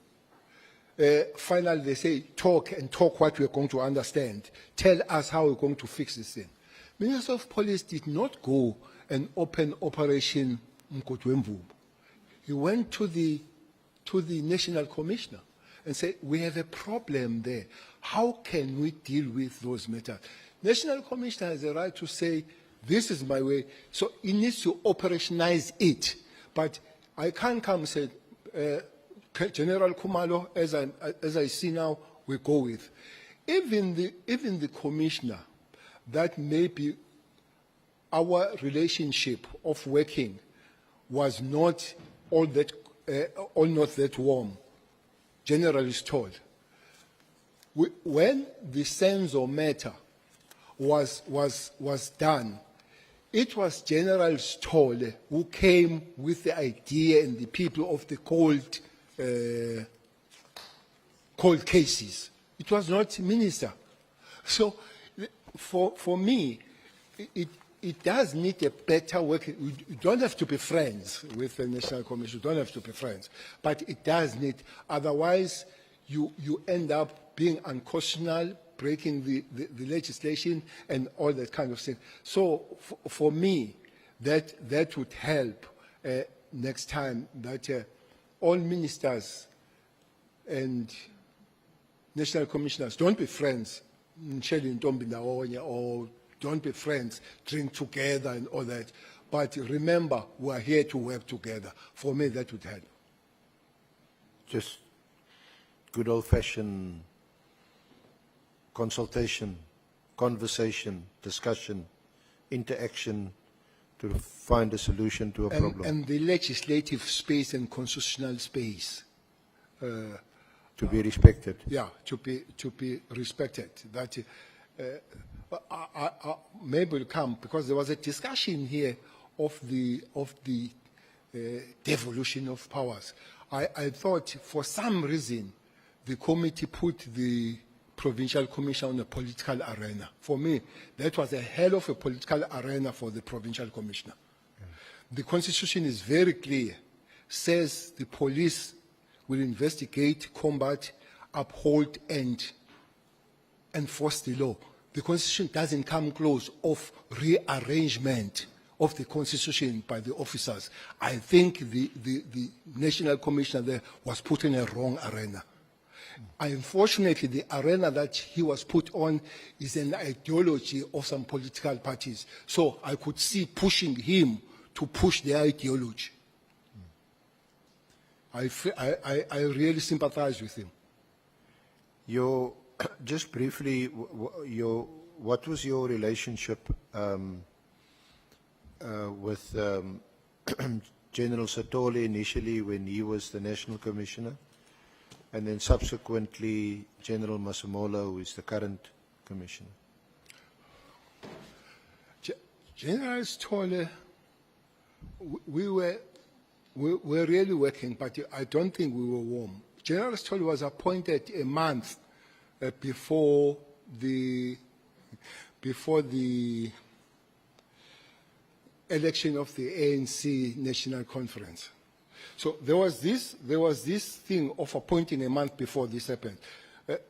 Finally, they say, talk and talk what we are going to understand. Tell us how we're going to fix this thing. Minister of Police did not go and open Operation Mkotwemvubu. He went to the National Commissioner and said, we have a problem there. How can we deal with those matters? National Commissioner has a right to say, this is my way. So he needs to operationalize it. But I can't come and say, General Kumalo, as I see now, we go with. Even the commissioner, that maybe our relationship of working was not all not that warm, General is told. When the Senzo matter was done, it was General Stoll who came with the idea and the people of the cold cases. It was not minister. So for me, it does need a better work. You don't have to be friends with the National Commission. You don't have to be friends. But it does need, otherwise you end up being unconstitutional, breaking the legislation and all that kind of thing. So for me, that would help next time, that all ministers and national commissioners don't be friends, or don't be friends, drink together and all that. But remember, we are here to work together. For me, that would help. just good old-fashioned consultation, conversation, discussion, interaction to find a solution to a problem. And the legislative space and constitutional space, to be respected. yeah, to be respected. That maybe will come, because there was a discussion here of the devolution of powers. I thought for some reason the committee put the provincial commission on a political arena. For me, that was a hell of a political arena for the provincial commissioner. The constitution is very clear, says the police will investigate, combat, uphold, and enforce the law. The constitution doesn't come close of rearrangement of the constitution by the officers. I think the national commissioner there was put in a wrong arena. Unfortunately, the arena that he was put on is an ideology of some political parties. So I could see pushing him to push their ideology. I really sympathize with him. Just briefly, what was your relationship with General Satole initially when he was the National Commissioner, and then subsequently General Masemola, who is the current Commissioner? General Satole, we were really working, but I don't think we were warm. General Satole was appointed a month before the election of the ANC National Conference. So there was this thing of appointing a month before this happened.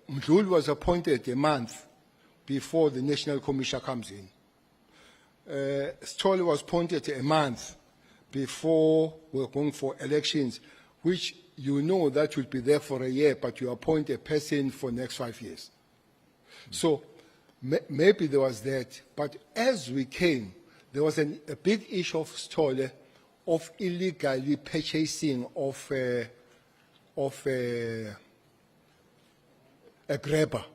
Mdluli was appointed a month before the National Commission comes in. Satole was appointed a month before we're going for elections, which you know that will be there for a year, but you appoint a person for next 5 years. So maybe there was that, but as we came, there was a big issue of Satole of illegally purchasing of a grabber,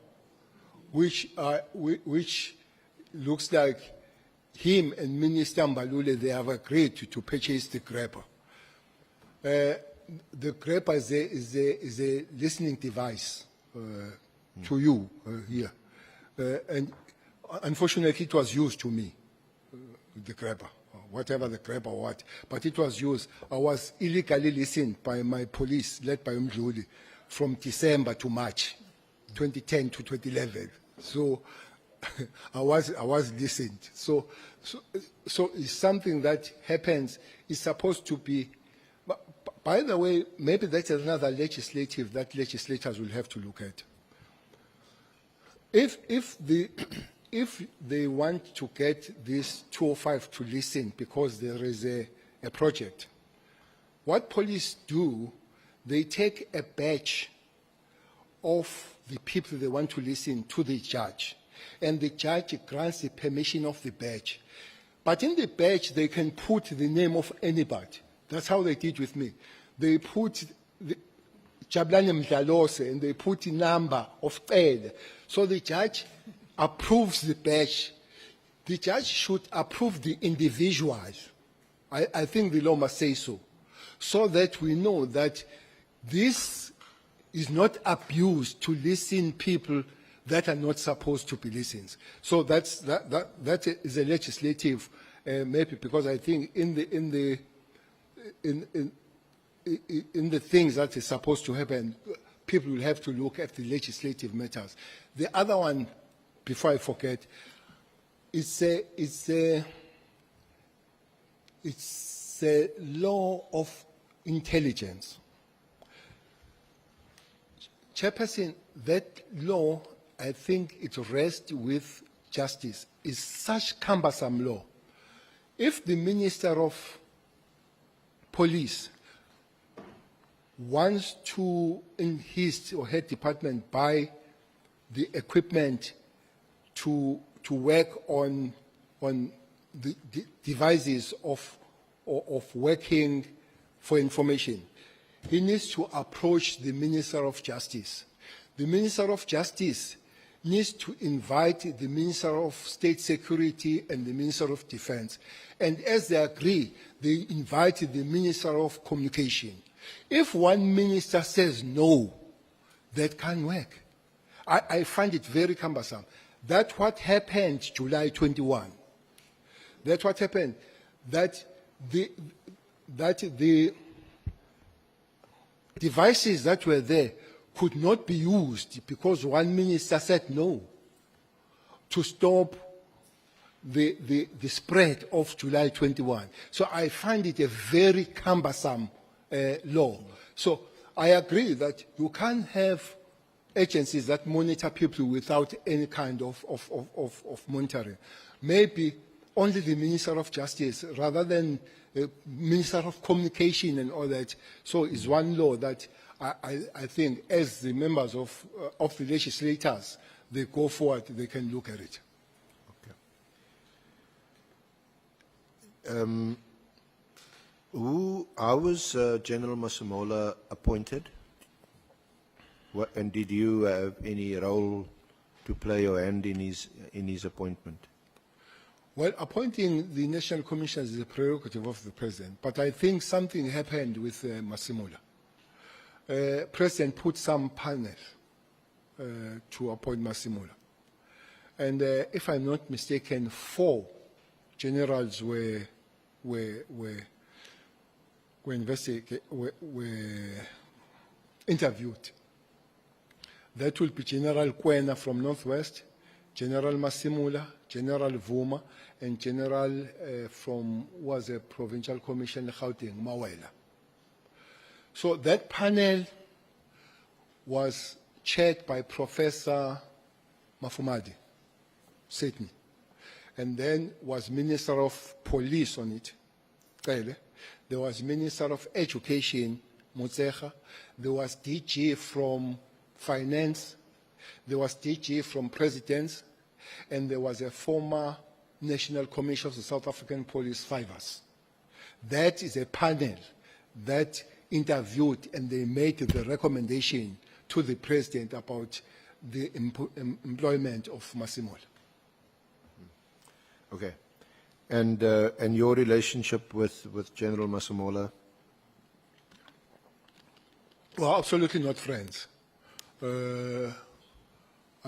which looks like him and Minister Mbalule, they have agreed to purchase the grabber. The grabber is a listening device to you here. And unfortunately, it was used to me, the grabber, whatever the grabber was. But it was used. I was illegally listened by my police, led by Mdluli, from December to March, 2010 to 2011. So I was listened. So it's something that happens. It's supposed to be. By the way, maybe that's another legislative that legislators will have to look at. If they want to get this 205 to listen because there is a project, what police do, they take a batch of the people they want to listen to the judge, and the judge grants the permission of the batch. But in the batch, they can put the name of anybody. That's how they did with me. They put Jabulani Mdlalose, and they put the number of Cele. So the judge approves the batch. The judge should approve the individuals. I think the law must say so that we know that this is not abused to listen people that are not supposed to be listened. So that is a legislative, maybe, because I think in the things that is supposed to happen, people will have to look at the legislative matters. The other one, before I forget, it's a law of intelligence. Chairperson, that law, I think it rests with justice. It's such cumbersome law. If the Minister of Police wants to, in his or her department, buy the equipment to work on the devices of working for information, he needs to approach the Minister of Justice. The Minister of Justice needs to invite the Minister of State Security and the Minister of Defense. And as they agree, they invite the Minister of Communication. If one minister says no, that can't work. I find it very cumbersome. That's what happened July 21. That's what happened. That the devices that were there could not be used because one minister said no to stop the spread of July 21. So I find it a very cumbersome law. So I agree that you can't have agencies that monitor people without any kind of monitoring. Maybe only the Minister of Justice rather than Minister of Communication and all that. So it's one law that I think as the members of the legislators, they go forward, they can look at it. Okay. How was General Masemola appointed? And did you have any role to play or hand in his appointment? Well, appointing the national commissioners is a prerogative of the president, but I think something happened with Masemola. President put some panel to appoint Masemola. And if I'm not mistaken, 4 generals were interviewed. That will be General Kwena from Northwest, General Masemola, General Vuma, and General from was a provincial commission Gauteng, Mawela. So that panel was chaired by Professor Mafumadi, Sydney, and then was Minister of Police on it, Cele. There was Minister of Education, Motsecha. There was DG from Finance. There was DG from Presidents. And there was a former National Commissioner of the South African Police, 5 That is a panel that interviewed and they made the recommendation to the President about the employment of Masemola. Okay. And your relationship with General Masemola? Well, absolutely not friends. I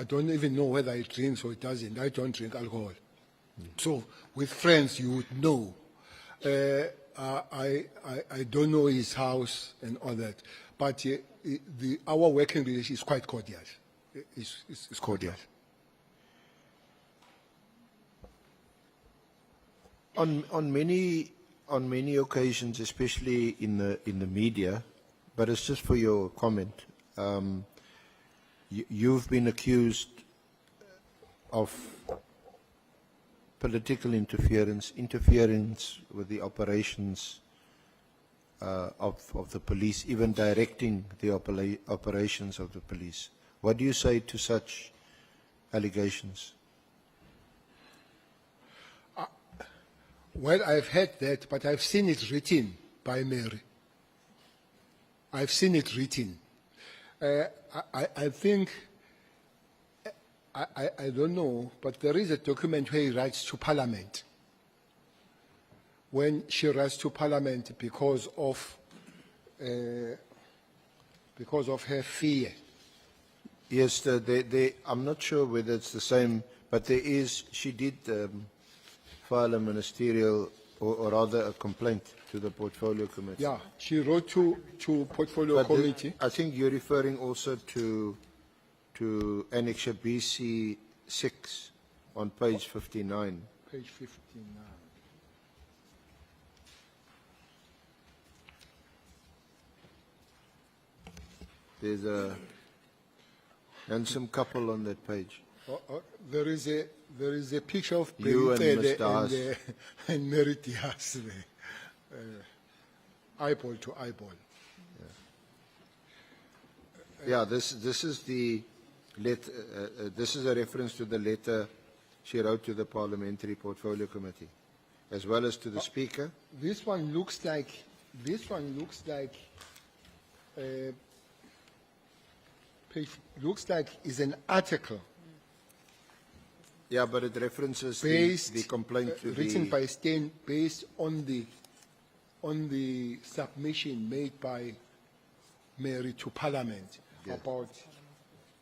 don't even know whether he drinks or he doesn't. I don't drink alcohol. So with friends, you would know. I don't know his house and all that. But our working relationship is quite cordial. It's cordial. On many occasions, especially in the media, but it's just for your comment. You've been accused of political interference with the operations of the police, even directing the operations of the police. What do you say to such allegations? Well, I've heard that, but I've seen it written by Mary. I've seen it written. I think, I don't know, but there is a document where he writes to Parliament. When she writes to Parliament because of her fear. Yes, I'm not sure whether it's the same, but she did file a ministerial, or rather a complaint to the Portfolio Committee. Yeah, she wrote to Portfolio Committee. I think you're referring also to Annexure BC 6 on page 59. Page 59. There's a handsome couple on that page. There is a picture of You and Cele Mr. Haas. and Mary Diaz there. Eyeball to eyeball. Yeah, this is the letter. This is a reference to the letter she wrote to the Parliamentary Portfolio Committee, as well as to the Speaker. This one looks like page looks like is an article Yeah, but it references based, the complaint to written the... by Stein based on the submission made by Mary to Parliament about,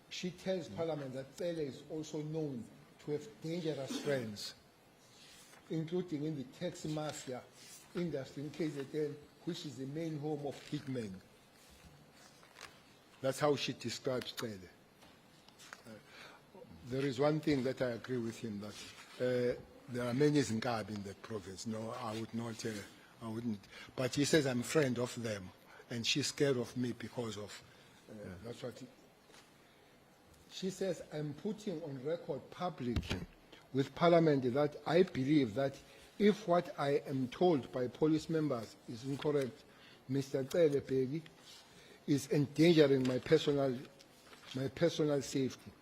she tells Parliament that Cele is also known to have dangerous friends, including in the taxi mafia industry in KZN, which is the main home of hitmen. That's how she describes Cele. There is one thing that I agree with him, that there are many Zinkabi in the province. No, I would not, I wouldn't. But he says I'm a friend of them, and she's scared of me because of, that's what she says, I'm putting on record publicly with Parliament that I believe that if what I am told by police members is incorrect, Mr. Cele Bheki is endangering my personal safety.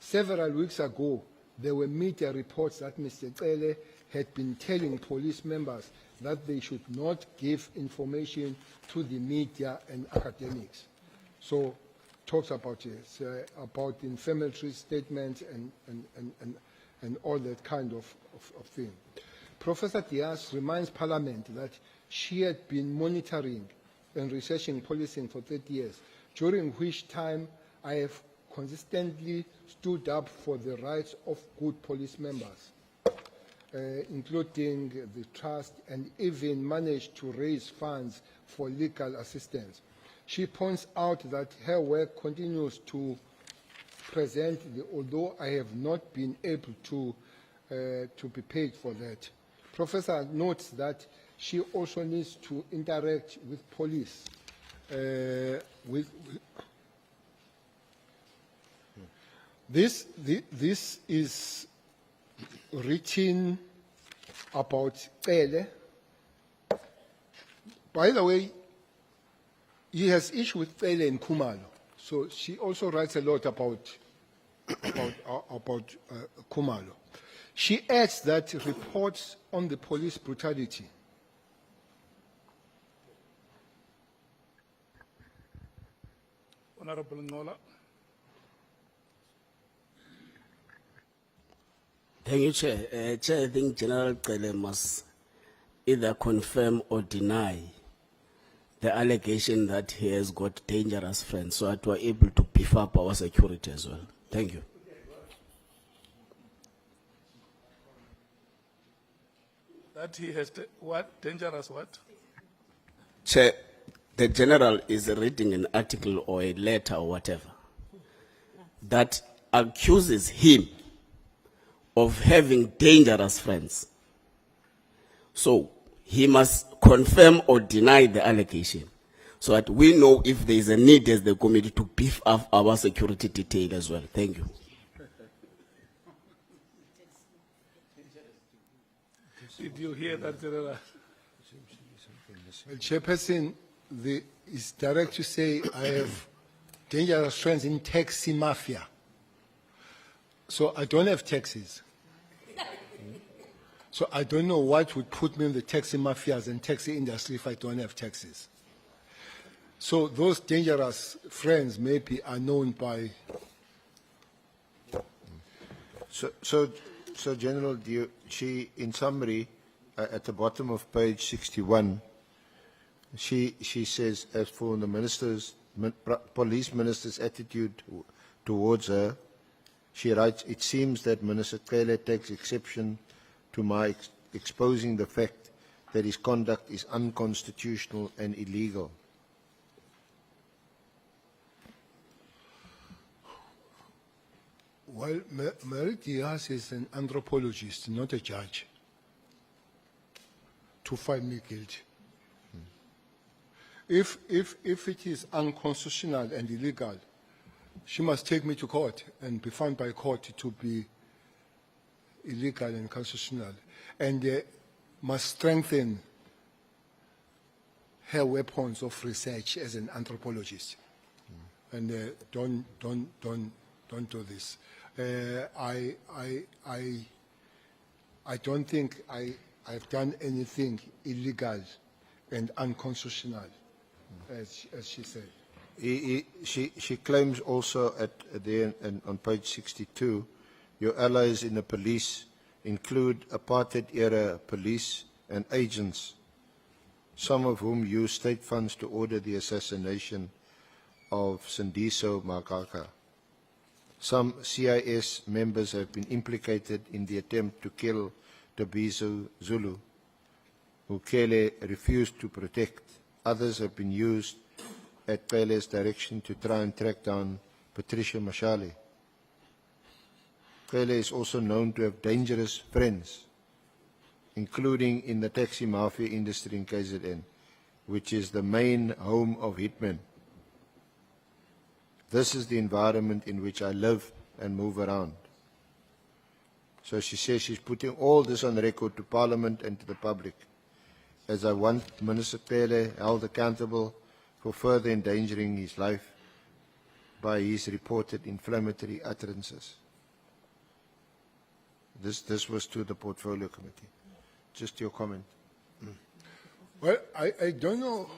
Several weeks ago, there were media reports that Mr. Cele had been telling police members that they should not give information to the media and academics. So, talks about this, about inflammatory statements and all that kind of thing. Professor Diaz reminds Parliament that she had been monitoring and researching policing for 30 years, during which time I have consistently stood up for the rights of good police members, including the trust, and even managed to raise funds for legal assistance. She points out that her work continues to present, although I have not been able to be paid for that. Professor notes that she also needs to interact with police, This is written about Cele. By the way, he has issue with Cele in Khumalo, so she also writes a lot about Khumalo. She adds that reports on the police brutality Honorable Ngola. Thank you, Chair. Chair, I think General Cele must either confirm or deny the allegation that he has got dangerous friends, so that we're able to beef up our security as well. Thank you. That he has, what, dangerous what? Chair, the General is reading an article or a letter or whatever that accuses him of having dangerous friends. So he must confirm or deny the allegation so that we know if there is a need as the committee to beef up our security detail as well. Thank you. Did you hear that, General? Well, Chairperson, it's direct to say I have dangerous friends in taxi mafia. So I don't have taxis. So I don't know what would put me in the taxi mafias and taxi industry if I don't have taxis. So those dangerous friends maybe are known by... So General, she, in summary, at the bottom of page 61, she says, as for the minister's, police minister's attitude towards her, she writes, it seems that Minister Cele takes exception to my exposing the fact that his conduct is unconstitutional and illegal. Well, Mary Diaz is an anthropologist, not a judge, to find me guilty. If it is unconstitutional and illegal, she must take me to court and be found by court to be illegal and constitutional, and must strengthen her weapons of research as an anthropologist. And don't do this. I don't think I've done anything illegal and unconstitutional. as she said. She claims also there on page 62, your allies in the police include apartheid-era police and agents, some of whom used state funds to order the assassination of Sindiso Makaka. Some CIS members have been implicated in the attempt to kill Dabiso Zulu, who Cele refused to protect. Others have been used at Cele's direction to try and track down Patricia Mashale. Cele is also known to have dangerous friends, including in the taxi mafia industry in KZN, which is the main home of hitmen. This is the environment in which I live and move around. So she says she's putting all this on record to Parliament and to the public, as I want Minister Cele held accountable for further endangering his life by his reported inflammatory utterances. This was to the Portfolio Committee. Just your comment. Well, I don't know.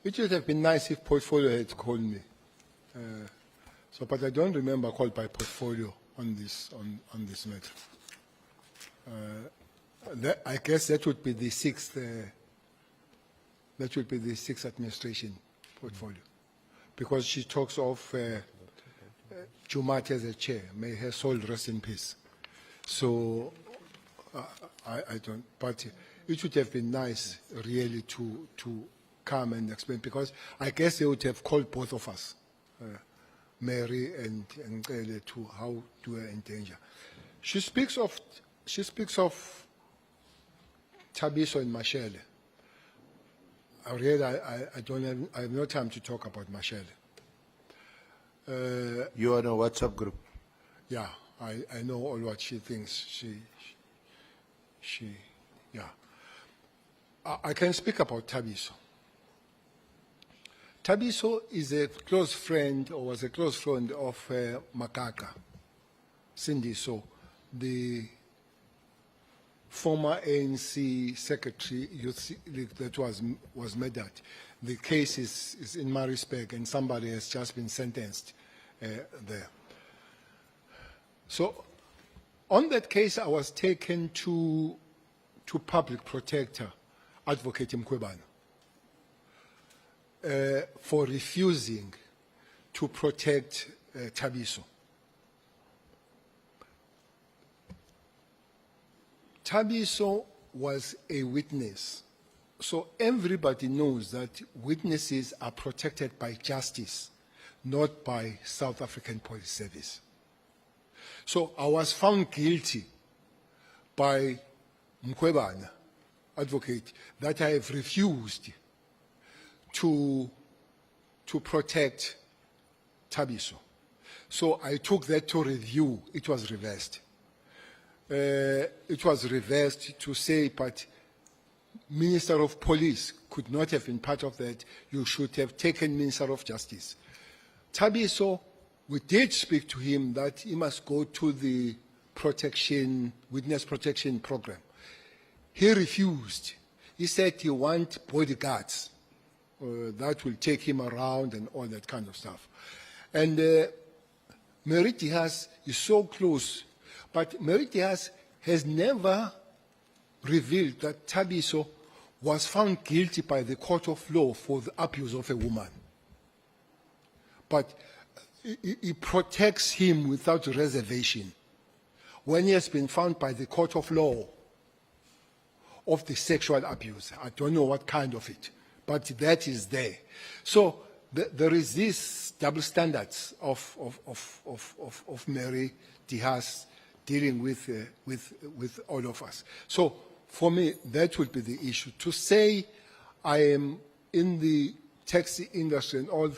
It would have been nice if Portfolio had called me. But I don't remember a call by Portfolio on this matter. I guess that would be the sixth. That would be the sixth administration Portfolio, because she talks of Jumat as a chair. May her soul rest in peace. So I don't. But it would have been nice, really, to come and explain, because I guess they would have called both of us. Mary and Cele, to how to endanger. She speaks of Thabiso and Mashele. I have no time to talk about Mashele. You are in a WhatsApp group. Yeah, I know all what she thinks. Yeah. I can speak about Thabiso. Thabiso is a close friend, or was a close friend of Makaka, Sindiso, the former ANC secretary youth league that was murdered. The case is in Maritzburg, and somebody has just been sentenced there. So, on that case, I was taken to public protector, Advocate Mkhwebane, for refusing to protect Thabiso. Thabiso was a witness. So everybody knows that witnesses are protected by justice, not by South African Police Service. So I was found guilty by Mkhwebane, advocate, that I have refused to protect Thabiso. So I took that to review. It was reversed. It was reversed to say, but Minister of Police could not have been part of that. You should have taken Minister of Justice. Thabiso, we did speak to him that he must go to the witness protection program. He refused. He said he wants bodyguards that will take him around and all that kind of stuff. And Mary Diaz is so close, but Mary Diaz has never revealed that Thabiso was found guilty by the court of law for the abuse of a woman. But he protects him without reservation. When he has been found by the court of law of the sexual abuse, I don't know what kind of it, but that is there. So there is this double standards of Mary Diaz dealing with all of us. So for me, that would be the issue. To say I am in the taxi industry and all,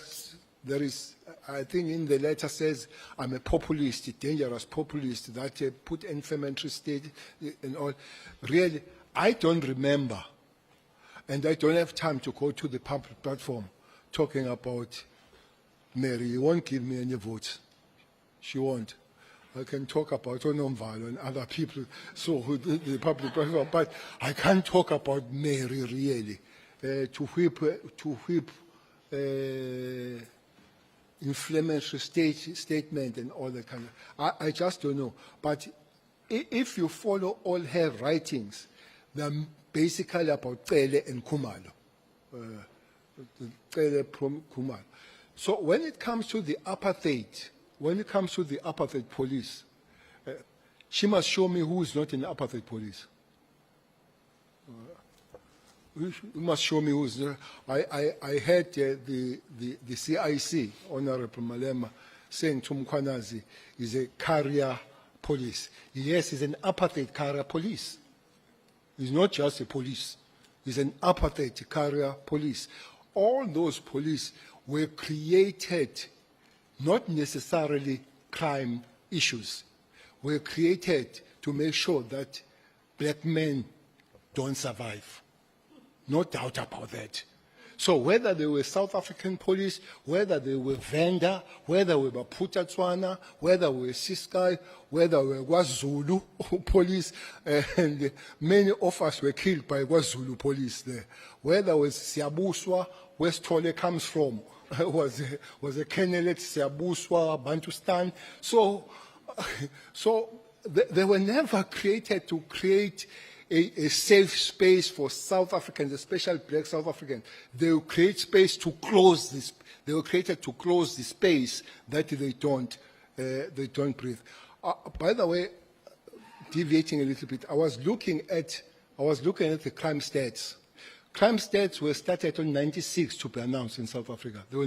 there is, I think in the letter says I'm a populist, a dangerous populist that put inflammatory state and all. Really, I don't remember, and I don't have time to go to the public platform talking about Mary. He won't give me any votes. She won't. I can talk about Onomvalo and other people, so the public platform, but I can't talk about Mary really. to whip inflammatory statement and all that kind of. I just don't know. But if you follow all her writings, they're basically about Cele and Kumalo. Cele from Kumalo. So when it comes to the apartheid, police, she must show me who is not in the apartheid police. You must show me who's there. I heard the CIC, Honorable Malema, saying Tumkwanazi is a carrier police. Yes, he's an apartheid carrier police. He's not just a police. He's an apartheid carrier police. All those police were created not necessarily crime issues, were created to make sure that black men don't survive. No doubt about that. So whether they were South African police, whether they were Venda, whether they were Putatswana, whether they were Siskai, whether they were KwaZulu police, and many of us were killed by KwaZulu police there. Whether it was Siabuswa, where Tole comes from, was a Kenelet, Siabuswa, Bantustan. So they were never created to create a safe space for South Africans, especially black South Africans. They will create space to close this. They were created to close the space that they don't breathe. By the way, deviating a little bit, I was looking at the crime stats. Crime stats were started on 96 to be announced in South Africa. There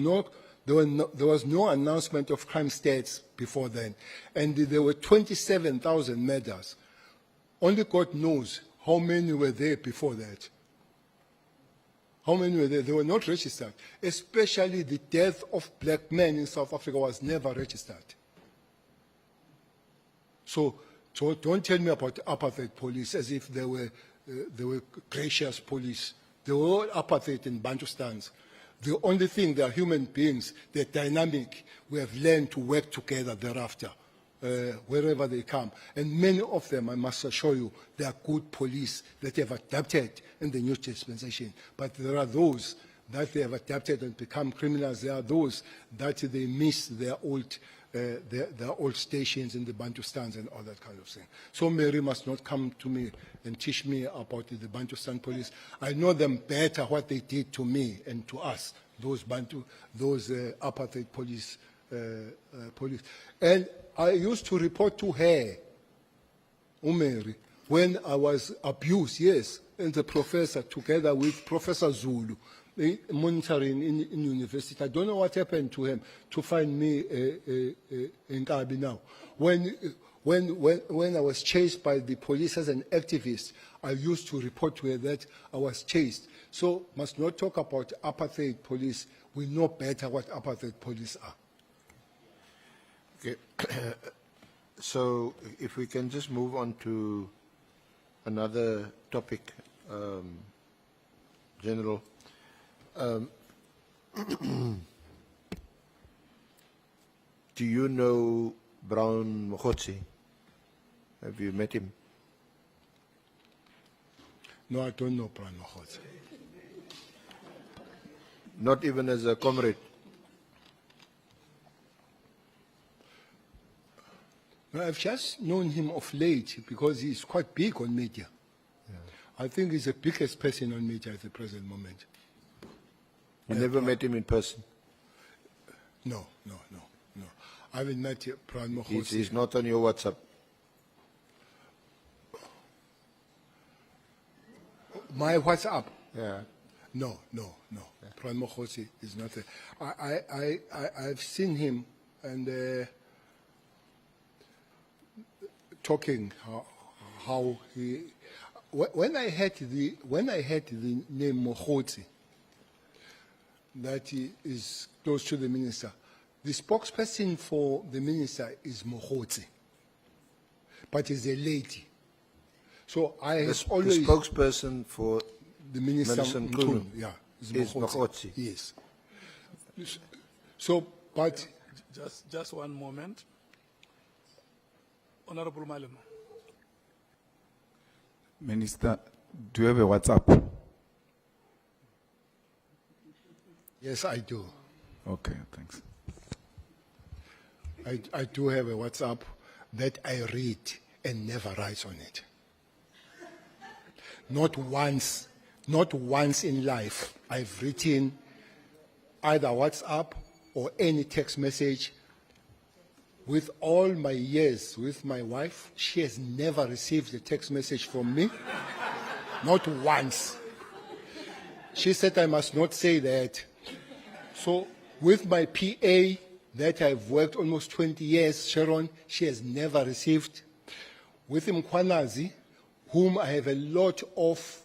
was no announcement of crime stats before then, and there were 27,000 murders. Only God knows how many were there before that. How many were there? They were not registered. Especially the death of black men in South Africa was never registered. So don't tell me about apartheid police as if they were gracious police. They were all apartheid in Bantustans. The only thing, they are human beings, they're dynamic. We have learned to work together thereafter. Wherever they come. And many of them, I must assure you, they are good police that have adapted in the new dispensation. But there are those that they have adapted and become criminals. There are those that they miss their old stations in the Bantustans and all that kind of thing. So Mary must not come to me and teach me about the Bantustan police. I know them better, what they did to me and to us, those apartheid police. And I used to report to her, Umeri, when I was abused, yes, and the professor, together with Professor Zulu, monitoring in university. I don't know what happened to him to find me in Kabi now. When I was chased by the police as an activist, I used to report to her that I was chased. So must not talk about apartheid police. We know better what apartheid police are. Okay. So if we can just move on to another topic, General. Do you know Brown Mogotsi? Have you met him? No, I don't know Brown Mogotsi. Not even as a comrade? No, I've just known him of late because he's quite big on media. Yeah. I think he's the biggest person on media at the present moment. You never met him in person? No. I haven't met Brown Mogotsi. He's not on your WhatsApp? My WhatsApp? Yeah. No. Brown Mogotsi is not there. I've seen him and talking how he. When I heard the name Mogotsi, that he is close to the minister, the spokesperson for the minister is Mogotsi, but is a lady. So I have always the spokesperson for the minister Nkunu, yeah, is Mogotsi. Yes. So, but just one moment. Honorable Malema. Minister, do you have a WhatsApp? Yes, I do. Okay, thanks. I do have a WhatsApp that I read and never write on it. Not once in life I've written either WhatsApp or any text message. With all my years with my wife, she has never received a text message from me. Not once. She said I must not say that. So with my PA that I've worked almost 20 years, Sharon, she has never received. With Mkwanazi, whom I have a lot of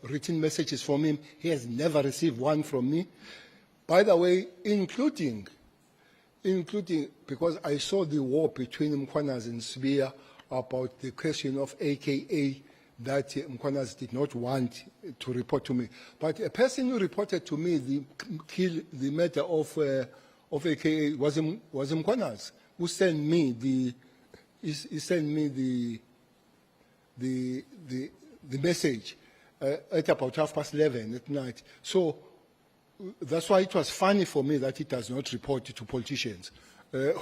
written messages from him, he has never received one from me. By the way, including because I saw the war between Mkwanazi and Sibia about the question of AKA that Mkwanazi did not want to report to me. But a person who reported to me the matter of AKA was Mkwanazi, who sent me the message at about 11:30 at night. So that's why it was funny for me that he does not report to politicians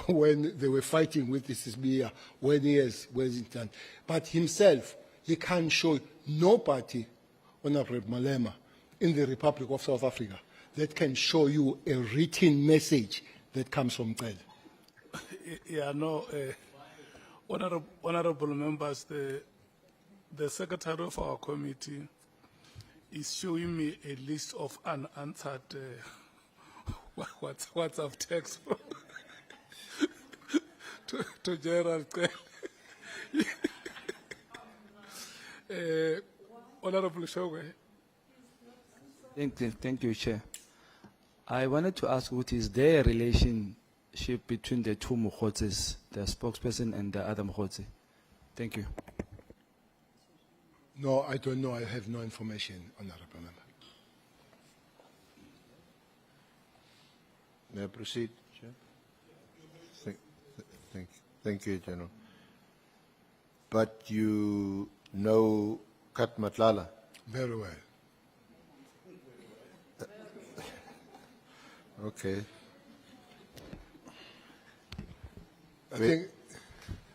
when they were fighting with the SBA, when he is done. But himself, he can't show nobody, Honorable Malema, in the Republic of South Africa that can show you a written message that comes from Cele. Yeah, no, honorable members, the secretary of our committee is showing me a list of unanswered WhatsApp text to General Cele. Honorable Shogwe. Thank you, Chair. I wanted to ask, what is their relationship between the two Mokhotzes, the spokesperson and the other Mokhotse? Thank you. No, I don't know. I have no information, Honorable Member. May I proceed, Chair? Thank you, General. But you know Kat Matlala? Very well. Okay. I think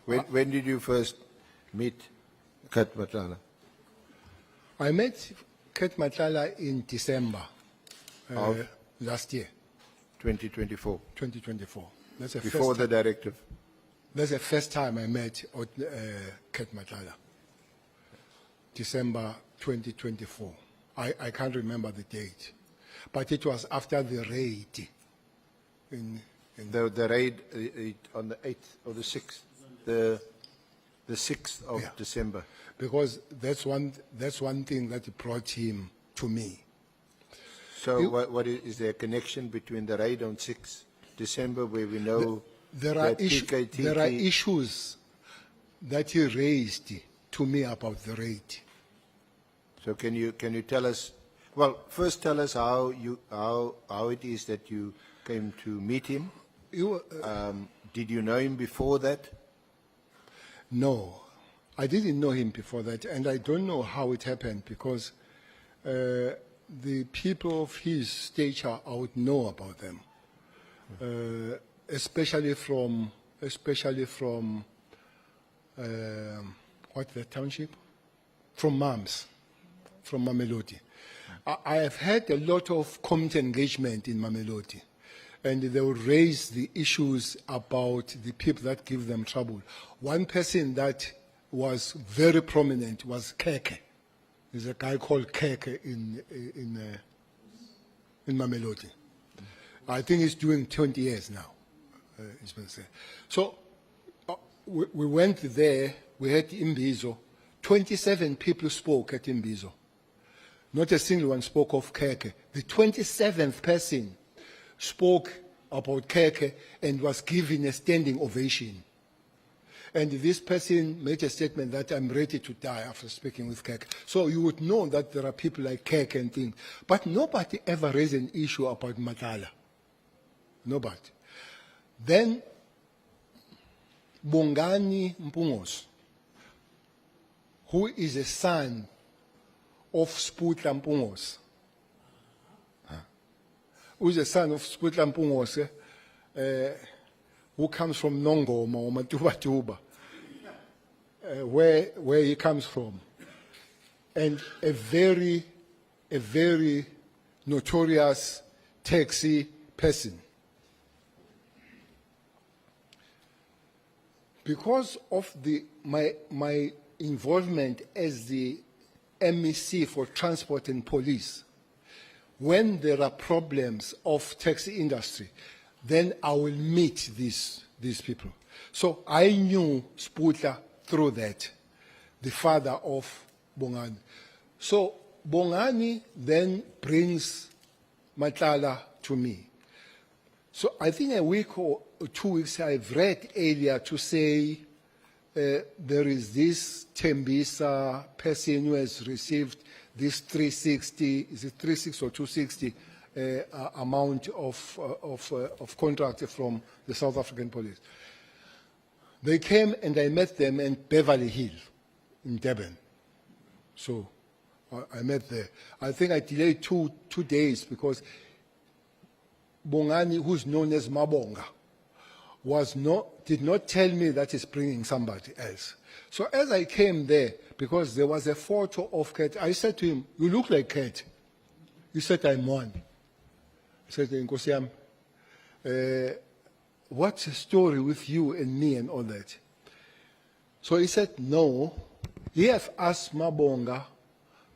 When did you first meet Kat Matlala? I met Kat Matlala in December Of? last year, 2024, 2024. That's the before first the directive. That's the first time I met Kat Matlala. December 2024. I can't remember the date, but it was after the raid. The raid on the 8th or the 6th, the 6th of Yeah. December. Because that's one thing that brought him to me. So what is there a connection between the raid on 6th December where we know There are, that there are issues that he raised to me about the raid. So can you tell us, well, first tell us how it is that you came to meet him. Did you know him before that? No, I didn't know him before that, and I don't know how it happened because the people of his stature, I would know about them, especially from what the township? From MAMS, from Mamelodi. I have had a lot of community engagement in Mamelodi, and they will raise the issues about the people that give them trouble. One person that was very prominent was Keke. There's a guy called Keke in Mamelodi. I think he's doing 20 years now. It's been said. So we went there. We had Imbizo. 27 people spoke at Imbizo. Not a single one spoke of Keke. The 27th person spoke about Keke and was given a standing ovation. And this person made a statement that I'm ready to die after speaking with Keke. So you would know that there are people like Keke and things. But nobody ever raised an issue about Matala. Nobody. Then Bongani Mpungos, who is a son of Sputla Mpungos. who's the son of Sputla Mpungose, who comes from Nongoma or Matuba, where he comes from, and a very notorious taxi person. Because of my involvement as the MEC for Transport and Police, when there are problems of taxi industry, then I will meet these people. So I knew Sputla through that, the father of Bongani. So Bongani then brings Matlala to me. So I think a week or 2 weeks I've read earlier to say there is this Tembisa person who has received this 360, is it 360 or 260 amount of contract from the South African police. They came and I met them in Beverly Hill in Durban. So I met there. I think I delayed two days because Bongani, who's known as Mabonga, did not tell me that he's bringing somebody else. So as I came there, because there was a photo of Cat, I said to him, "You look like Cat." He said, "I'm one." I said, "Nkosiam, what's the story with you and me and all that?" So he said, "No, he has asked Mabonga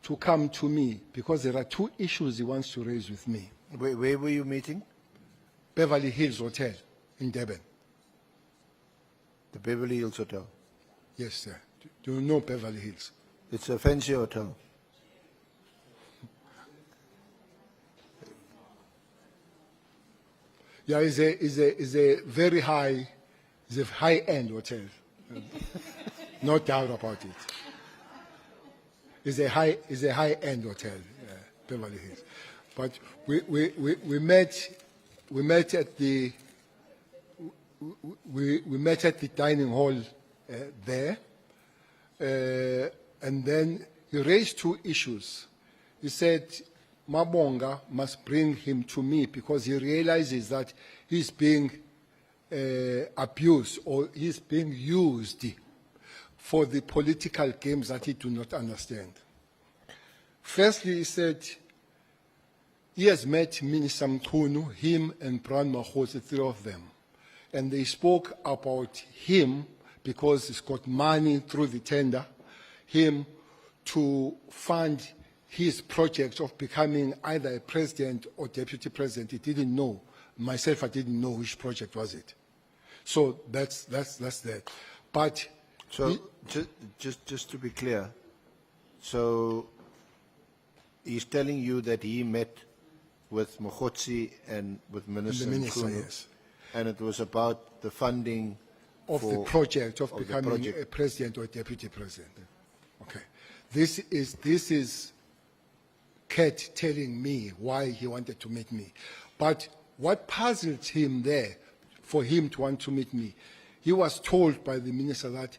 to come to me because there are 2 issues he wants to raise with me." Where were you meeting? Beverly Hills Hotel in Durban. The Beverly Hills Hotel. Yes, sir. Do you know Beverly Hills? It's a fancy hotel. Yeah, it's a very high, it's a high-end hotel. No doubt about it. It's a high-end hotel, Beverly Hills. But we met at the dining hall there, and then he raised 2 issues. He said Mabonga must bring him to me because he realizes that he's being abused or he's being used for the political games that he do not understand. Firstly, he said he has met Minister Mkhunu, him and Brand Mahos, the 3 of them. And they spoke about him because he's got money through the tender, him to fund his project of becoming either a president or deputy president. He didn't know. Myself, I didn't know which project was it. So that's that. But so just to be clear, so he's telling you that he met with Mogotsi and with Minister Mkhunu, yes, and it was about the funding of the project of becoming a president or deputy president. Okay, this is Kat telling me why he wanted to meet me, but what puzzled him there, for him to want to meet me, he was told by the minister that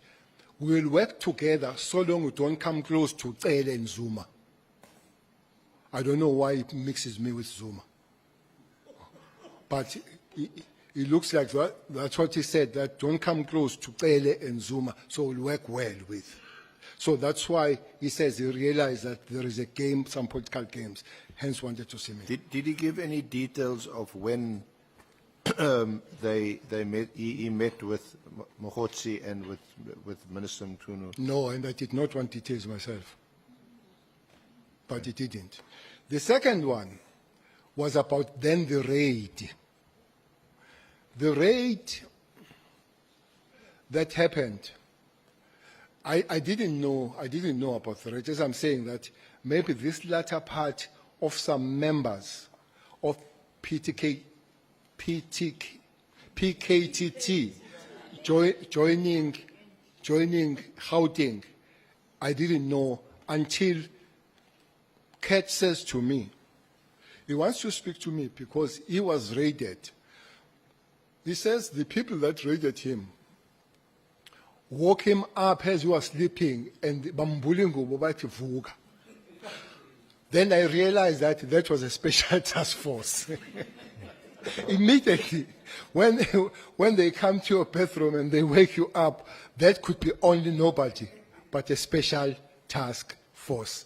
we will work together so long we don't come close to Cele and Zuma. I don't know why he mixes me with Zuma. But it looks like that's what he said, that don't come close to Cele and Zuma, so we'll work well with. So that's why he says he realized that there is a game, some political games, hence wanted to see me. Did he give any details of when they met? He met with Mogotsi and with Minister Mkhunu? No, and I did not want details myself. But he didn't. The second one was about then the raid. The raid that happened, I didn't know about the raid. As I'm saying that maybe this latter part of some members of PKTT joining Gauteng, I didn't know until Kat says to me, he wants to speak to me because he was raided. He says the people that raided him woke him up as he was sleeping and bambulingo bathi vuka. Then I realized that that was a special task force. Immediately, when they come to your bathroom and they wake you up, that could be only nobody, but a special task force,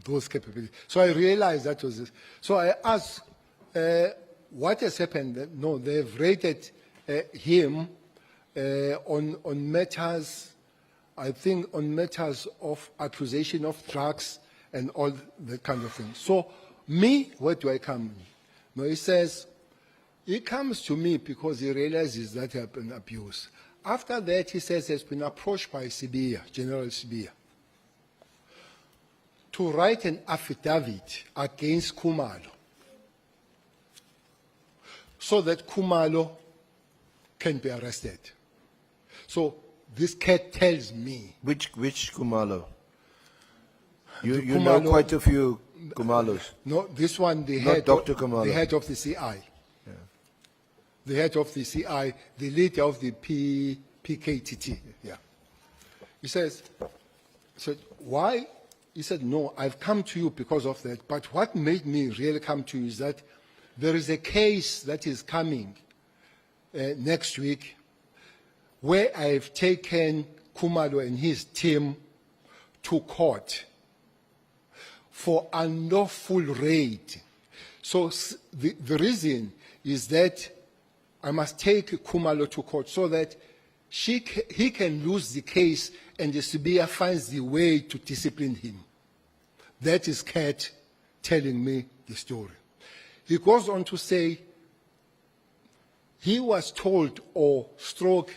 those capabilities. So I realized that was it. So I asked, what has happened? No, they've rated him on matters, I think on matters of accusation of drugs and all that kind of thing. So me, where do I come in? No, he says, he comes to me because he realizes that he has been abused. After that, he says he has been approached by Sibia, General Sibia, to write an affidavit against Kumalo, so that Kumalo can be arrested. So this cat tells me. Which Kumalo? You know Kumalo- quite a few Kumalos. No, this one, the Not head, Dr. Kumalo. the head of the CI. The head of the CI, the leader of the PKTT. Yeah. He says, why? He said, no, I've come to you because of that. But what made me really come to you is that there is a case that is coming next week where I've taken Kumalo and his team to court for unlawful raid. So the reason is that I must take Kumalo to court so that he can lose the case and the Sibia finds the way to discipline him. That is Kat telling me the story. He goes on to say he was told or stroke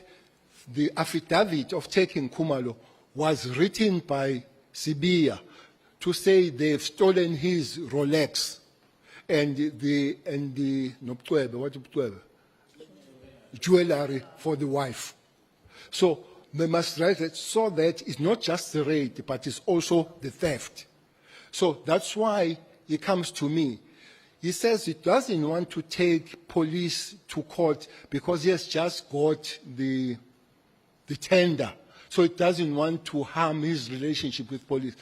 the affidavit of taking Kumalo was written by Sibia to say they've stolen his Rolex and the Noptwebe, what Noptwebe? Jewelry for the wife. So they must write it so that it's not just the raid, but it's also the theft. So that's why he comes to me. He says he doesn't want to take police to court because he has just got the tender. So he doesn't want to harm his relationship with police.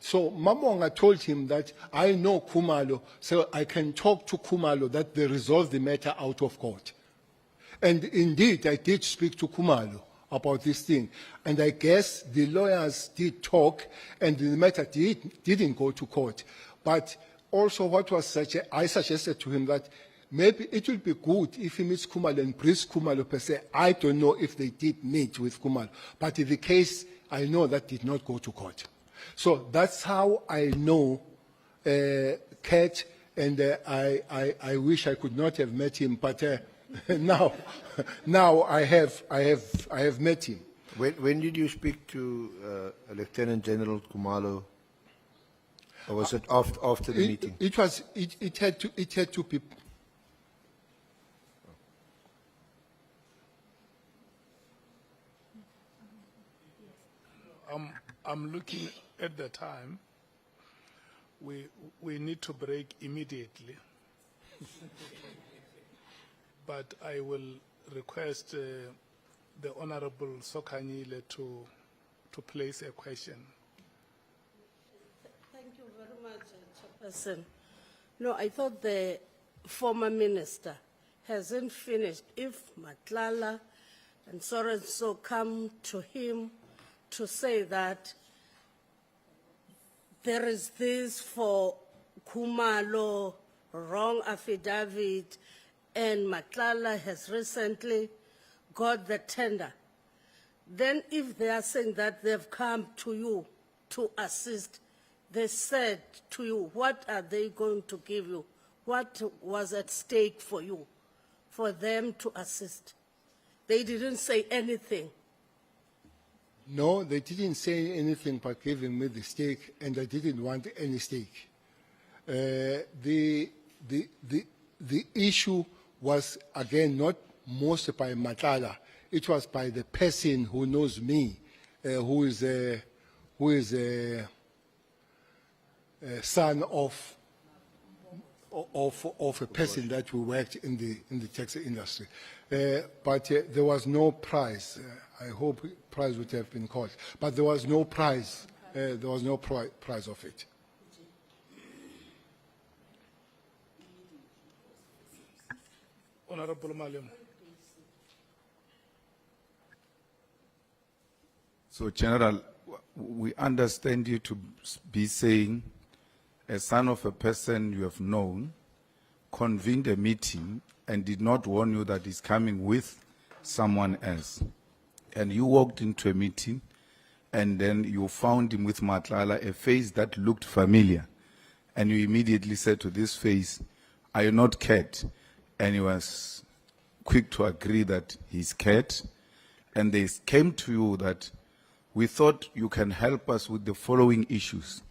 So Mamonga told him that I know Kumalo, so I can talk to Kumalo that they resolve the matter out of court. And indeed, I did speak to Kumalo about this thing. And I guess the lawyers did talk, and the matter didn't go to court. But also I suggested to him that maybe it will be good if he meets Kumalo and brings Kumalo per se. I don't know if they did meet with Kumalo. But in the case, I know that did not go to court. So that's how I know Kat, and I wish I could not have met him, but now I have met him. When did you speak to Lieutenant General Kumalo? Or was it after the meeting? It had to be. I'm looking at the time. We need to break immediately. But I will request the Honorable Sokanyile to place a question. Thank you very much, Chairperson. No, I thought the former minister hasn't finished. If Matlala and so come to him to say that there is this for Kumalo, wrong affidavit, and Matlala has recently got the tender, then if they are saying that they've come to you to assist, they said to you, what are they going to give you? What was at stake for you, for them to assist? They didn't say anything. No, they didn't say anything but giving me the stake, and I didn't want any stake. The issue was, again, not most by Matala. It was by the person who knows me, who is a son of a person that we worked in the taxi industry. But there was no prize. I hope prize would have been called, but there was no prize. There was no prize of it. Honorable Malema. So, General, we understand you to be saying a son of a person you have known convened a meeting and did not warn you that he's coming with someone else. And you walked into a meeting and then you found him with Matlala, a face that looked familiar. And you immediately said to this face, "Are you not Cat?" And he was quick to agree that he's Cat. And they came to you that we thought you can help us with the following issues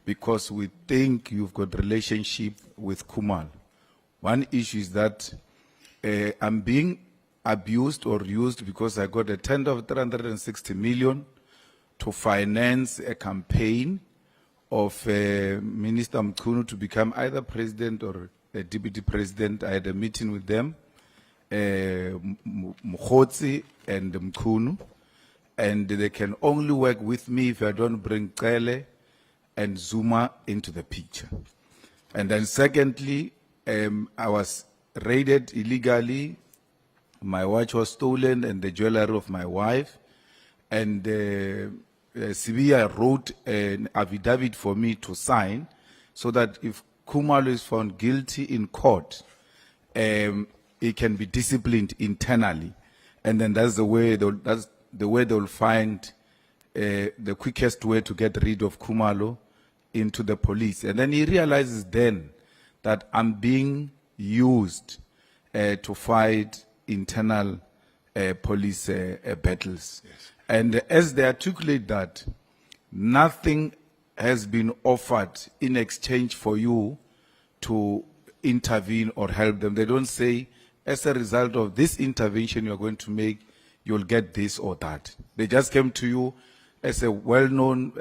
because we think you've got relationship with Kumal. One issue is that I'm being abused or used because I got a tender of 360 million to finance a campaign of Minister Mkhunu to become either president or a deputy president. I had a meeting with them, Mkhotsi and Mkhunu, and they can only work with me if I don't bring Cele and Zuma into the picture. And then secondly, I was raided illegally. My watch was stolen and the jewelry of my wife. And Sibia wrote an affidavit for me to sign so that if Khumalo is found guilty in court, he can be disciplined internally. And then that's the way they'll find the quickest way to get rid of Khumalo into the police. And then he realizes then that I'm being used to fight internal police battles. Yes. And as they articulate that, nothing has been offered in exchange for you to intervene or help them. They don't say, as a result of this intervention you're going to make, you'll get this or that. They just came to you as a well-known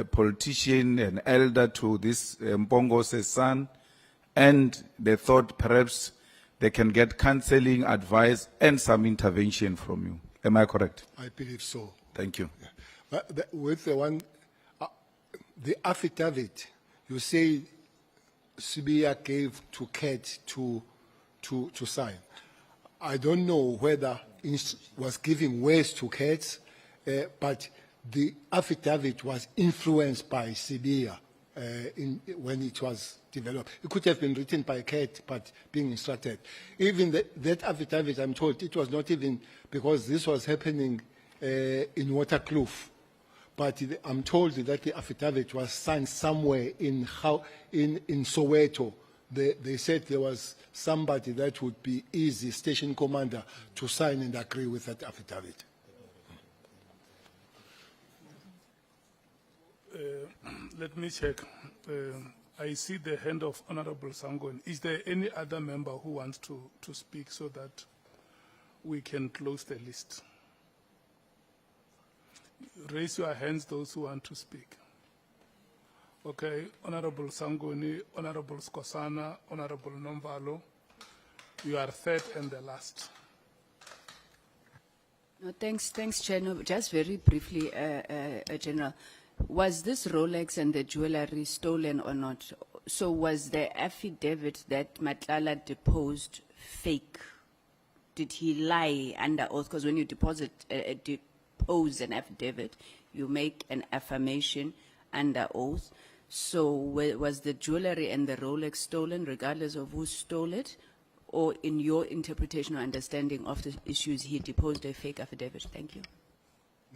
politician, an elder to this Mpongo's son, and they thought perhaps they can get counseling, advice, and some intervention from you. Am I correct? I believe so. Thank you. But with the one, the affidavit, you say Sibia gave to Cat to sign. I don't know whether it was giving words to Cat, but the affidavit was influenced by Sibia when it was developed. It could have been written by Cat, but being instructed. Even that affidavit, I'm told, it was not even because this was happening in Waterkloof. But I'm told that the affidavit was signed somewhere in Soweto. They said there was somebody that would be easy, station commander, to sign and agree with that affidavit. Let me check. I see the hand of Honorable Sangon. Is there any other member who wants to speak so that we can close the list? Raise your hands, those who want to speak. Okay, Honorable Sangoni, Honorable Skosana, Honorable Nomvalo, you are third and the last. No, thanks, Chair. No, just very briefly, General. Was this Rolex and the jewelry stolen or not? So was the affidavit that Matlala deposed fake? Did he lie under oath? Because when you depose an affidavit, you make an affirmation under oath. So was the jewelry and the Rolex stolen regardless of who stole it? Or in your interpretation or understanding of the issues, he deposed a fake affidavit? Thank you.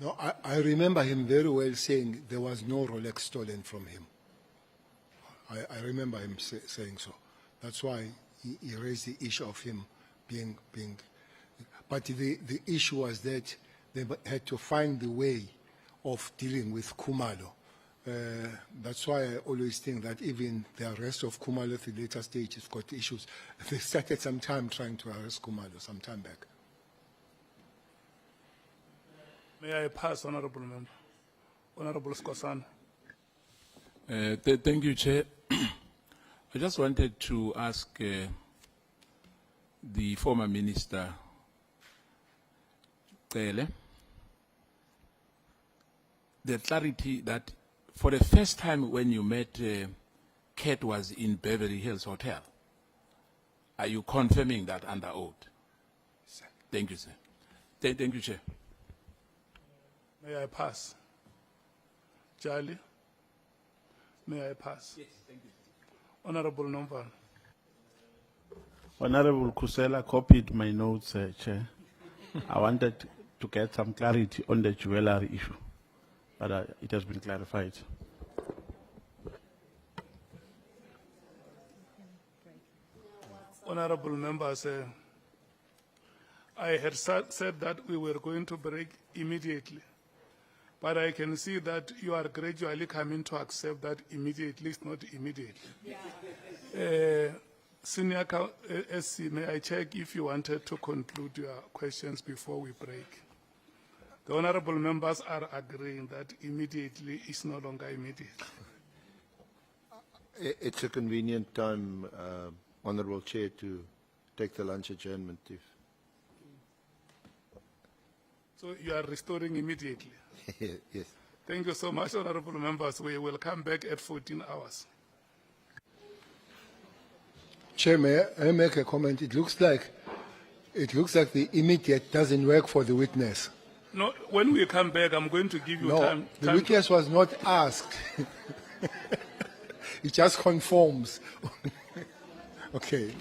No, I remember him very well saying there was no Rolex stolen from him. I remember him saying so. That's why he raised the issue of him being. But the issue was that they had to find the way of dealing with Khumalo. That's why I always think that even the arrest of Khumalo at the later stage has got issues. They started some time trying to arrest Khumalo some time back. May I pass, Honorable Member? Honorable Skosan. Thank you, Chair. I just wanted to ask the former Minister, Cele, the clarity that for the first time when you met, Kat was in Beverly Hills Hotel. Are you confirming that under oath? Thank you, sir. Thank you, Chair. May I pass? Charlie? May I pass? Yes, thank you. Honorable Nomvan. Honorable Cele copied my notes, Chair. I wanted to get some clarity on the jewelry issue, but it has been clarified. Honorable members, I had said that we were going to break immediately, but I can see that you are gradually coming to accept that immediately is not immediately. Senior SC, may I check if you wanted to conclude your questions before we break? The honorable members are agreeing that immediately is no longer immediate. It's a convenient time, Honourable Chair, to take the lunch adjournment. If So you are restoring immediately. yes. Thank you so much, honorable members. We will come back at 14 hours. Chair, may I make a comment? It looks like the immediate doesn't work for the witness. No, when we come back, I'm going to give you No, time. the witness was not asked. It just conforms. Okay.